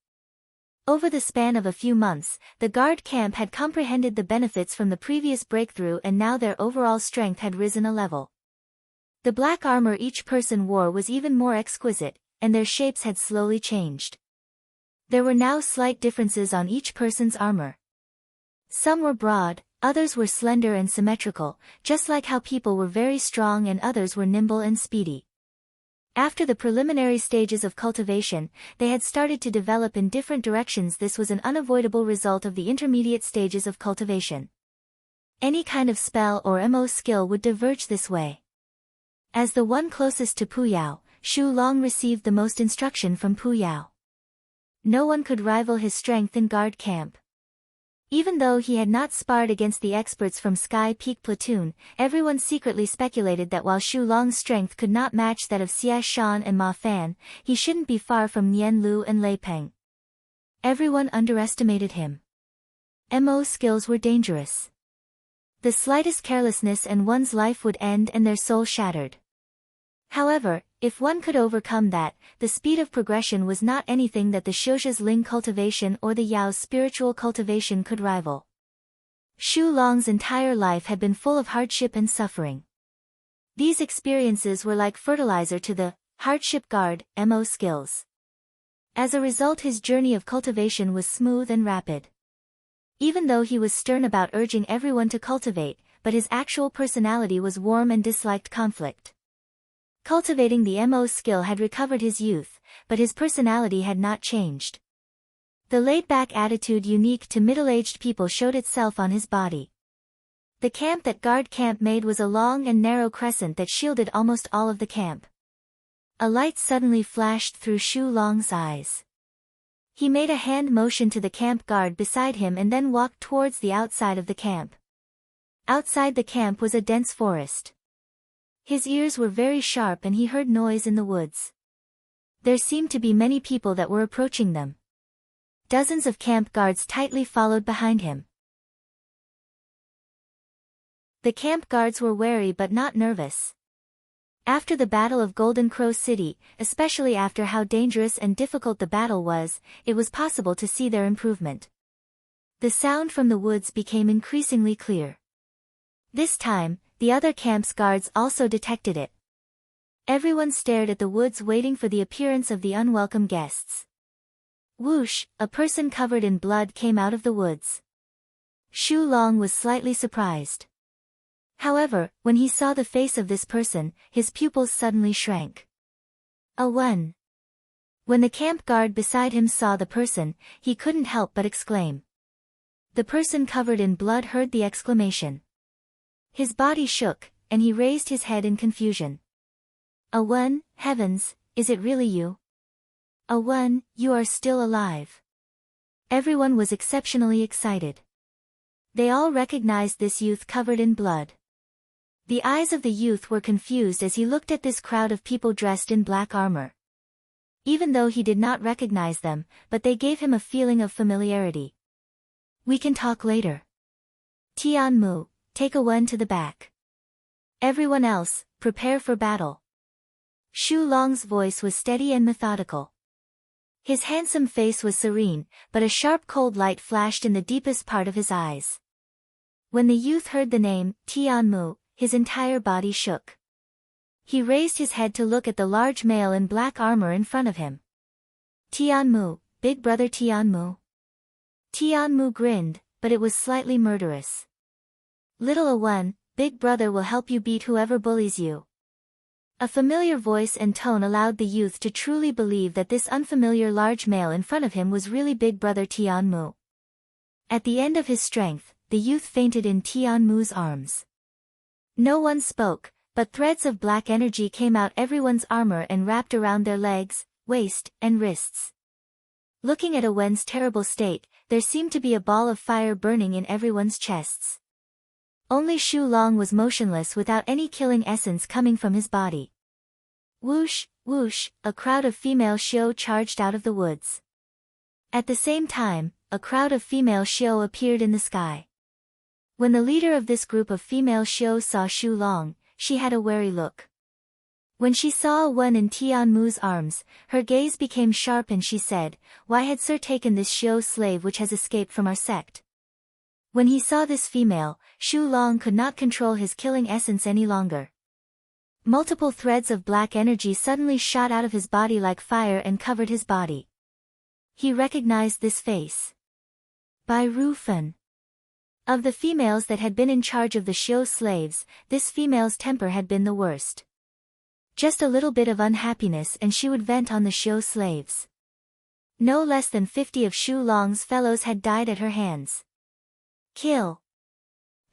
Over the span of a few months, the guard camp had comprehended the benefits from the previous breakthrough, and now their overall strength had risen a level. The black armor each person wore was even more exquisite, and their shapes had slowly changed. There were now slight differences on each person's armor. Some were broad, others were slender and symmetrical, just like how people were very strong and others were nimble and speedy. After the preliminary stages of cultivation, they had started to develop in different directions. This was an unavoidable result of the intermediate stages of cultivation. Any kind of spell or MO skill would diverge this way. As the one closest to Pu Yao, Shu Long received the most instruction from Pu Yao. No one could rival his strength in guard camp. Even though he had not sparred against the experts from Sky Peak Platoon, everyone secretly speculated that while Shu Long's strength could not match that of Xia Shan and Ma Fan, he shouldn't be far from Nian Lu and Lei Peng. Everyone underestimated him. MO skills were dangerous. The slightest carelessness and one's life would end and their soul shattered. However, if one could overcome that, the speed of progression was not anything that the Xiuxia's Ling cultivation or the Yao's spiritual cultivation could rival. Shu Long's entire life had been full of hardship and suffering. These experiences were like fertilizer to the hardship guard MO skills. As a result, his journey of cultivation was smooth and rapid. Even though he was stern about urging everyone to cultivate, but his actual personality was warm and disliked conflict. Cultivating the MO skill had recovered his youth, but his personality had not changed. The laid-back attitude unique to middle-aged people showed itself on his body. The camp that guard camp made was a long and narrow crescent that shielded almost all of the camp. A light suddenly flashed through Shu Long's eyes. He made a hand motion to the camp guard beside him and then walked towards the outside of the camp. Outside the camp was a dense forest. His ears were very sharp and he heard noise in the woods. There seemed to be many people that were approaching them. Dozens of camp guards tightly followed behind him. The camp guards were wary but not nervous. After the Battle of Golden Crow City, especially after how dangerous and difficult the battle was, it was possible to see their improvement. The sound from the woods became increasingly clear. This time, the other camp's guards also detected it. Everyone stared at the woods waiting for the appearance of the unwelcome guests. Whoosh, a person covered in blood came out of the woods. Shu Long was slightly surprised. However, when he saw the face of this person, his pupils suddenly shrank. A one. When the camp guard beside him saw the person, he couldn't help but exclaim. The person covered in blood heard the exclamation. His body shook, and he raised his head in confusion. A one, heavens, is it really you? A one, you are still alive. Everyone was exceptionally excited. They all recognized this youth covered in blood. The eyes of the youth were confused as he looked at this crowd of people dressed in black armor. Even though he did not recognize them, but they gave him a feeling of familiarity. We can talk later. Tian Mu, take a one to the back. Everyone else, prepare for battle. Shu Long's voice was steady and methodical. His handsome face was serene, but a sharp cold light flashed in the deepest part of his eyes. When the youth heard the name, Tian Mu, his entire body shook. He raised his head to look at the large male in black armor in front of him. Tian Mu, big brother Tian Mu. Tian Mu grinned, but it was slightly murderous. Little A one, big brother will help you beat whoever bullies you. A familiar voice and tone allowed the youth to truly believe that this unfamiliar large male in front of him was really big brother Tian Mu. At the end of his strength, the youth fainted in Tian Mu's arms. No one spoke, but threads of black energy came out everyone's armor and wrapped around their legs, waist, and wrists. Looking at Owen's terrible state, there seemed to be a ball of fire burning in everyone's chests. Only Shu Long was motionless without any killing essence coming from his body. Whoosh, whoosh, a crowd of female Xiu charged out of the woods. At the same time, a crowd of female Xiao appeared in the sky. When the leader of this group of female Xiao saw Xu Long, she had a wary look. When she saw a Wen in Tian Mu's arms, her gaze became sharp and she said, "Why had Sir taken this Xiao slave which has escaped from our sect?" When he saw this female, Xu Long could not control his killing essence any longer. Multiple threads of black energy suddenly shot out of his body like fire and covered his body. He recognized this face. Bai Rufen. Of the females that had been in charge of the Xiao slaves, this female's temper had been the worst. Just a little bit of unhappiness and she would vent on the Xiao slaves. No less than 50 of Xu Long's fellows had died at her hands. Kill!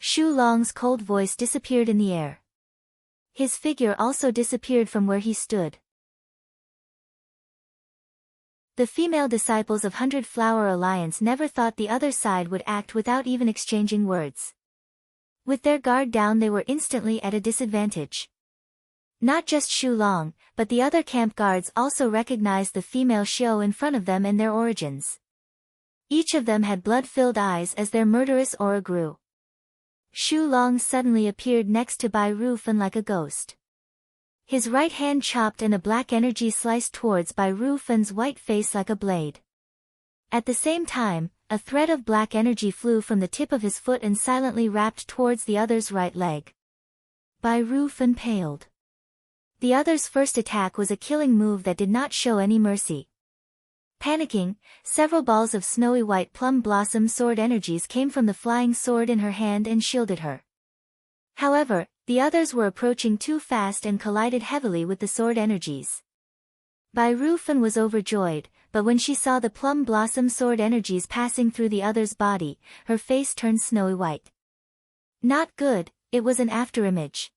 Xu Long's cold voice disappeared in the air. His figure also disappeared from where he stood. The female disciples of Hundred Flower Alliance never thought the other side would act without even exchanging words. With their guard down they were instantly at a disadvantage. Not just Xu Long, but the other camp guards also recognized the female Xiao in front of them and their origins. Each of them had blood-filled eyes as their murderous aura grew. Xu Long suddenly appeared next to Bai Rufen like a ghost. His right hand chopped and a black energy sliced towards Bai Rufen's white face like a blade. At the same time, a thread of black energy flew from the tip of his foot and silently wrapped towards the other's right leg. Bai Rufen paled. The other's first attack was a killing move that did not show any mercy. Panicking, several balls of snowy white plum blossom sword energies came from the flying sword in her hand and shielded her. However, the others were approaching too fast and collided heavily with the sword energies. Bai Rufen was overjoyed, but when she saw the plum blossom sword energies passing through the other's body, her face turned snowy white. Not good, it was an afterimage.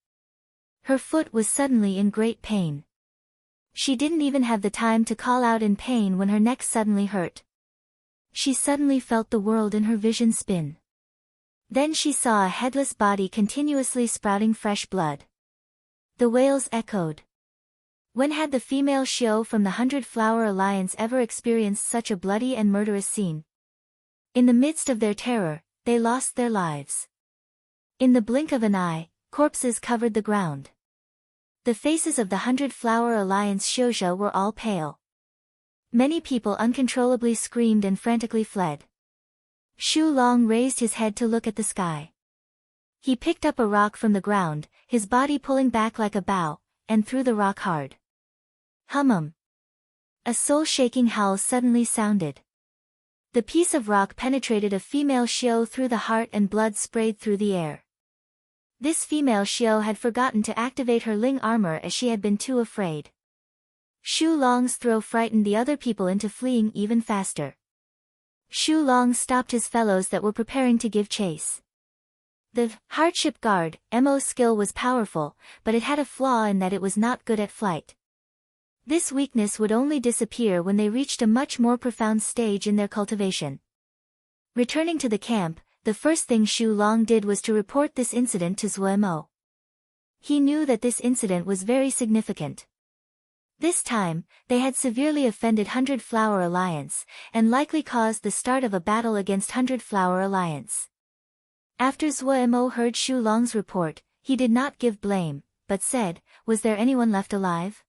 Her foot was suddenly in great pain. She didn't even have the time to call out in pain when her neck suddenly hurt. She suddenly felt the world in her vision spin. Then she saw a headless body continuously sprouting fresh blood. The wails echoed. When had the female Xiao from the Hundred Flower Alliance ever experienced such a bloody and murderous scene? In the midst of their terror, they lost their lives. In the blink of an eye, corpses covered the ground. The faces of the Hundred Flower Alliance Xiozha were all pale. Many people uncontrollably screamed and frantically fled. Xu Long raised his head to look at the sky. He picked up a rock from the ground, his body pulling back like a bow, and threw the rock hard. Hum. A soul-shaking howl suddenly sounded. The piece of rock penetrated a female Xiao through the heart and blood sprayed through the air. This female Xiao had forgotten to activate her Ling armor as she had been too afraid. Xu Long's throw frightened the other people into fleeing even faster. Xu Long stopped his fellows that were preparing to give chase. The hardship guard, Mo's skill was powerful, but it had a flaw in that it was not good at flight. This weakness would only disappear when they reached a much more profound stage in their cultivation. Returning to the camp, the first thing Xu Long did was to report this incident to Zhuo Mo. He knew that this incident was very significant. This time, they had severely offended Hundred Flower Alliance, and likely caused the start of a battle against Hundred Flower Alliance. After Zhuo Mo heard Xu Long's report, he did not give blame, but said, "Was there anyone left alive?"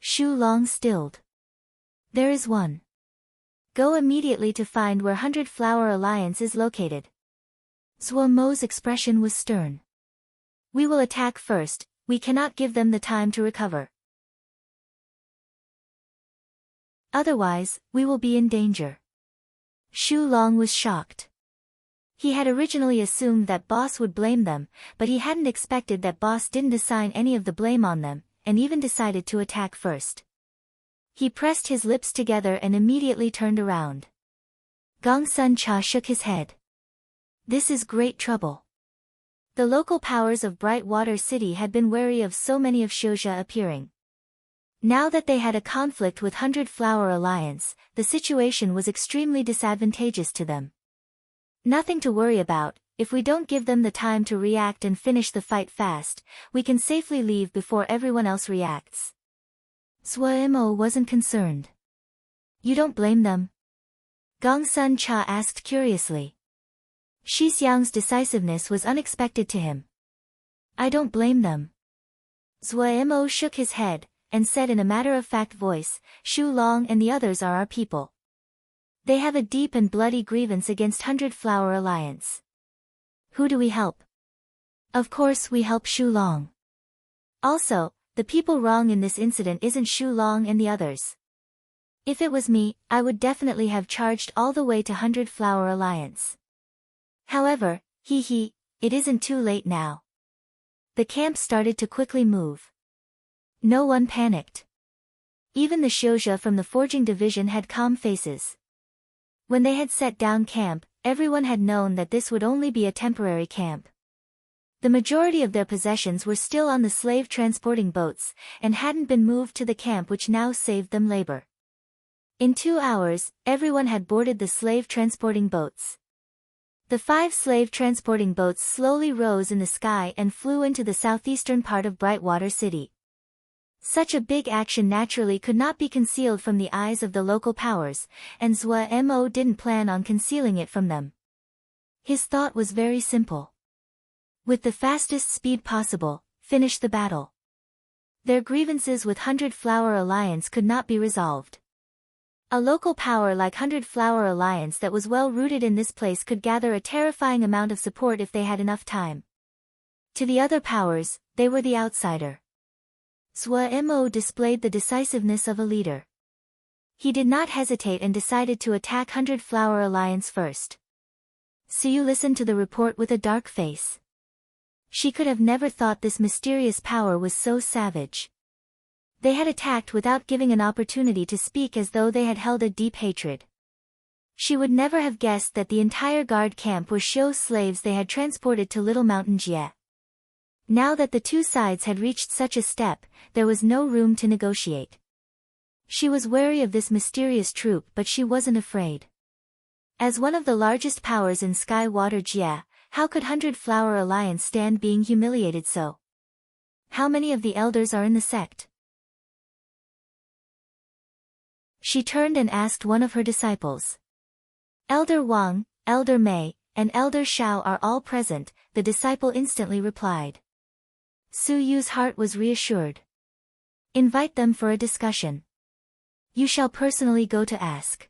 Xu Long stilled. "There is one. Go immediately to find where Hundred Flower Alliance is located." Zhuo Mo's expression was stern. "We will attack first, we cannot give them the time to recover. Otherwise, we will be in danger." Xu Long was shocked. He had originally assumed that Boss would blame them, but he hadn't expected that Boss didn't assign any of the blame on them, and even decided to attack first. He pressed his lips together and immediately turned around. Gong Sun Cha shook his head. "This is great trouble." The local powers of Brightwater City had been wary of so many of Xiozha appearing. Now that they had a conflict with Hundred Flower Alliance, the situation was extremely disadvantageous to them. "Nothing to worry about, if we don't give them the time to react and finish the fight fast, we can safely leave before everyone else reacts." Zhuo Mo wasn't concerned. "You don't blame them?" Gongsun Cha asked curiously. Shi Xiang's decisiveness was unexpected to him. I don't blame them. Zhuo shook his head, and said in a matter-of-fact voice, Shu Long and the others are our people. They have a deep and bloody grievance against Hundred Flower Alliance. Who do we help? Of course we help Shu Long. Also, the people wrong in this incident isn't Shu Long and the others. If it was me, I would definitely have charged all the way to Hundred Flower Alliance. However, it isn't too late now. The camp started to quickly move. No one panicked. Even the Shouja from the forging division had calm faces. When they had set down camp, everyone had known that this would only be a temporary camp. The majority of their possessions were still on the slave transporting boats, and hadn't been moved to the camp, which now saved them labor. In 2 hours, everyone had boarded the slave transporting boats. The 5 slave transporting boats slowly rose in the sky and flew into the southeastern part of Brightwater City. Such a big action naturally could not be concealed from the eyes of the local powers, and Zhuo didn't plan on concealing it from them. His thought was very simple. With the fastest speed possible, finish the battle. Their grievances with Hundred Flower Alliance could not be resolved. A local power like Hundred Flower Alliance that was well rooted in this place could gather a terrifying amount of support if they had enough time. To the other powers, they were the outsider. Zhuo displayed the decisiveness of a leader. He did not hesitate and decided to attack Hundred Flower Alliance first. Suyu listened to the report with a dark face. She could have never thought this mysterious power was so savage. They had attacked without giving an opportunity to speak, as though they had held a deep hatred. She would never have guessed that the entire guard camp were Shou slaves they had transported to Little Mountain Jie. Now that the two sides had reached such a step, there was no room to negotiate. She was wary of this mysterious troop, but she wasn't afraid. As one of the largest powers in Sky Water Jie, how could Hundred Flower Alliance stand being humiliated so? How many of the elders are in the sect? She turned and asked one of her disciples. Elder Wang, Elder Mei, and Elder Shao are all present, the disciple instantly replied. Su Yu's heart was reassured. Invite them for a discussion. You shall personally go to ask.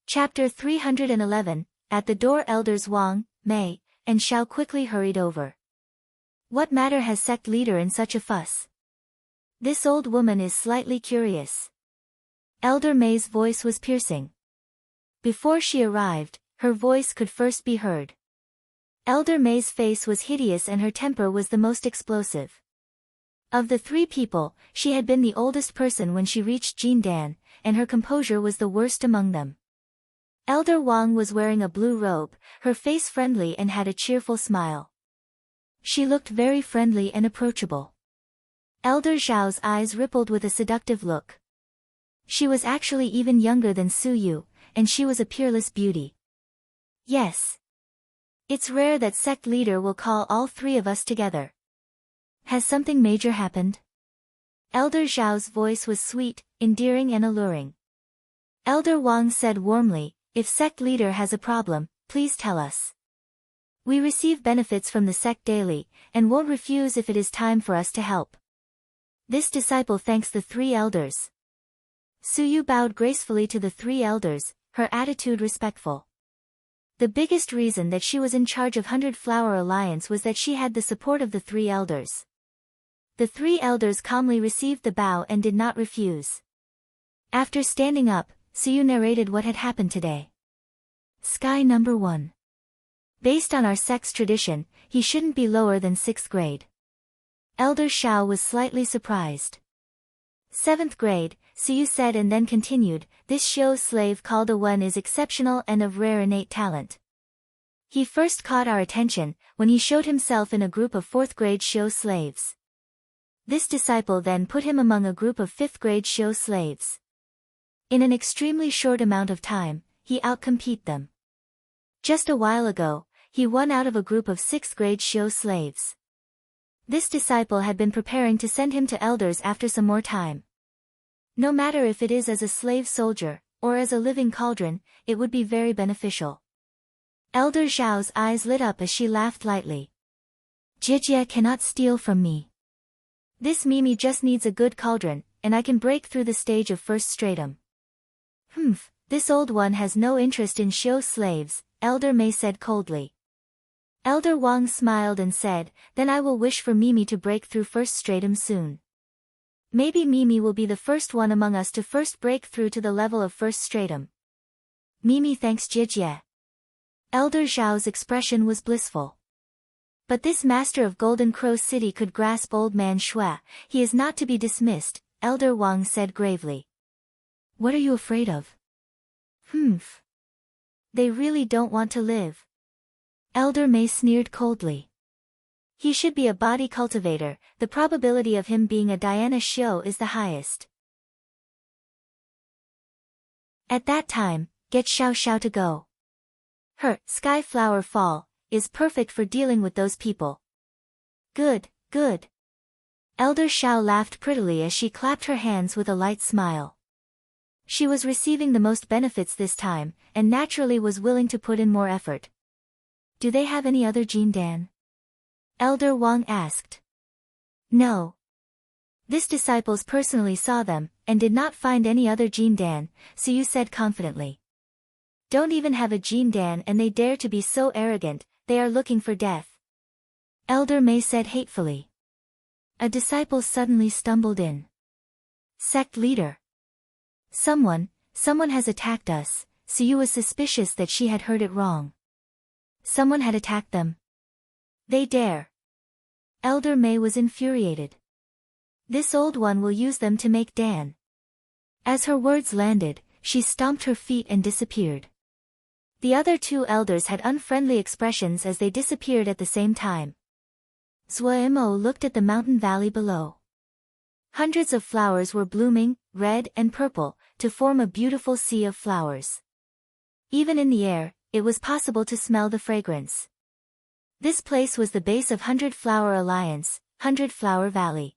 Chapter 311, At the door. Elders Wang, Mei, and Shao quickly hurried over. What matter has sect leader in such a fuss? This old woman is slightly curious. Elder Mei's voice was piercing. Before she arrived, her voice could first be heard. Elder Mei's face was hideous and her temper was the most explosive. Of the 3 people, she had been the oldest person when she reached Jindan, and her composure was the worst among them. Elder Wang was wearing a blue robe, her face friendly and had a cheerful smile. She looked very friendly and approachable. Elder Zhao's eyes rippled with a seductive look. She was actually even younger than Su Yu, and she was a peerless beauty. Yes. It's rare that sect leader will call all 3 of us together. Has something major happened? Elder Zhao's voice was sweet, endearing and alluring. Elder Wang said warmly, if sect leader has a problem, please tell us. We receive benefits from the sect daily, and won't refuse if it is time for us to help. This disciple thanks the 3 elders. Su Yu bowed gracefully to the 3 elders, her attitude respectful. The biggest reason that she was in charge of Hundred Flower Alliance was that she had the support of the 3 elders. The 3 elders calmly received the bow and did not refuse. After standing up, Su Yu narrated what had happened today. Sky number 1. Based on our sect's tradition, he shouldn't be lower than 6th grade. Elder Shao was slightly surprised. 7th grade, Su Yu said and then continued, this Shou slave called a One is exceptional and of rare innate talent. He first caught our attention, when he showed himself in a group of 4th grade Shou slaves. This disciple then put him among a group of 5th grade Shou slaves. In an extremely short amount of time, he outcompeted them. Just a while ago, he won out of a group of 6th grade Shou slaves. This disciple had been preparing to send him to elders after some more time. No matter if it is as a slave soldier, or as a living cauldron, it would be very beneficial. Elder Zhao's eyes lit up as she laughed lightly. Jijie cannot steal from me. This Mimi just needs a good cauldron, and I can break through the stage of first stratum. This old one has no interest in show slaves, Elder Mei said coldly. Elder Wang smiled and said, then I will wish for Mimi to break through first stratum soon. Maybe Mimi will be the first one among us to first break through to the level of first stratum. Mimi thanks Jijie. Elder Zhao's expression was blissful. But this master of Golden Crow City could grasp old man Shui, he is not to be dismissed, Elder Wang said gravely. What are you afraid of? They really don't want to live. Elder Mei sneered coldly. He should be a body cultivator, the probability of him being a Diana show is the highest. At that time, get Xiao Xiao to go. Her sky flower fall is perfect for dealing with those people. Good, good. Elder Xiao laughed prettily as she clapped her hands with a light smile. She was receiving the most benefits this time, and naturally was willing to put in more effort. Do they have any other Jindan? Elder Wang asked. No. This disciples personally saw them, and did not find any other Jindan, so you said confidently. Don't even have a Jindan and they dare to be so arrogant, they are looking for death. Elder Mei said hatefully. A disciple suddenly stumbled in. Sect leader. Someone has attacked us, Suyu was suspicious that she had heard it wrong. Someone had attacked them. They dare. Elder Mei was infuriated. This old one will use them to make Dan. As her words landed, she stomped her feet and disappeared. The other two elders had unfriendly expressions as they disappeared at the same time. Zuo looked at the mountain valley below. Hundreds of flowers were blooming, red and purple, to form a beautiful sea of flowers. Even in the air, it was possible to smell the fragrance. This place was the base of 100 Flower Alliance, 100 Flower Valley.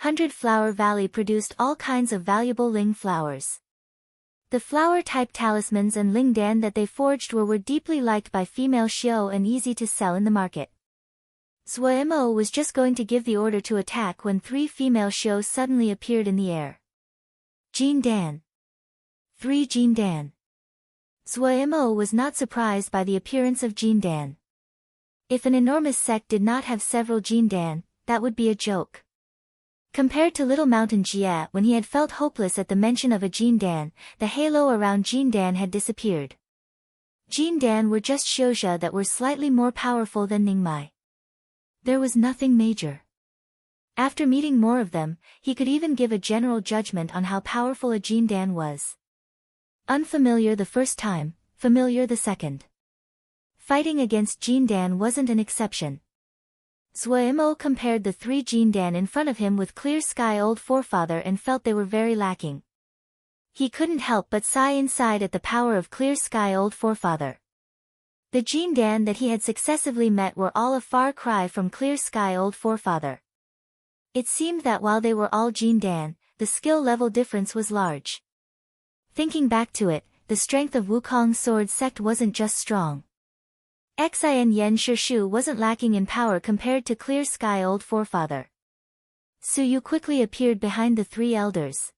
100 Flower Valley produced all kinds of valuable ling flowers. The flower-type talismans and lingdan that they forged were deeply liked by female Xiao and easy to sell in the market. Zuo was just going to give the order to attack when 3 female Xiao suddenly appeared in the air. Jindan. 3 Jindan. Zuo was not surprised by the appearance of Jindan. If an enormous sect did not have several Jindan, that would be a joke. Compared to Little Mountain Jie when he had felt hopeless at the mention of a Jindan, the halo around Jindan had disappeared. Jindan were just Shouja that were slightly more powerful than Ningmai. There was nothing major. After meeting more of them, he could even give a general judgment on how powerful a Jindan was. Unfamiliar the first time, familiar the second. Fighting against Jindan wasn't an exception. Zuo compared the 3 Jindan in front of him with Clear Sky Old Forefather and felt they were very lacking. He couldn't help but sigh inside at the power of Clear Sky Old Forefather. The Jindan that he had successively met were all a far cry from Clear Sky Old Forefather. It seemed that while they were all Jindan, the skill level difference was large. Thinking back to it, the strength of Wukong's sword sect wasn't just strong. Xin Yen Shishu wasn't lacking in power compared to Clear Sky Old Forefather. Suyu quickly appeared behind the 3 elders.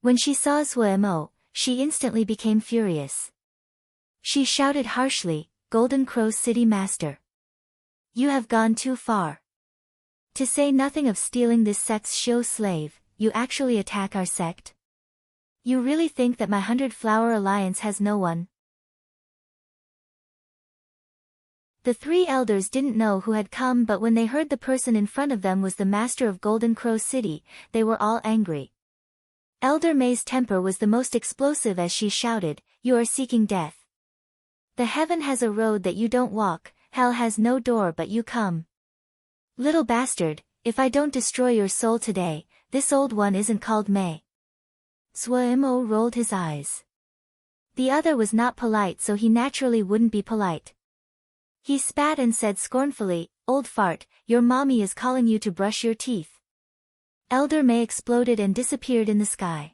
When she saw Zuo, she instantly became furious. She shouted harshly, Golden Crow City Master. You have gone too far. To say nothing of stealing this sect's show slave, you actually attack our sect? You really think that my 100 Flower Alliance has no one? The 3 elders didn't know who had come, but when they heard the person in front of them was the master of Golden Crow City, they were all angry. Elder Mei's temper was the most explosive as she shouted, You are seeking death. The heaven has a road that you don't walk, hell has no door but you come. Little bastard, if I don't destroy your soul today, this old one isn't called Mei. Zuo rolled his eyes. The other was not polite, so he naturally wouldn't be polite. He spat and said scornfully, Old fart, your mommy is calling you to brush your teeth. Elder May exploded and disappeared in the sky.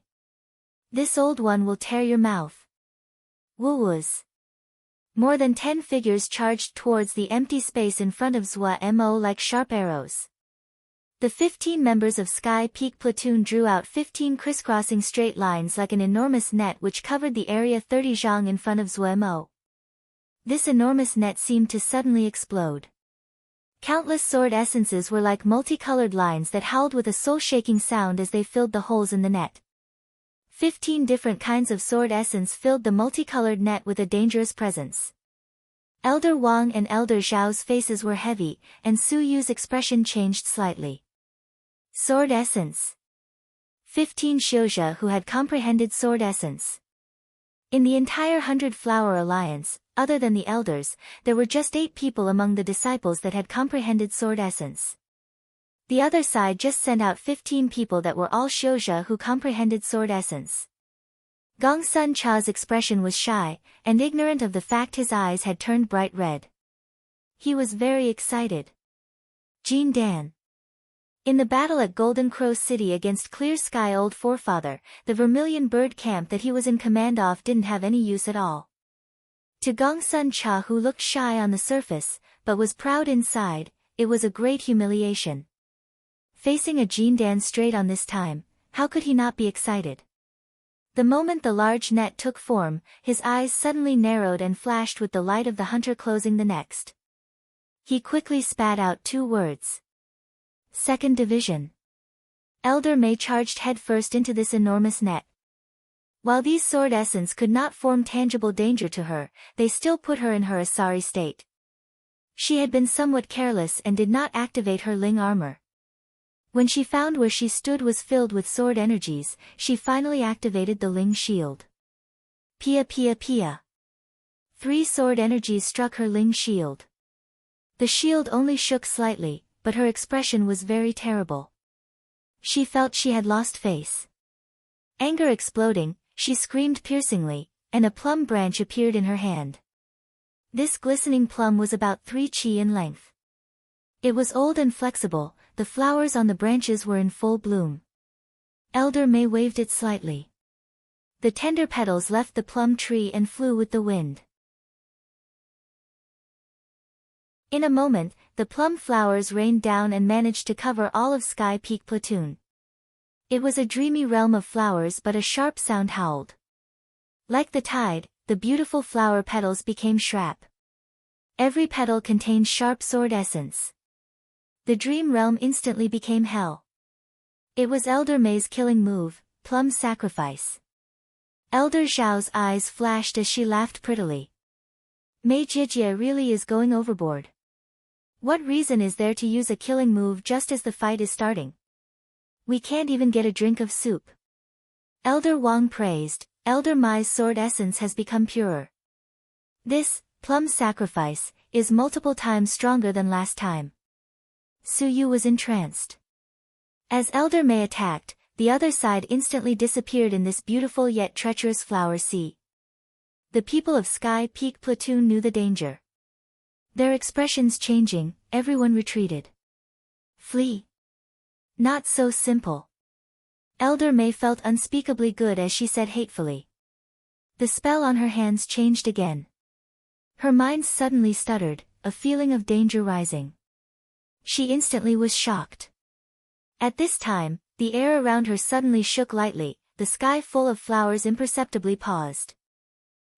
This old one will tear your mouth. Woo-woos. More than 10 figures charged towards the empty space in front of Zwa-Mo like sharp arrows. The 15 members of Sky Peak Platoon drew out 15 crisscrossing straight lines like an enormous net which covered the area 30 zhang in front of Zwa-Mo. This enormous net seemed to suddenly explode. Countless sword essences were like multicolored lines that howled with a soul-shaking sound as they filled the holes in the net. 15 different kinds of sword essence filled the multicolored net with a dangerous presence. Elder Wang and Elder Zhao's faces were heavy, and Su Yu's expression changed slightly. Sword essence. 15 Xiuzhe who had comprehended sword essence. In the entire 100 Flower Alliance, other than the elders, there were just 8 people among the disciples that had comprehended sword essence. The other side just sent out 15 people that were all Xiuzhe who comprehended sword essence. Gong Sun Cha's expression was shy, and ignorant of the fact his eyes had turned bright red. He was very excited. Jin Dan. In the battle at Golden Crow City against Clear Sky Old Forefather, the Vermilion Bird camp that he was in command of didn't have any use at all. To Gong Sun Cha, who looked shy on the surface, but was proud inside, it was a great humiliation. Facing a Jin Dan straight on this time, how could he not be excited? The moment the large net took form, his eyes suddenly narrowed and flashed with the light of the hunter closing the next. He quickly spat out 2 words. Second Division. Elder May charged headfirst into this enormous net. While these sword essence could not form tangible danger to her, they still put her in her Asari state. She had been somewhat careless and did not activate her Ling armor. When she found where she stood was filled with sword energies, she finally activated the Ling shield. Pia Pia Pia. 3 sword energies struck her Ling shield. The shield only shook slightly, but her expression was very terrible. She felt she had lost face. Anger exploding, she screamed piercingly, and a plum branch appeared in her hand. This glistening plum was about 3 qi in length. It was old and flexible, the flowers on the branches were in full bloom. Elder May waved it slightly. The tender petals left the plum tree and flew with the wind. In a moment, the plum flowers rained down and managed to cover all of Sky Peak Platoon. It was a dreamy realm of flowers, but a sharp sound howled. Like the tide, the beautiful flower petals became shrap. Every petal contained sharp sword essence. The dream realm instantly became hell. It was Elder May's killing move, Plum Sacrifice. Elder Zhao's eyes flashed as she laughed prettily. Mei Jijie really is going overboard. What reason is there to use a killing move just as the fight is starting? We can't even get a drink of soup. Elder Wang praised, Elder Mai's sword essence has become purer. This, Plum Sacrifice, is multiple times stronger than last time. Su Yu was entranced. As Elder May attacked, the other side instantly disappeared in this beautiful yet treacherous flower sea. The people of Sky Peak Platoon knew the danger. Their expressions changing, everyone retreated. Flee. Not so simple. Elder May felt unspeakably good as she said hatefully. The spell on her hands changed again. Her mind suddenly stuttered, a feeling of danger rising. She instantly was shocked. At this time, the air around her suddenly shook lightly, the sky full of flowers imperceptibly paused.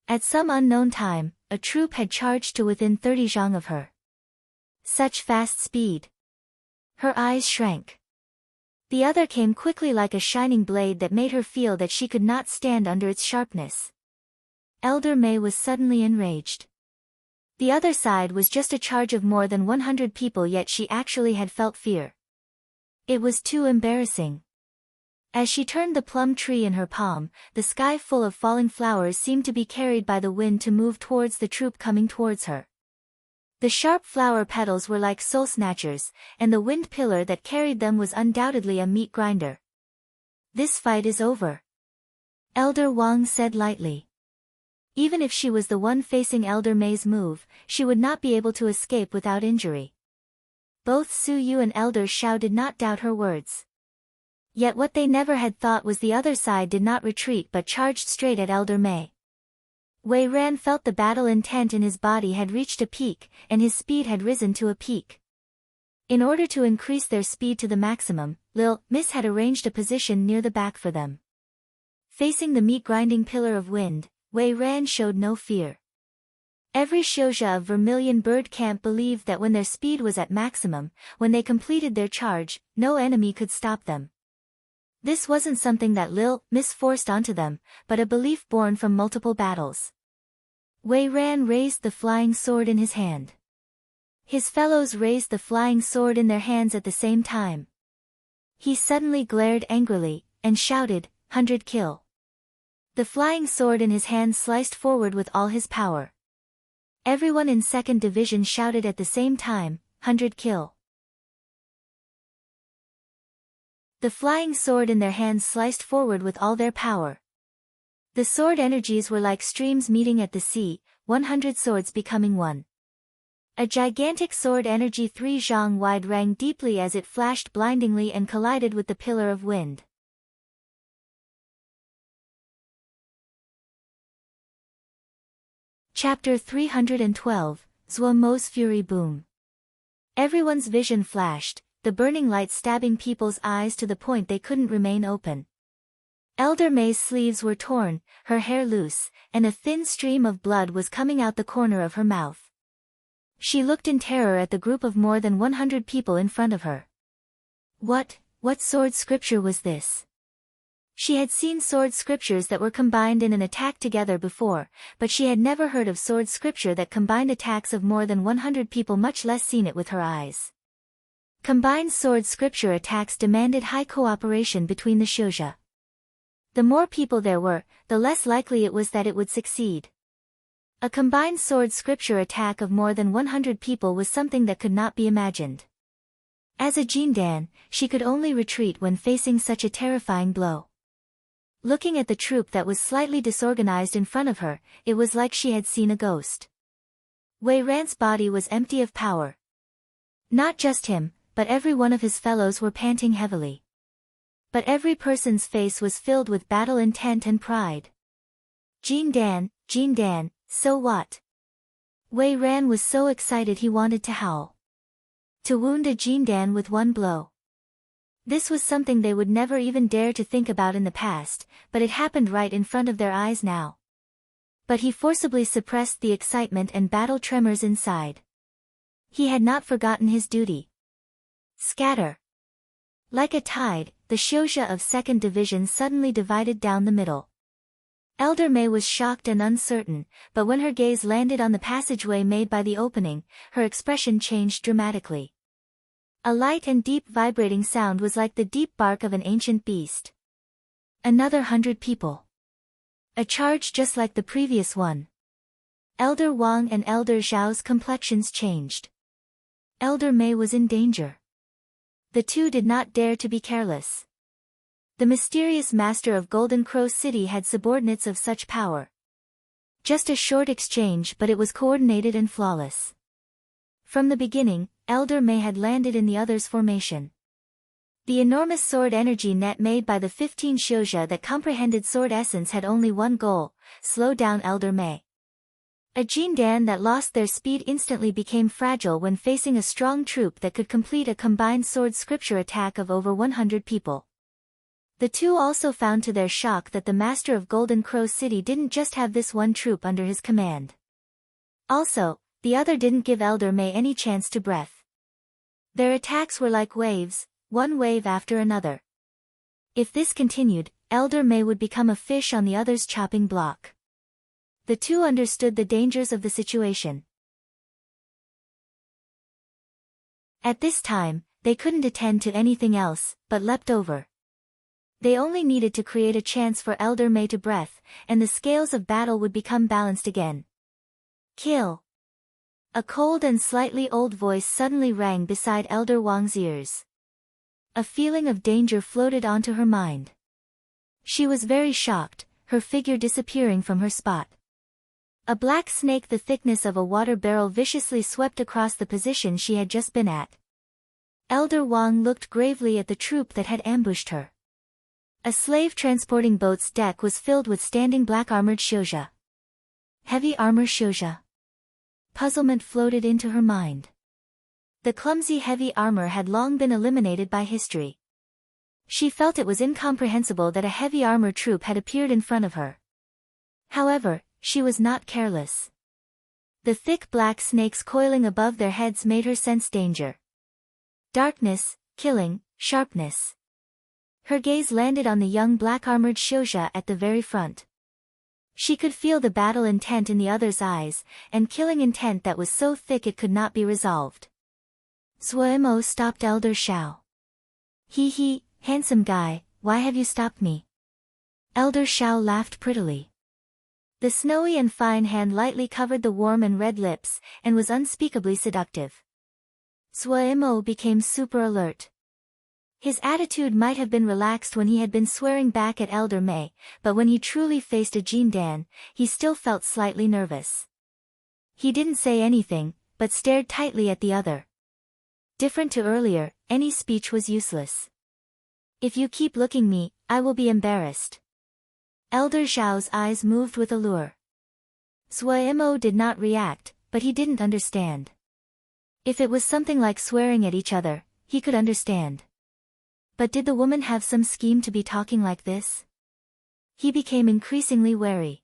At some unknown time, a troop had charged to within 30 zhang of her. Such fast speed. Her eyes shrank. The other came quickly like a shining blade that made her feel that she could not stand under its sharpness. Elder May was suddenly enraged. The other side was just a charge of more than 100 people, yet she actually had felt fear. It was too embarrassing. As she turned the plum tree in her palm, the sky full of falling flowers seemed to be carried by the wind to move towards the troop coming towards her. The sharp flower petals were like soul snatchers, and the wind pillar that carried them was undoubtedly a meat grinder. This fight is over. Elder Wang said lightly. Even if she was the one facing Elder May's move, she would not be able to escape without injury. Both Su Yu and Elder Xiao did not doubt her words. Yet what they never had thought was the other side did not retreat but charged straight at Elder May. Wei Ran felt the battle intent in his body had reached a peak, and his speed had risen to a peak. In order to increase their speed to the maximum, Lil Miss had arranged a position near the back for them. Facing the meat-grinding pillar of wind, Wei Ran showed no fear. Every Shouja of Vermilion Bird Camp believed that when their speed was at maximum, when they completed their charge, no enemy could stop them. This wasn't something that Lil Miss forced onto them, but a belief born from multiple battles. Wei Ran raised the flying sword in his hand. His fellows raised the flying sword in their hands at the same time. He suddenly glared angrily, and shouted, "100 kill." The flying sword in his hand sliced forward with all his power. Everyone in 2nd Division shouted at the same time, "100 kill." The flying sword in their hands sliced forward with all their power. The sword energies were like streams meeting at the sea, 100 swords becoming one. A gigantic sword energy 3 zhang wide rang deeply as it flashed blindingly and collided with the pillar of wind. Chapter 312, Zhuo Mo's Fury Boom. Everyone's vision flashed, the burning light stabbing people's eyes to the point they couldn't remain open. Elder May's sleeves were torn, her hair loose, and a thin stream of blood was coming out the corner of her mouth. She looked in terror at the group of more than 100 people in front of her. What sword scripture was this? She had seen sword scriptures that were combined in an attack together before, but she had never heard of sword scripture that combined attacks of more than 100 people, much less seen it with her eyes. Combined sword scripture attacks demanded high cooperation between the Shouja. The more people there were, the less likely it was that it would succeed. A combined sword scripture attack of more than 100 people was something that could not be imagined. As a Jindan, she could only retreat when facing such a terrifying blow. Looking at the troop that was slightly disorganized in front of her, it was like she had seen a ghost. Wei Ran's body was empty of power. Not just him, but every one of his fellows were panting heavily. But every person's face was filled with battle intent and pride. Jindan, so what? Wei Ran was so excited he wanted to howl. To wound a Jindan with one blow. This was something they would never even dare to think about in the past, but it happened right in front of their eyes now. But he forcibly suppressed the excitement and battle tremors inside. He had not forgotten his duty. Scatter. Like a tide, the Shouja of 2nd Division suddenly divided down the middle. Elder May was shocked and uncertain, but when her gaze landed on the passageway made by the opening, her expression changed dramatically. A light and deep vibrating sound was like the deep bark of an ancient beast. Another 100 people. A charge just like the previous one. Elder Wang and Elder Zhao's complexions changed. Elder May was in danger. The two did not dare to be careless. The mysterious master of Golden Crow City had subordinates of such power. Just a short exchange, but it was coordinated and flawless. From the beginning, Elder May had landed in the other's formation. The enormous sword energy net made by the 15 Shouja that comprehended sword essence had only one goal: slow down Elder May. A Jindan that lost their speed instantly became fragile when facing a strong troop that could complete a combined sword scripture attack of over 100 people. The two also found to their shock that the master of Golden Crow City didn't just have this one troop under his command. Also, the other didn't give Elder May any chance to breathe. Their attacks were like waves, one wave after another. If this continued, Elder May would become a fish on the other's chopping block. The two understood the dangers of the situation. At this time, they couldn't attend to anything else, but leapt over. They only needed to create a chance for Elder May to breathe, and the scales of battle would become balanced again. Kill! A cold and slightly old voice suddenly rang beside Elder Wang's ears. A feeling of danger floated onto her mind. She was very shocked, her figure disappearing from her spot. A black snake the thickness of a water barrel viciously swept across the position she had just been at. Elder Wang looked gravely at the troop that had ambushed her. A slave transporting boat's deck was filled with standing black-armored shouja. Heavy armor shouja. Puzzlement floated into her mind. The clumsy heavy armor had long been eliminated by history. She felt it was incomprehensible that a heavy armor troop had appeared in front of her. However, she was not careless. The thick black snakes coiling above their heads made her sense danger. Darkness, killing, sharpness. Her gaze landed on the young black-armored shouja at the very front. She could feel the battle intent in the other's eyes, and killing intent that was so thick it could not be resolved. Zuemo stopped Elder Shao. He, handsome guy, why have you stopped me? Elder Shao laughed prettily. The snowy and fine hand lightly covered the warm and red lips, and was unspeakably seductive. Zuemo became super alert. His attitude might have been relaxed when he had been swearing back at Elder Mei, but when he truly faced a Jin Dan, he still felt slightly nervous. He didn't say anything, but stared tightly at the other. Different to earlier, any speech was useless. If you keep looking me, I will be embarrassed. Elder Zhao's eyes moved with allure. Zuemo did not react, but he didn't understand. If it was something like swearing at each other, he could understand. But did the woman have some scheme to be talking like this? He became increasingly wary.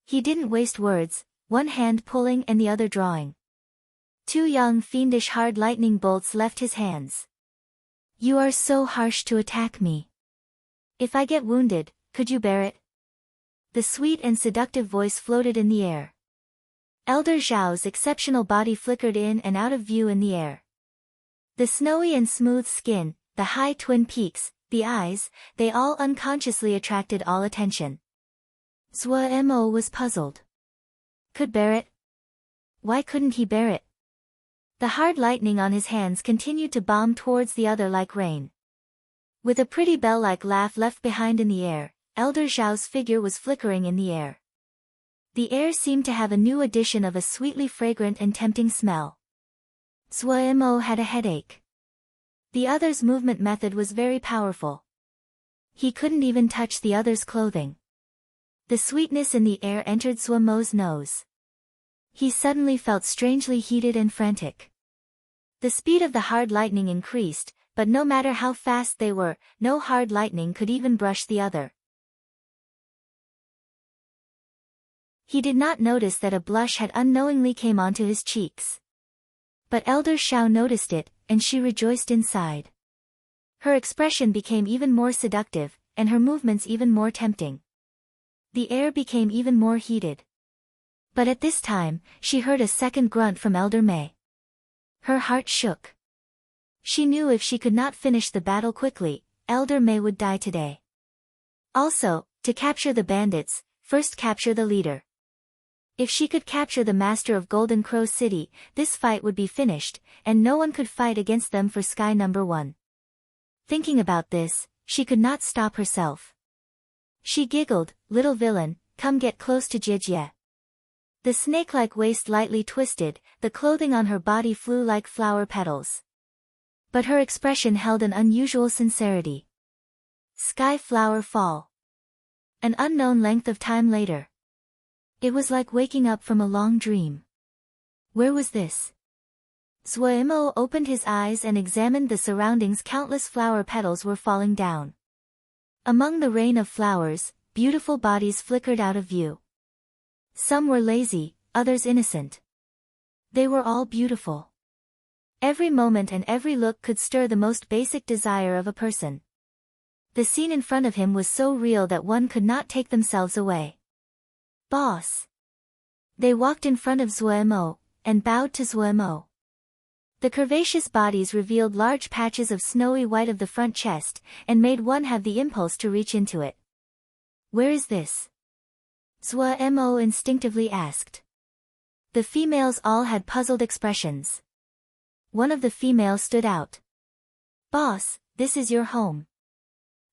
He didn't waste words, one hand pulling and the other drawing. Two young fiendish hard lightning bolts left his hands. You are so harsh to attack me. If I get wounded, could you bear it? The sweet and seductive voice floated in the air. Elder Zhao's exceptional body flickered in and out of view in the air. The snowy and smooth skin, the high twin peaks, the eyes, they all unconsciously attracted all attention. Zuemo was puzzled. Could bear it? Why couldn't he bear it? The hard lightning on his hands continued to bomb towards the other like rain. With a pretty bell-like laugh left behind in the air, Elder Zhao's figure was flickering in the air. The air seemed to have a new addition of a sweetly fragrant and tempting smell. Zuemo had a headache. The other's movement method was very powerful. He couldn't even touch the other's clothing. The sweetness in the air entered Zuemo's nose. He suddenly felt strangely heated and frantic. The speed of the hard lightning increased, but no matter how fast they were, no hard lightning could even brush the other. He did not notice that a blush had unknowingly came onto his cheeks. But Elder Zhao noticed it, and she rejoiced inside. Her expression became even more seductive, and her movements even more tempting. The air became even more heated. But at this time, she heard a second grunt from Elder Mei. Her heart shook. She knew if she could not finish the battle quickly, Elder Mei would die today. Also, to capture the bandits, first capture the leader. If she could capture the master of Golden Crow City, this fight would be finished, and no one could fight against them for Sky Number 1. Thinking about this, she could not stop herself. She giggled, little villain, come get close to Jijie. The snake-like waist lightly twisted, the clothing on her body flew like flower petals. But her expression held an unusual sincerity. Sky flower fall. An unknown length of time later. It was like waking up from a long dream. Where was this? Zuemo opened his eyes and examined the surroundings. Countless flower petals were falling down. Among the rain of flowers, beautiful bodies flickered out of view. Some were lazy, others innocent. They were all beautiful. Every moment and every look could stir the most basic desire of a person. The scene in front of him was so real that one could not take themselves away. Boss. They walked in front of Zuemo, and bowed to Zuemo. The curvaceous bodies revealed large patches of snowy white of the front chest, and made one have the impulse to reach into it. Where is this? Zuemo instinctively asked. The females all had puzzled expressions. One of the females stood out. Boss, this is your home.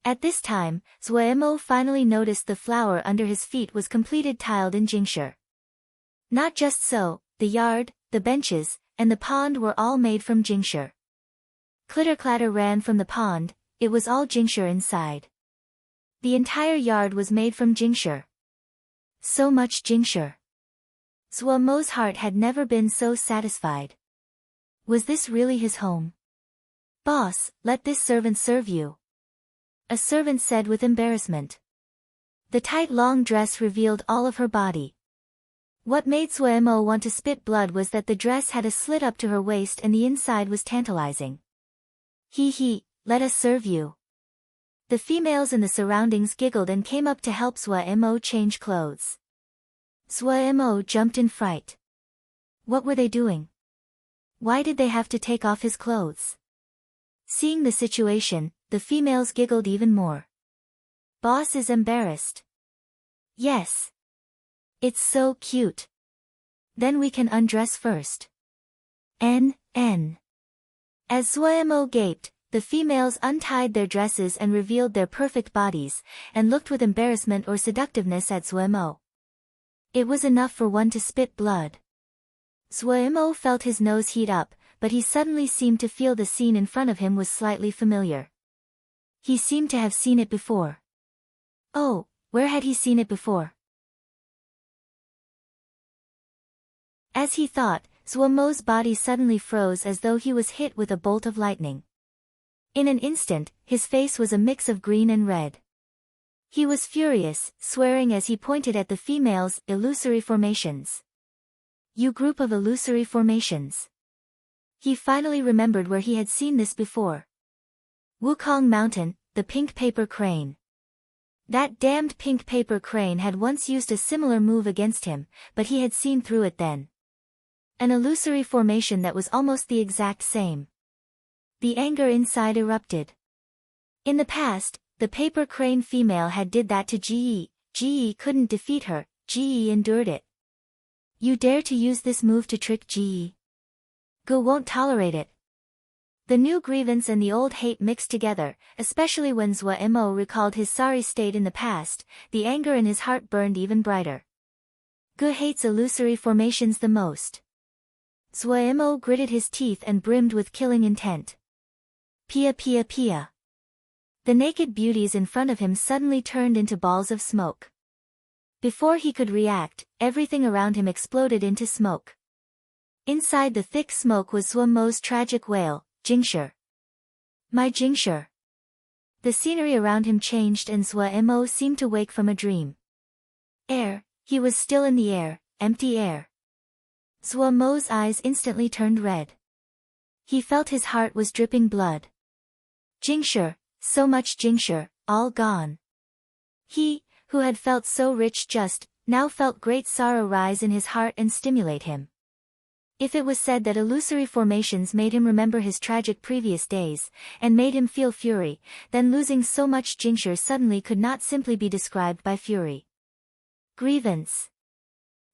At this time, Zuemo finally noticed the flower under his feet was completed tiled in Jingshi. Not just so, the yard, the benches, and the pond were all made from Jingshi. Clitter-clatter ran from the pond, it was all Jingshi inside. The entire yard was made from jingshi. So much jingshi. Zhuo Mo's heart had never been so satisfied. Was this really his home? Boss, let this servant serve you. A servant said with embarrassment. The tight long dress revealed all of her body. What made Zhuo Mo want to spit blood was that the dress had a slit up to her waist and the inside was tantalizing. He, let us serve you. The females in the surroundings giggled and came up to help Zhuo Mo change clothes. Zhuo Mo jumped in fright. What were they doing? Why did they have to take off his clothes? Seeing the situation, the females giggled even more. Boss is embarrassed. Yes. It's so cute. Then we can undress first. N. As Zhuo Mo gaped, the females untied their dresses and revealed their perfect bodies, and looked with embarrassment or seductiveness at Zhuo Mo. It was enough for one to spit blood. Zhuo Mo felt his nose heat up, but he suddenly seemed to feel the scene in front of him was slightly familiar. He seemed to have seen it before. Oh, where had he seen it before? As he thought, Zhuo Mo's body suddenly froze as though he was hit with a bolt of lightning. In an instant, his face was a mix of green and red. He was furious, swearing as he pointed at the females' illusory formations. You group of illusory formations. He finally remembered where he had seen this before. Wukong Mountain, the pink paper crane. That damned pink paper crane had once used a similar move against him, but he had seen through it then. An illusory formation that was almost the exact same. The anger inside erupted. In the past, the paper crane female had did that to Ji. Ji couldn't defeat her, Ji endured it. You dare to use this move to trick Ji? Gu won't tolerate it. The new grievance and the old hate mixed together, especially when Zhuo Mo recalled his sorry state in the past, the anger in his heart burned even brighter. Gu hates illusory formations the most. Zhuo Mo gritted his teeth and brimmed with killing intent. Pia. The naked beauties in front of him suddenly turned into balls of smoke. Before he could react, everything around him exploded into smoke. Inside the thick smoke was Zhuo Mo's tragic wail, Jingshi. My Jingshi. The scenery around him changed and Zhuo Mo seemed to wake from a dream. Air, he was still in the air, empty air. Zhuo Mo's eyes instantly turned red. He felt his heart was dripping blood. Jingshi, so much Jingshi, all gone. He, who had felt so rich now felt great sorrow rise in his heart and stimulate him. If it was said that illusory formations made him remember his tragic previous days, and made him feel fury, then losing so much Jingshi suddenly could not simply be described by fury. Grievance.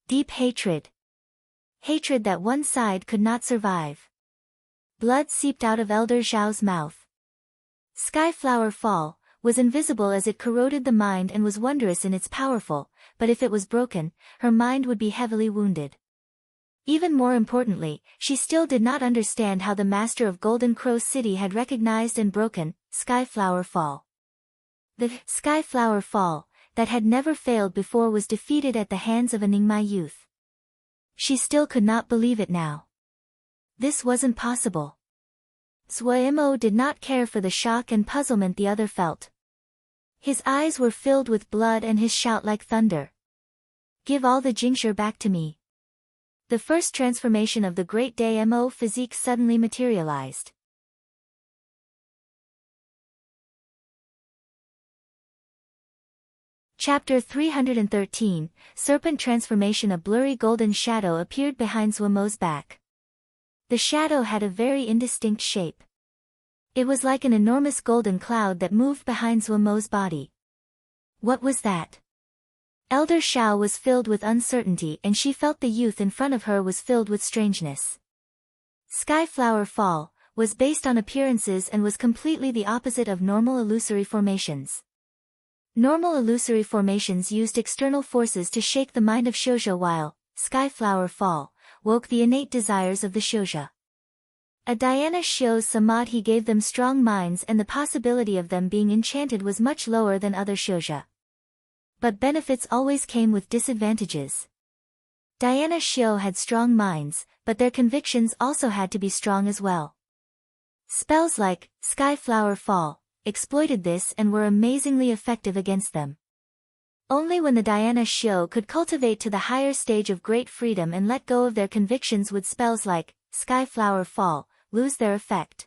Deep hatred. Hatred that one side could not survive. Blood seeped out of Elder Zhao's mouth. Skyflower Fall was invisible as it corroded the mind and was wondrous in its powerful, but if it was broken, her mind would be heavily wounded. Even more importantly, she still did not understand how the master of Golden Crow City had recognized and broken Skyflower Fall. The Skyflower Fall, that had never failed before, was defeated at the hands of a Ningmai youth. She still could not believe it now. This wasn't possible. Zhuo Mo did not care for the shock and puzzlement the other felt. His eyes were filled with blood and his shout like thunder. Give all the Jingshi back to me. The first transformation of the Great Day Mo physique suddenly materialized. Chapter 313, Serpent Transformation. A blurry golden shadow appeared behind Zhuo Mo's back. The shadow had a very indistinct shape. It was like an enormous golden cloud that moved behind Zhuo Mo's body. What was that? Elder Zhao was filled with uncertainty and she felt the youth in front of her was filled with strangeness. Skyflower Fall was based on appearances and was completely the opposite of normal illusory formations. Normal illusory formations used external forces to shake the mind of shoujo, while Skyflower Fall woke the innate desires of the shoujo. A Diana shows Samad he gave them strong minds and the possibility of them being enchanted was much lower than other shouja. But benefits always came with disadvantages. Diana Shio had strong minds, but their convictions also had to be strong as well. Spells like Sky Flower Fall exploited this and were amazingly effective against them. Only when the Diana Shio could cultivate to the higher stage of great freedom and let go of their convictions would spells like Sky Flower Fall lose their effect.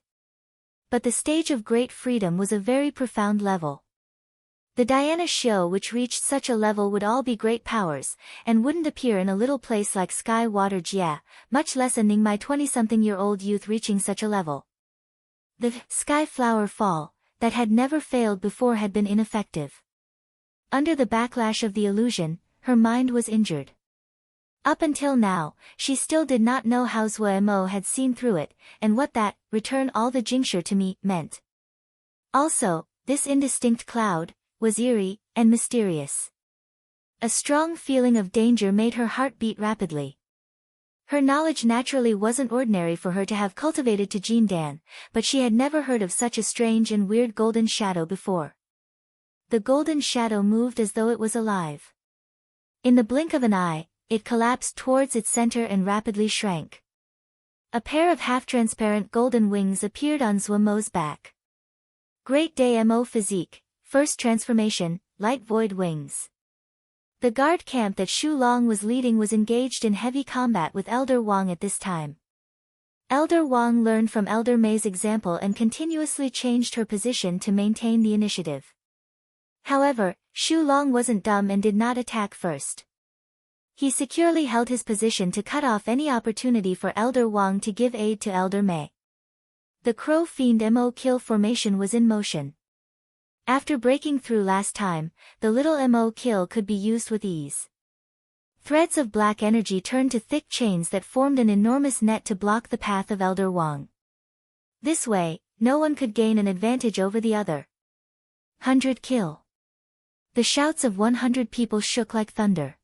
But the stage of great freedom was a very profound level. The Diana Shio which reached such a level would all be great powers, and wouldn't appear in a little place like Sky Water Jia, much less a Ningmai 20-something-year-old youth reaching such a level. The Sky Flower Fall, that had never failed before had been ineffective. Under the backlash of the illusion, her mind was injured. Up until now, she still did not know how Zhuo Mo had seen through it, and what that, return all the Jingxue to me, meant. Also, this indistinct cloud was eerie and mysterious. A strong feeling of danger made her heart beat rapidly. Her knowledge naturally wasn't ordinary for her to have cultivated to Jindan, but she had never heard of such a strange and weird golden shadow before. The golden shadow moved as though it was alive. In the blink of an eye, it collapsed towards its center and rapidly shrank. A pair of half-transparent golden wings appeared on Zhuo Mo's back. Great Day Mo Physique, First Transformation, Light Void Wings. The guard camp that Xu Long was leading was engaged in heavy combat with Elder Wang at this time. Elder Wang learned from Elder Mei's example and continuously changed her position to maintain the initiative. However, Xu Long wasn't dumb and did not attack first. He securely held his position to cut off any opportunity for Elder Wang to give aid to Elder Mei. The Crow Fiend Mo Kill formation was in motion. After breaking through last time, the little Mo Kill could be used with ease. Threads of black energy turned to thick chains that formed an enormous net to block the path of Elder Wang. This way, no one could gain an advantage over the other. 100 kill. The shouts of 100 people shook like thunder.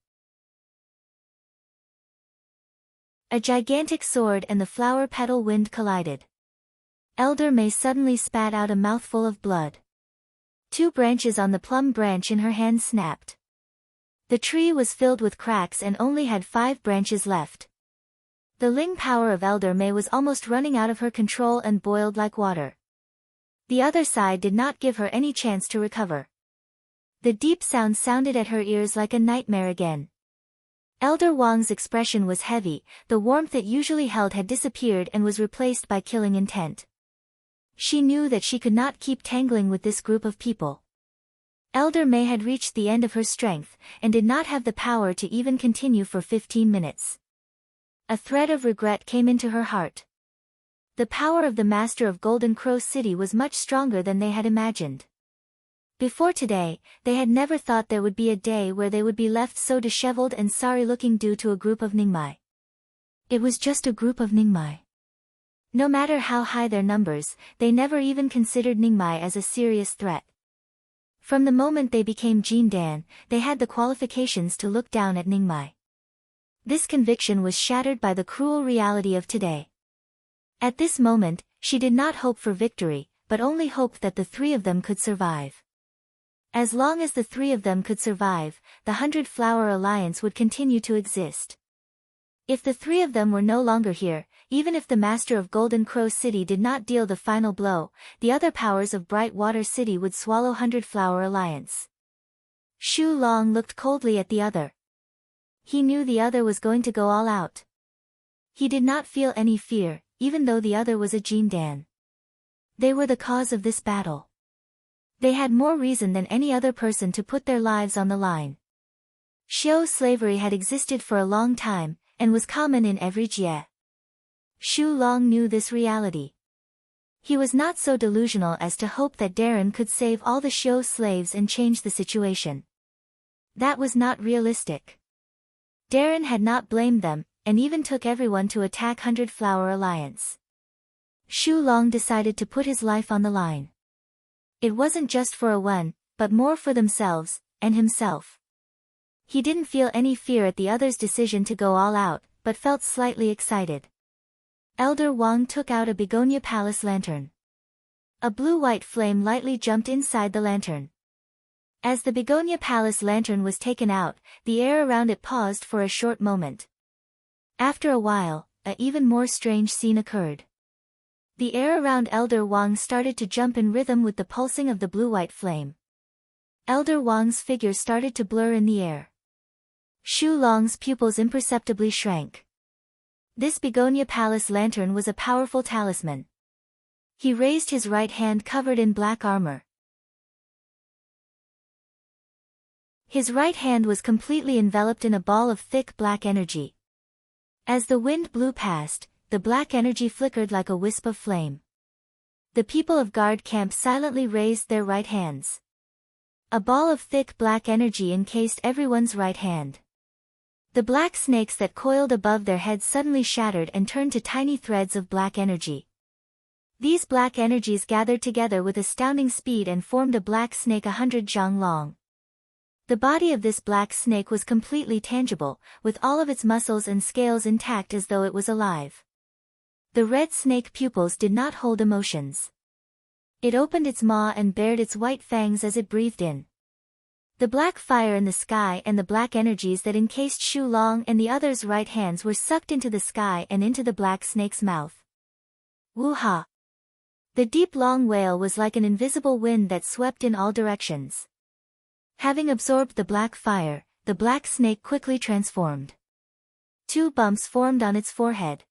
A gigantic sword and the flower petal wind collided. Elder Mei suddenly spat out a mouthful of blood. 2 branches on the plum branch in her hand snapped. The tree was filled with cracks and only had 5 branches left. The Ling power of Elder Mei was almost running out of her control and boiled like water. The other side did not give her any chance to recover. The deep sound sounded at her ears like a nightmare again. Elder Wang's expression was heavy, the warmth it usually held had disappeared and was replaced by killing intent. She knew that she could not keep tangling with this group of people. Elder Mei had reached the end of her strength, and did not have the power to even continue for 15 minutes. A thread of regret came into her heart. The power of the Master of Golden Crow City was much stronger than they had imagined. Before today, they had never thought there would be a day where they would be left so disheveled and sorry-looking due to a group of Ningmai. It was just a group of Ningmai. No matter how high their numbers, they never even considered Ningmai as a serious threat. From the moment they became Jindan, they had the qualifications to look down at Ningmai. This conviction was shattered by the cruel reality of today. At this moment, she did not hope for victory, but only hoped that the 3 of them could survive. As long as the 3 of them could survive, the 100 Flower Alliance would continue to exist. If the 3 of them were no longer here, even if the Master of Golden Crow City did not deal the final blow, the other powers of Bright Water City would swallow 100 Flower Alliance. Xu Long looked coldly at the other. He knew the other was going to go all out. He did not feel any fear, even though the other was a Jindan. They were the cause of this battle. They had more reason than any other person to put their lives on the line. Xiao slavery had existed for a long time, and was common in every jie. Xu Long knew this reality. He was not so delusional as to hope that Darren could save all the Xiao slaves and change the situation. That was not realistic. Darren had not blamed them, and even took everyone to attack 100 Flower Alliance. Xu Long decided to put his life on the line. It wasn't just for a one, but more for themselves, and himself. He didn't feel any fear at the other's decision to go all out, but felt slightly excited. Elder Wang took out a begonia palace lantern. A blue-white flame lightly jumped inside the lantern. As the begonia palace lantern was taken out, the air around it paused for a short moment. After a while, an even more strange scene occurred. The air around Elder Wang started to jump in rhythm with the pulsing of the blue-white flame. Elder Wang's figure started to blur in the air. Shu Long's pupils imperceptibly shrank. This begonia palace lantern was a powerful talisman. He raised his right hand covered in black armor. His right hand was completely enveloped in a ball of thick black energy. As the wind blew past, the black energy flickered like a wisp of flame. The people of guard camp silently raised their right hands. A ball of thick black energy encased everyone's right hand. The black snakes that coiled above their heads suddenly shattered and turned to tiny threads of black energy. These black energies gathered together with astounding speed and formed a black snake 100 zhang long. The body of this black snake was completely tangible, with all of its muscles and scales intact as though it was alive. The red snake pupils did not hold emotions. It opened its maw and bared its white fangs as it breathed in. The black fire in the sky and the black energies that encased Shu Long and the others' right hands were sucked into the sky and into the black snake's mouth. Woo-ha! The deep long wail was like an invisible wind that swept in all directions. Having absorbed the black fire, the black snake quickly transformed. 2 bumps formed on its forehead.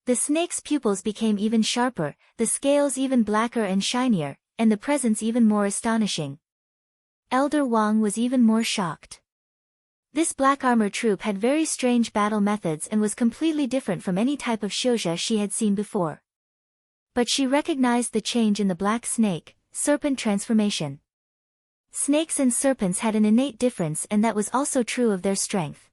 The snake's pupils became even sharper, the scales even blacker and shinier, and the presence even more astonishing. Elder Wang was even more shocked. This black armor troop had very strange battle methods and was completely different from any type of shouja she had seen before. But she recognized the change in the black snake, serpent transformation. Snakes and serpents had an innate difference, and that was also true of their strength.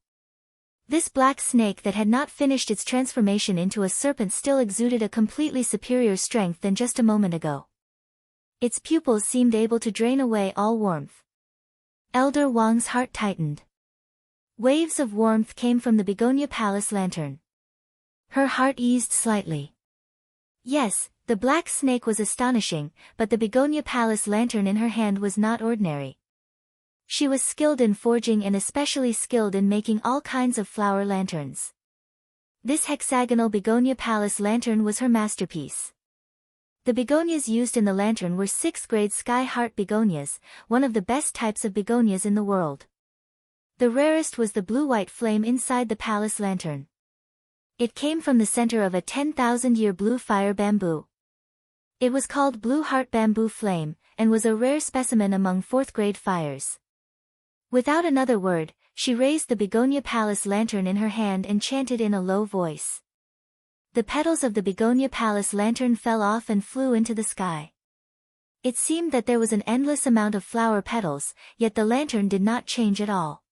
This black snake that had not finished its transformation into a serpent still exuded a completely superior strength than just a moment ago. Its pupils seemed able to drain away all warmth. Elder Wang's heart tightened. Waves of warmth came from the begonia palace lantern. Her heart eased slightly. Yes, the black snake was astonishing, but the begonia palace lantern in her hand was not ordinary. She was skilled in forging and especially skilled in making all kinds of flower lanterns. This hexagonal begonia palace lantern was her masterpiece. The begonias used in the lantern were 6th grade sky heart begonias, one of the best types of begonias in the world. The rarest was the blue-white flame inside the palace lantern. It came from the center of a 10,000-year blue fire bamboo. It was called Blue Heart Bamboo Flame, and was a rare specimen among 4th grade fires. Without another word, she raised the begonia palace lantern in her hand and chanted in a low voice. The petals of the begonia palace lantern fell off and flew into the sky. It seemed that there was an endless amount of flower petals, yet the lantern did not change at all.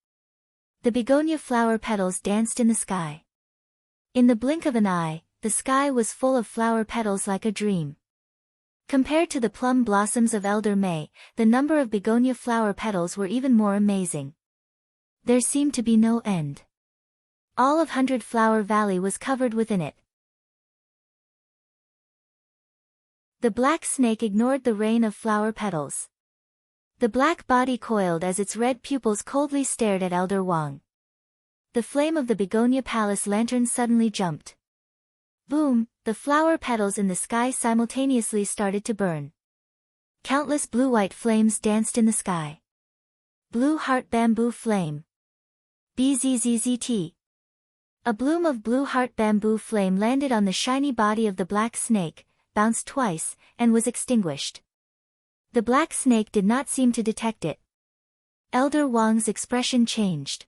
The begonia flower petals danced in the sky. In the blink of an eye, the sky was full of flower petals like a dream. Compared to the plum blossoms of Elder May, the number of begonia flower petals were even more amazing. There seemed to be no end. All of 100 Flower Valley was covered within it. The black snake ignored the rain of flower petals. The black body coiled as its red pupils coldly stared at Elder Wang. The flame of the begonia palace lantern suddenly jumped. Boom, the flower petals in the sky simultaneously started to burn. Countless blue-white flames danced in the sky. Blue Heart Bamboo Flame. BZZZT. A bloom of blue heart bamboo flame landed on the shiny body of the black snake, bounced twice, and was extinguished. The black snake did not seem to detect it. Elder Wang's expression changed.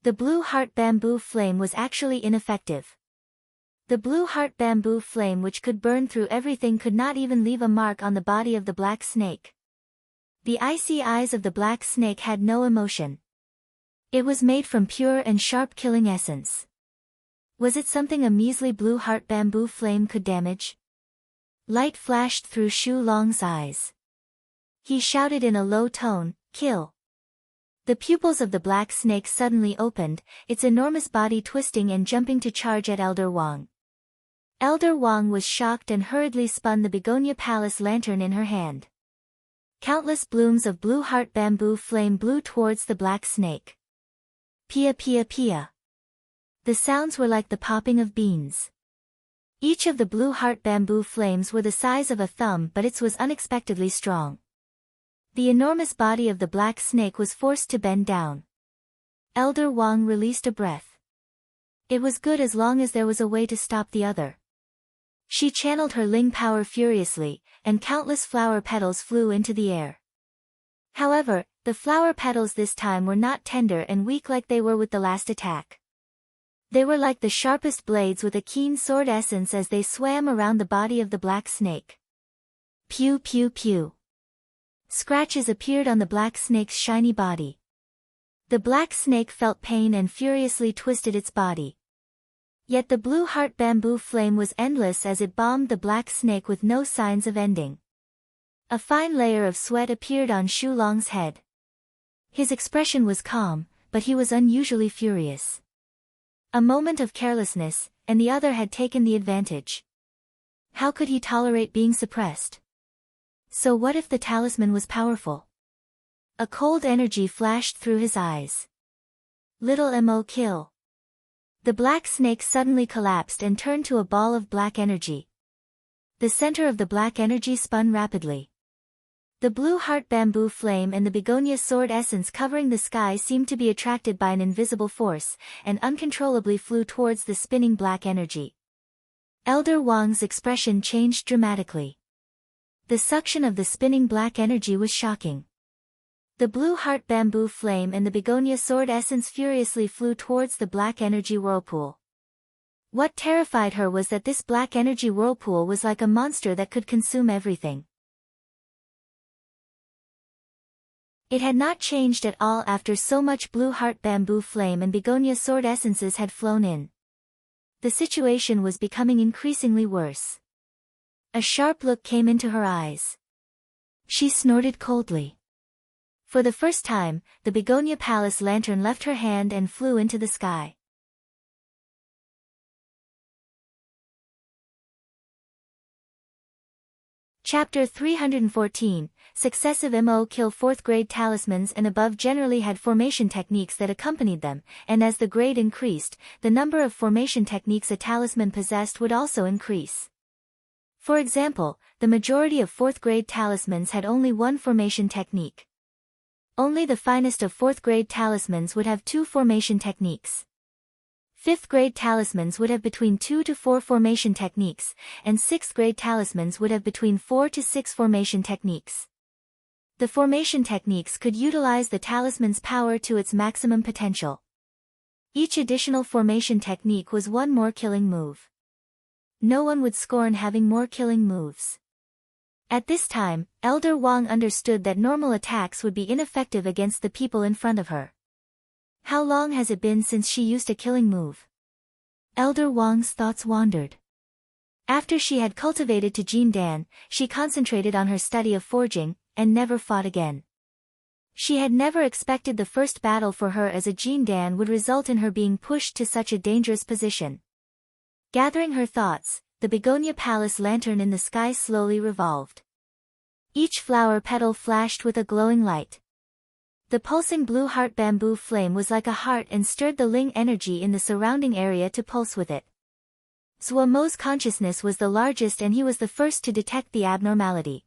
The blue heart bamboo flame was actually ineffective. The blue heart bamboo flame, which could burn through everything, could not even leave a mark on the body of the black snake. The icy eyes of the black snake had no emotion. It was made from pure and sharp killing essence. Was it something a measly blue heart bamboo flame could damage? Light flashed through Shu Long's eyes. He shouted in a low tone, "Kill!" The pupils of the black snake suddenly opened, its enormous body twisting and jumping to charge at Elder Wang. Elder Wang was shocked and hurriedly spun the Begonia Palace lantern in her hand. Countless blooms of blue heart bamboo flame blew towards the black snake. Pia pia pia. The sounds were like the popping of beans. Each of the blue heart bamboo flames were the size of a thumb, but its was unexpectedly strong. The enormous body of the black snake was forced to bend down. Elder Wang released a breath. It was good as long as there was a way to stop the other. She channeled her Ling power furiously, and countless flower petals flew into the air. However, the flower petals this time were not tender and weak like they were with the last attack. They were like the sharpest blades with a keen sword essence as they swam around the body of the black snake. Pew pew pew. Scratches appeared on the black snake's shiny body. The black snake felt pain and furiously twisted its body. Yet the blue heart bamboo flame was endless as it bombed the black snake with no signs of ending. A fine layer of sweat appeared on Shu Long's head. His expression was calm, but he was unusually furious. A moment of carelessness, and the other had taken the advantage. How could he tolerate being suppressed? So what if the talisman was powerful? A cold energy flashed through his eyes. Little Mo kill. The black snake suddenly collapsed and turned to a ball of black energy. The center of the black energy spun rapidly. The blue heart bamboo flame and the begonia sword essence covering the sky seemed to be attracted by an invisible force, and uncontrollably flew towards the spinning black energy. Elder Wang's expression changed dramatically. The suction of the spinning black energy was shocking. The blue heart bamboo flame and the begonia sword essence furiously flew towards the black energy whirlpool. What terrified her was that this black energy whirlpool was like a monster that could consume everything. It had not changed at all after so much blue heart bamboo flame and begonia sword essences had flown in. The situation was becoming increasingly worse. A sharp look came into her eyes. She snorted coldly. For the first time, the Begonia Palace lantern left her hand and flew into the sky. Chapter 314, Successive Mo kill 4th grade talismans and above generally had formation techniques that accompanied them, and as the grade increased, the number of formation techniques a talisman possessed would also increase. For example, the majority of 4th grade talismans had only one formation technique. Only the finest of 4th grade talismans would have 2 formation techniques. 5th grade talismans would have between 2 to 4 formation techniques, and 6th grade talismans would have between 4 to 6 formation techniques. The formation techniques could utilize the talisman's power to its maximum potential. Each additional formation technique was one more killing move. No one would scorn having more killing moves. At this time, Elder Wang understood that normal attacks would be ineffective against the people in front of her. How long has it been since she used a killing move? Elder Wang's thoughts wandered. After she had cultivated to Jin Dan, she concentrated on her study of forging, and never fought again. She had never expected the first battle for her as a Jin Dan would result in her being pushed to such a dangerous position. Gathering her thoughts, the Begonia Palace lantern in the sky slowly revolved. Each flower petal flashed with a glowing light. The pulsing blue heart bamboo flame was like a heart and stirred the Ling energy in the surrounding area to pulse with it. Zhuo Mo's consciousness was the largest and he was the first to detect the abnormality.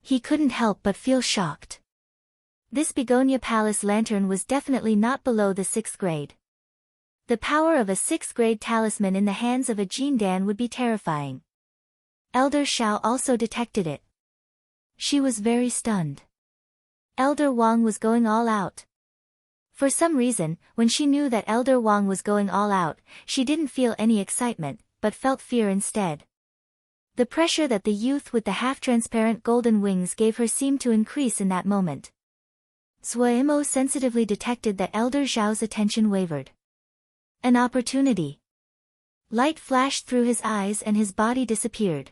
He couldn't help but feel shocked. This Begonia Palace lantern was definitely not below the 6th grade. The power of a 6th grade talisman in the hands of a Jin Dan would be terrifying. Elder Xiao also detected it. She was very stunned. Elder Wang was going all out. For some reason, when she knew that Elder Wang was going all out, she didn't feel any excitement, but felt fear instead. The pressure that the youth with the half-transparent golden wings gave her seemed to increase in that moment. Zhuo Mo sensitively detected that Elder Xiao's attention wavered. An opportunity. Light flashed through his eyes and his body disappeared.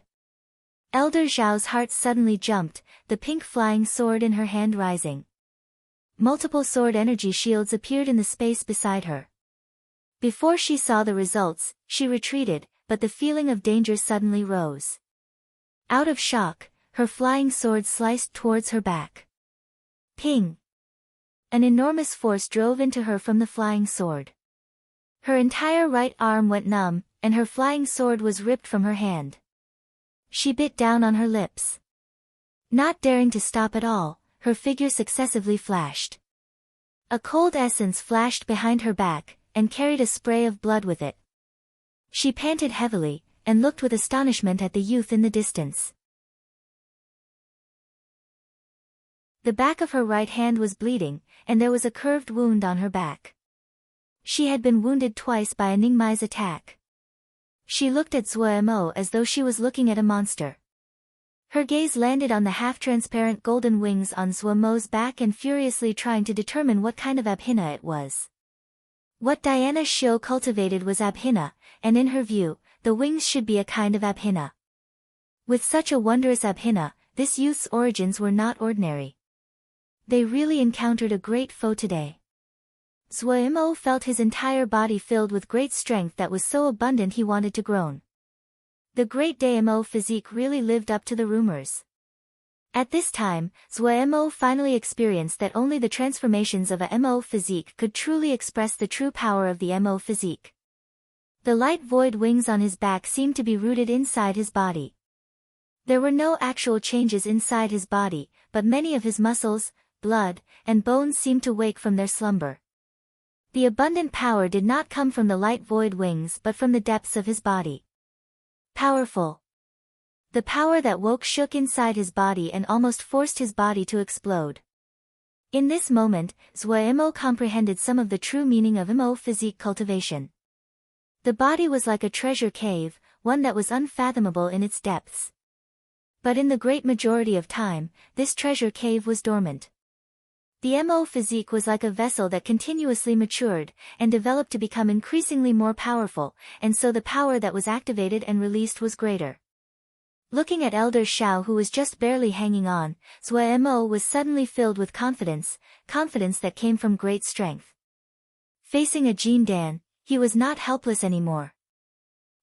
Elder Xiao's heart suddenly jumped, the pink flying sword in her hand rising. Multiple sword energy shields appeared in the space beside her. Before she saw the results, she retreated, but the feeling of danger suddenly rose. Out of shock, her flying sword sliced towards her back. Ping! An enormous force drove into her from the flying sword. Her entire right arm went numb, and her flying sword was ripped from her hand. She bit down on her lips. Not daring to stop at all, her figure successively flashed. A cold essence flashed behind her back, and carried a spray of blood with it. She panted heavily, and looked with astonishment at the youth in the distance. The back of her right hand was bleeding, and there was a curved wound on her back. She had been wounded twice by a Ningmai's attack. She looked at Zuo as though she was looking at a monster. Her gaze landed on the half-transparent golden wings on Zuo's back and furiously trying to determine what kind of abhina it was. What Diana Xiu cultivated was abhina, and in her view, the wings should be a kind of abhina. With such a wondrous abhina, this youth's origins were not ordinary. They really encountered a great foe today. Zuo felt his entire body filled with great strength that was so abundant he wanted to groan. The great Daimo physique really lived up to the rumors. At this time, Zuo finally experienced that only the transformations of a Mo physique could truly express the true power of the Mo physique. The light void wings on his back seemed to be rooted inside his body. There were no actual changes inside his body, but many of his muscles, blood, and bones seemed to wake from their slumber. The abundant power did not come from the light void wings but from the depths of his body. Powerful. The power that woke shook inside his body and almost forced his body to explode. In this moment, Zuo comprehended some of the true meaning of Mo physique cultivation. The body was like a treasure cave, one that was unfathomable in its depths. But in the great majority of time, this treasure cave was dormant. The Mo physique was like a vessel that continuously matured, and developed to become increasingly more powerful, and so the power that was activated and released was greater. Looking at Elder Xiao who was just barely hanging on, Zuo was suddenly filled with confidence that came from great strength. Facing a Jin Dan, he was not helpless anymore.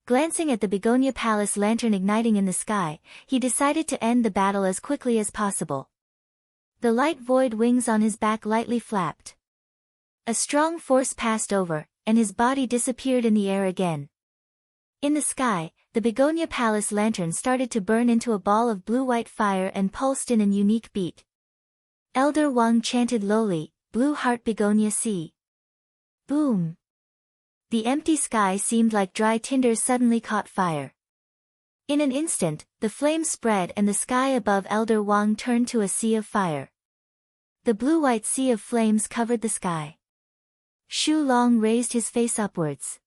Glancing at the Begonia Palace lantern igniting in the sky, he decided to end the battle as quickly as possible. The light void wings on his back lightly flapped. A strong force passed over, and his body disappeared in the air again. In the sky, the Begonia Palace lantern started to burn into a ball of blue-white fire and pulsed in a unique beat. Elder Wang chanted lowly, "Blue Heart Begonia Sea." Boom! The empty sky seemed like dry tinder suddenly caught fire. In an instant, the flames spread and the sky above Elder Wang turned to a sea of fire. The blue-white sea of flames covered the sky. Shu Long raised his face upwards.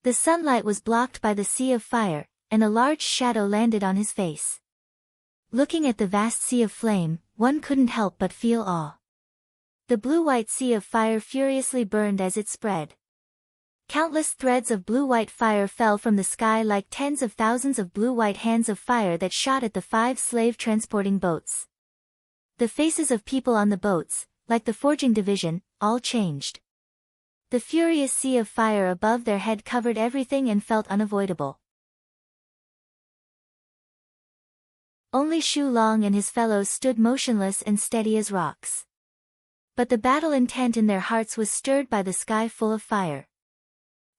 The sunlight was blocked by the sea of fire, and a large shadow landed on his face. Looking at the vast sea of flame, one couldn't help but feel awe. The blue-white sea of fire furiously burned as it spread. Countless threads of blue-white fire fell from the sky like tens of thousands of blue-white hands of fire that shot at the 5 slave-transporting boats. The faces of people on the boats, like the forging division, all changed. The furious sea of fire above their head covered everything and felt unavoidable. Only Shu Long and his fellows stood motionless and steady as rocks. But the battle intent in their hearts was stirred by the sky full of fire.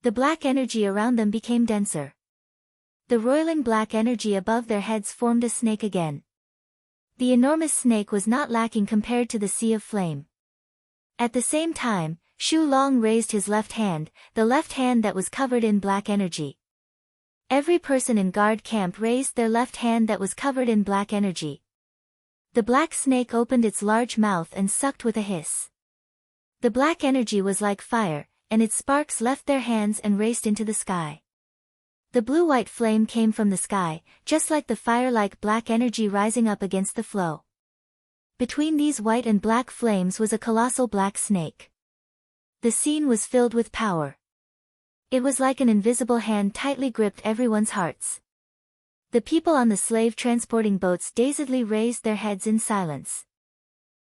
The black energy around them became denser. The roiling black energy above their heads formed a snake again. The enormous snake was not lacking compared to the sea of flame. At the same time, Shu Long raised his left hand, the left hand that was covered in black energy. Every person in guard camp raised their left hand that was covered in black energy. The black snake opened its large mouth and sucked with a hiss. The black energy was like fire, and its sparks left their hands and raced into the sky. The blue-white flame came from the sky, just like the fire-like black energy rising up against the flow. Between these white and black flames was a colossal black snake. The scene was filled with power. It was like an invisible hand tightly gripped everyone's hearts. The people on the slave-transporting boats dazedly raised their heads in silence.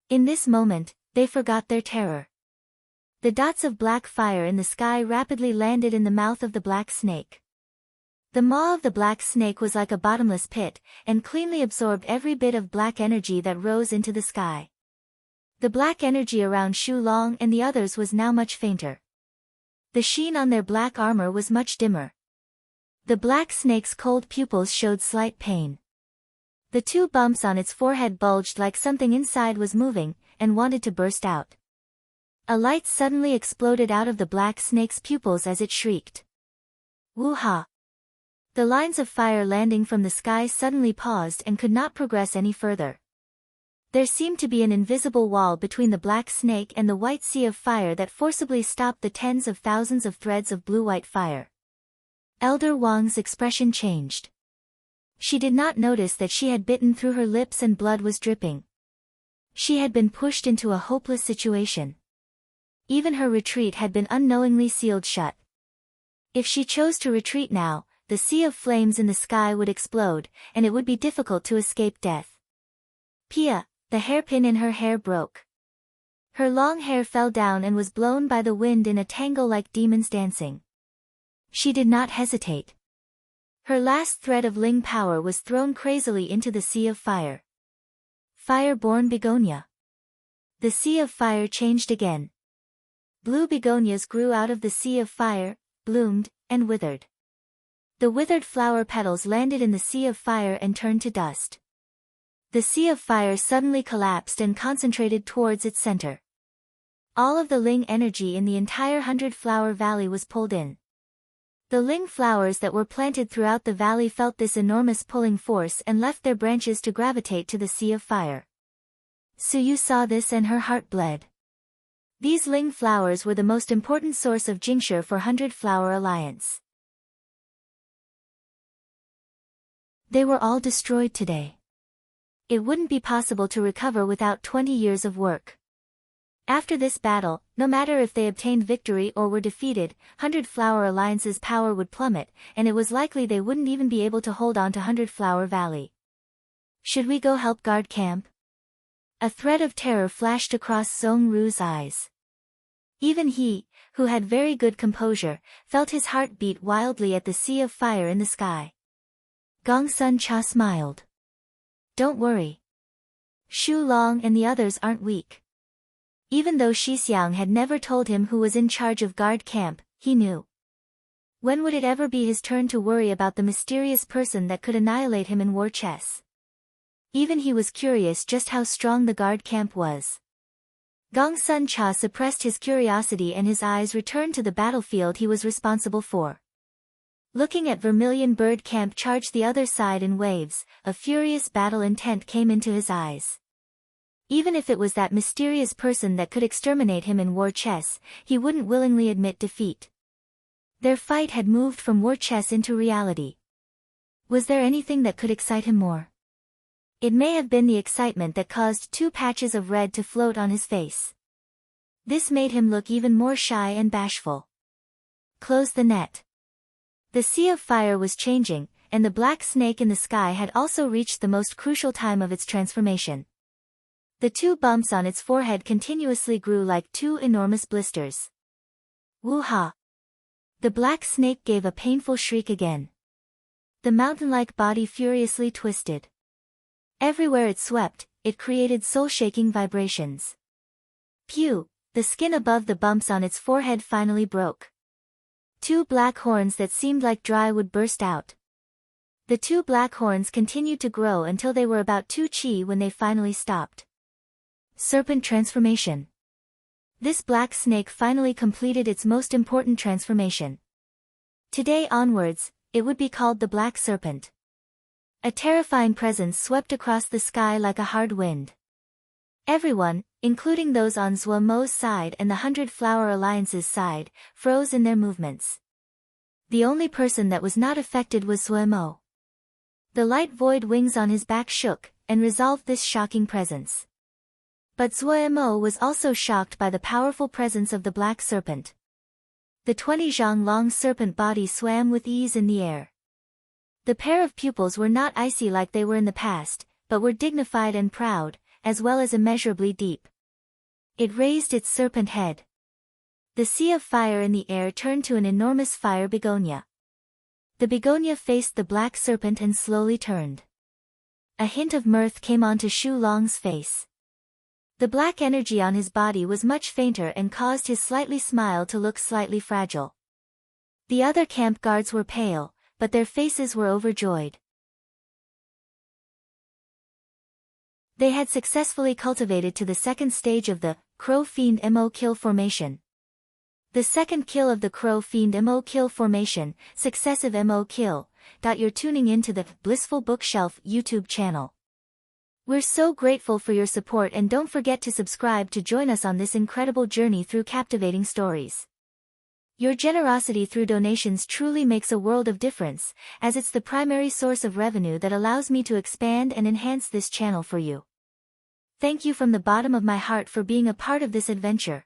In this moment, they forgot their terror. The dots of black fire in the sky rapidly landed in the mouth of the black snake. The maw of the black snake was like a bottomless pit, and cleanly absorbed every bit of black energy that rose into the sky. The black energy around Shu Long and the others was now much fainter. The sheen on their black armor was much dimmer. The black snake's cold pupils showed slight pain. The 2 bumps on its forehead bulged like something inside was moving, and wanted to burst out. A light suddenly exploded out of the black snake's pupils as it shrieked. Woo-ha! The lines of fire landing from the sky suddenly paused and could not progress any further. There seemed to be an invisible wall between the black snake and the white sea of fire that forcibly stopped the tens of thousands of threads of blue-white fire. Elder Wang's expression changed. She did not notice that she had bitten through her lips and blood was dripping. She had been pushed into a hopeless situation. Even her retreat had been unknowingly sealed shut. If she chose to retreat now, the sea of flames in the sky would explode, and it would be difficult to escape death. Pia, the hairpin in her hair broke. Her long hair fell down and was blown by the wind in a tangle like demons dancing. She did not hesitate. Her last thread of Ling power was thrown crazily into the sea of fire. Fire-born begonia. The sea of fire changed again. Blue begonias grew out of the sea of fire, bloomed, and withered. The withered flower petals landed in the sea of fire and turned to dust. The sea of fire suddenly collapsed and concentrated towards its center. All of the Ling energy in the entire 100-flower valley was pulled in. The Ling flowers that were planted throughout the valley felt this enormous pulling force and left their branches to gravitate to the sea of fire. Suyu saw this and her heart bled. These Ling flowers were the most important source of Jingshi for 100-flower alliance. They were all destroyed today. It wouldn't be possible to recover without 20 years of work. After this battle, no matter if they obtained victory or were defeated, 100-flower alliance's power would plummet, and it was likely they wouldn't even be able to hold on to 100-flower valley. Should we go help guard camp? A thread of terror flashed across Zhong Ru's eyes. Even he, who had very good composure, felt his heart beat wildly at the sea of fire in the sky. Gong Sun Cha smiled. Don't worry. Shu Long and the others aren't weak. Even though Shixiang had never told him who was in charge of guard camp, he knew. When would it ever be his turn to worry about the mysterious person that could annihilate him in war chess? Even he was curious just how strong the guard camp was. Gong Sun Cha suppressed his curiosity and his eyes returned to the battlefield he was responsible for. Looking at Vermilion Bird Camp charge the other side in waves, a furious battle intent came into his eyes. Even if it was that mysterious person that could exterminate him in war chess, he wouldn't willingly admit defeat. Their fight had moved from war chess into reality. Was there anything that could excite him more? It may have been the excitement that caused 2 patches of red to float on his face. This made him look even more shy and bashful. Close the net. The sea of fire was changing, and the black snake in the sky had also reached the most crucial time of its transformation. The 2 bumps on its forehead continuously grew like 2 enormous blisters. Woo-ha! The black snake gave a painful shriek again. The mountain-like body furiously twisted. Everywhere it swept, it created soul-shaking vibrations. Pew! The skin above the bumps on its forehead finally broke. 2 black horns that seemed like dry wood burst out. The 2 black horns continued to grow until they were about 2 chi when they finally stopped. Serpent transformation. This black snake finally completed its most important transformation. Today onwards, it would be called the Black Serpent. A terrifying presence swept across the sky like a hard wind. Everyone, including those on Zhuo Mo's side and the 100-flower alliance's side, froze in their movements. The only person that was not affected was Zhuo Mo. The light void wings on his back shook, and resolved this shocking presence. But Zhuo Mo was also shocked by the powerful presence of the black serpent. The 20-zhang long serpent body swam with ease in the air. The pair of pupils were not icy like they were in the past, but were dignified and proud, as well as immeasurably deep. It raised its serpent head. The sea of fire in the air turned to an enormous fire begonia. The begonia faced the black serpent and slowly turned. A hint of mirth came onto Shu Long's face. The black energy on his body was much fainter and caused his slightly smile to look slightly fragile. The other camp guards were pale, but their faces were overjoyed. They had successfully cultivated to the second stage of the Crow Fiend MO Kill formation. The second kill of the Crow Fiend MO Kill formation, successive MO Kill. You're tuning into the Blissful Bookshelf YouTube channel. We're so grateful for your support, and don't forget to subscribe to join us on this incredible journey through captivating stories. Your generosity through donations truly makes a world of difference, as it's the primary source of revenue that allows me to expand and enhance this channel for you. Thank you from the bottom of my heart for being a part of this adventure.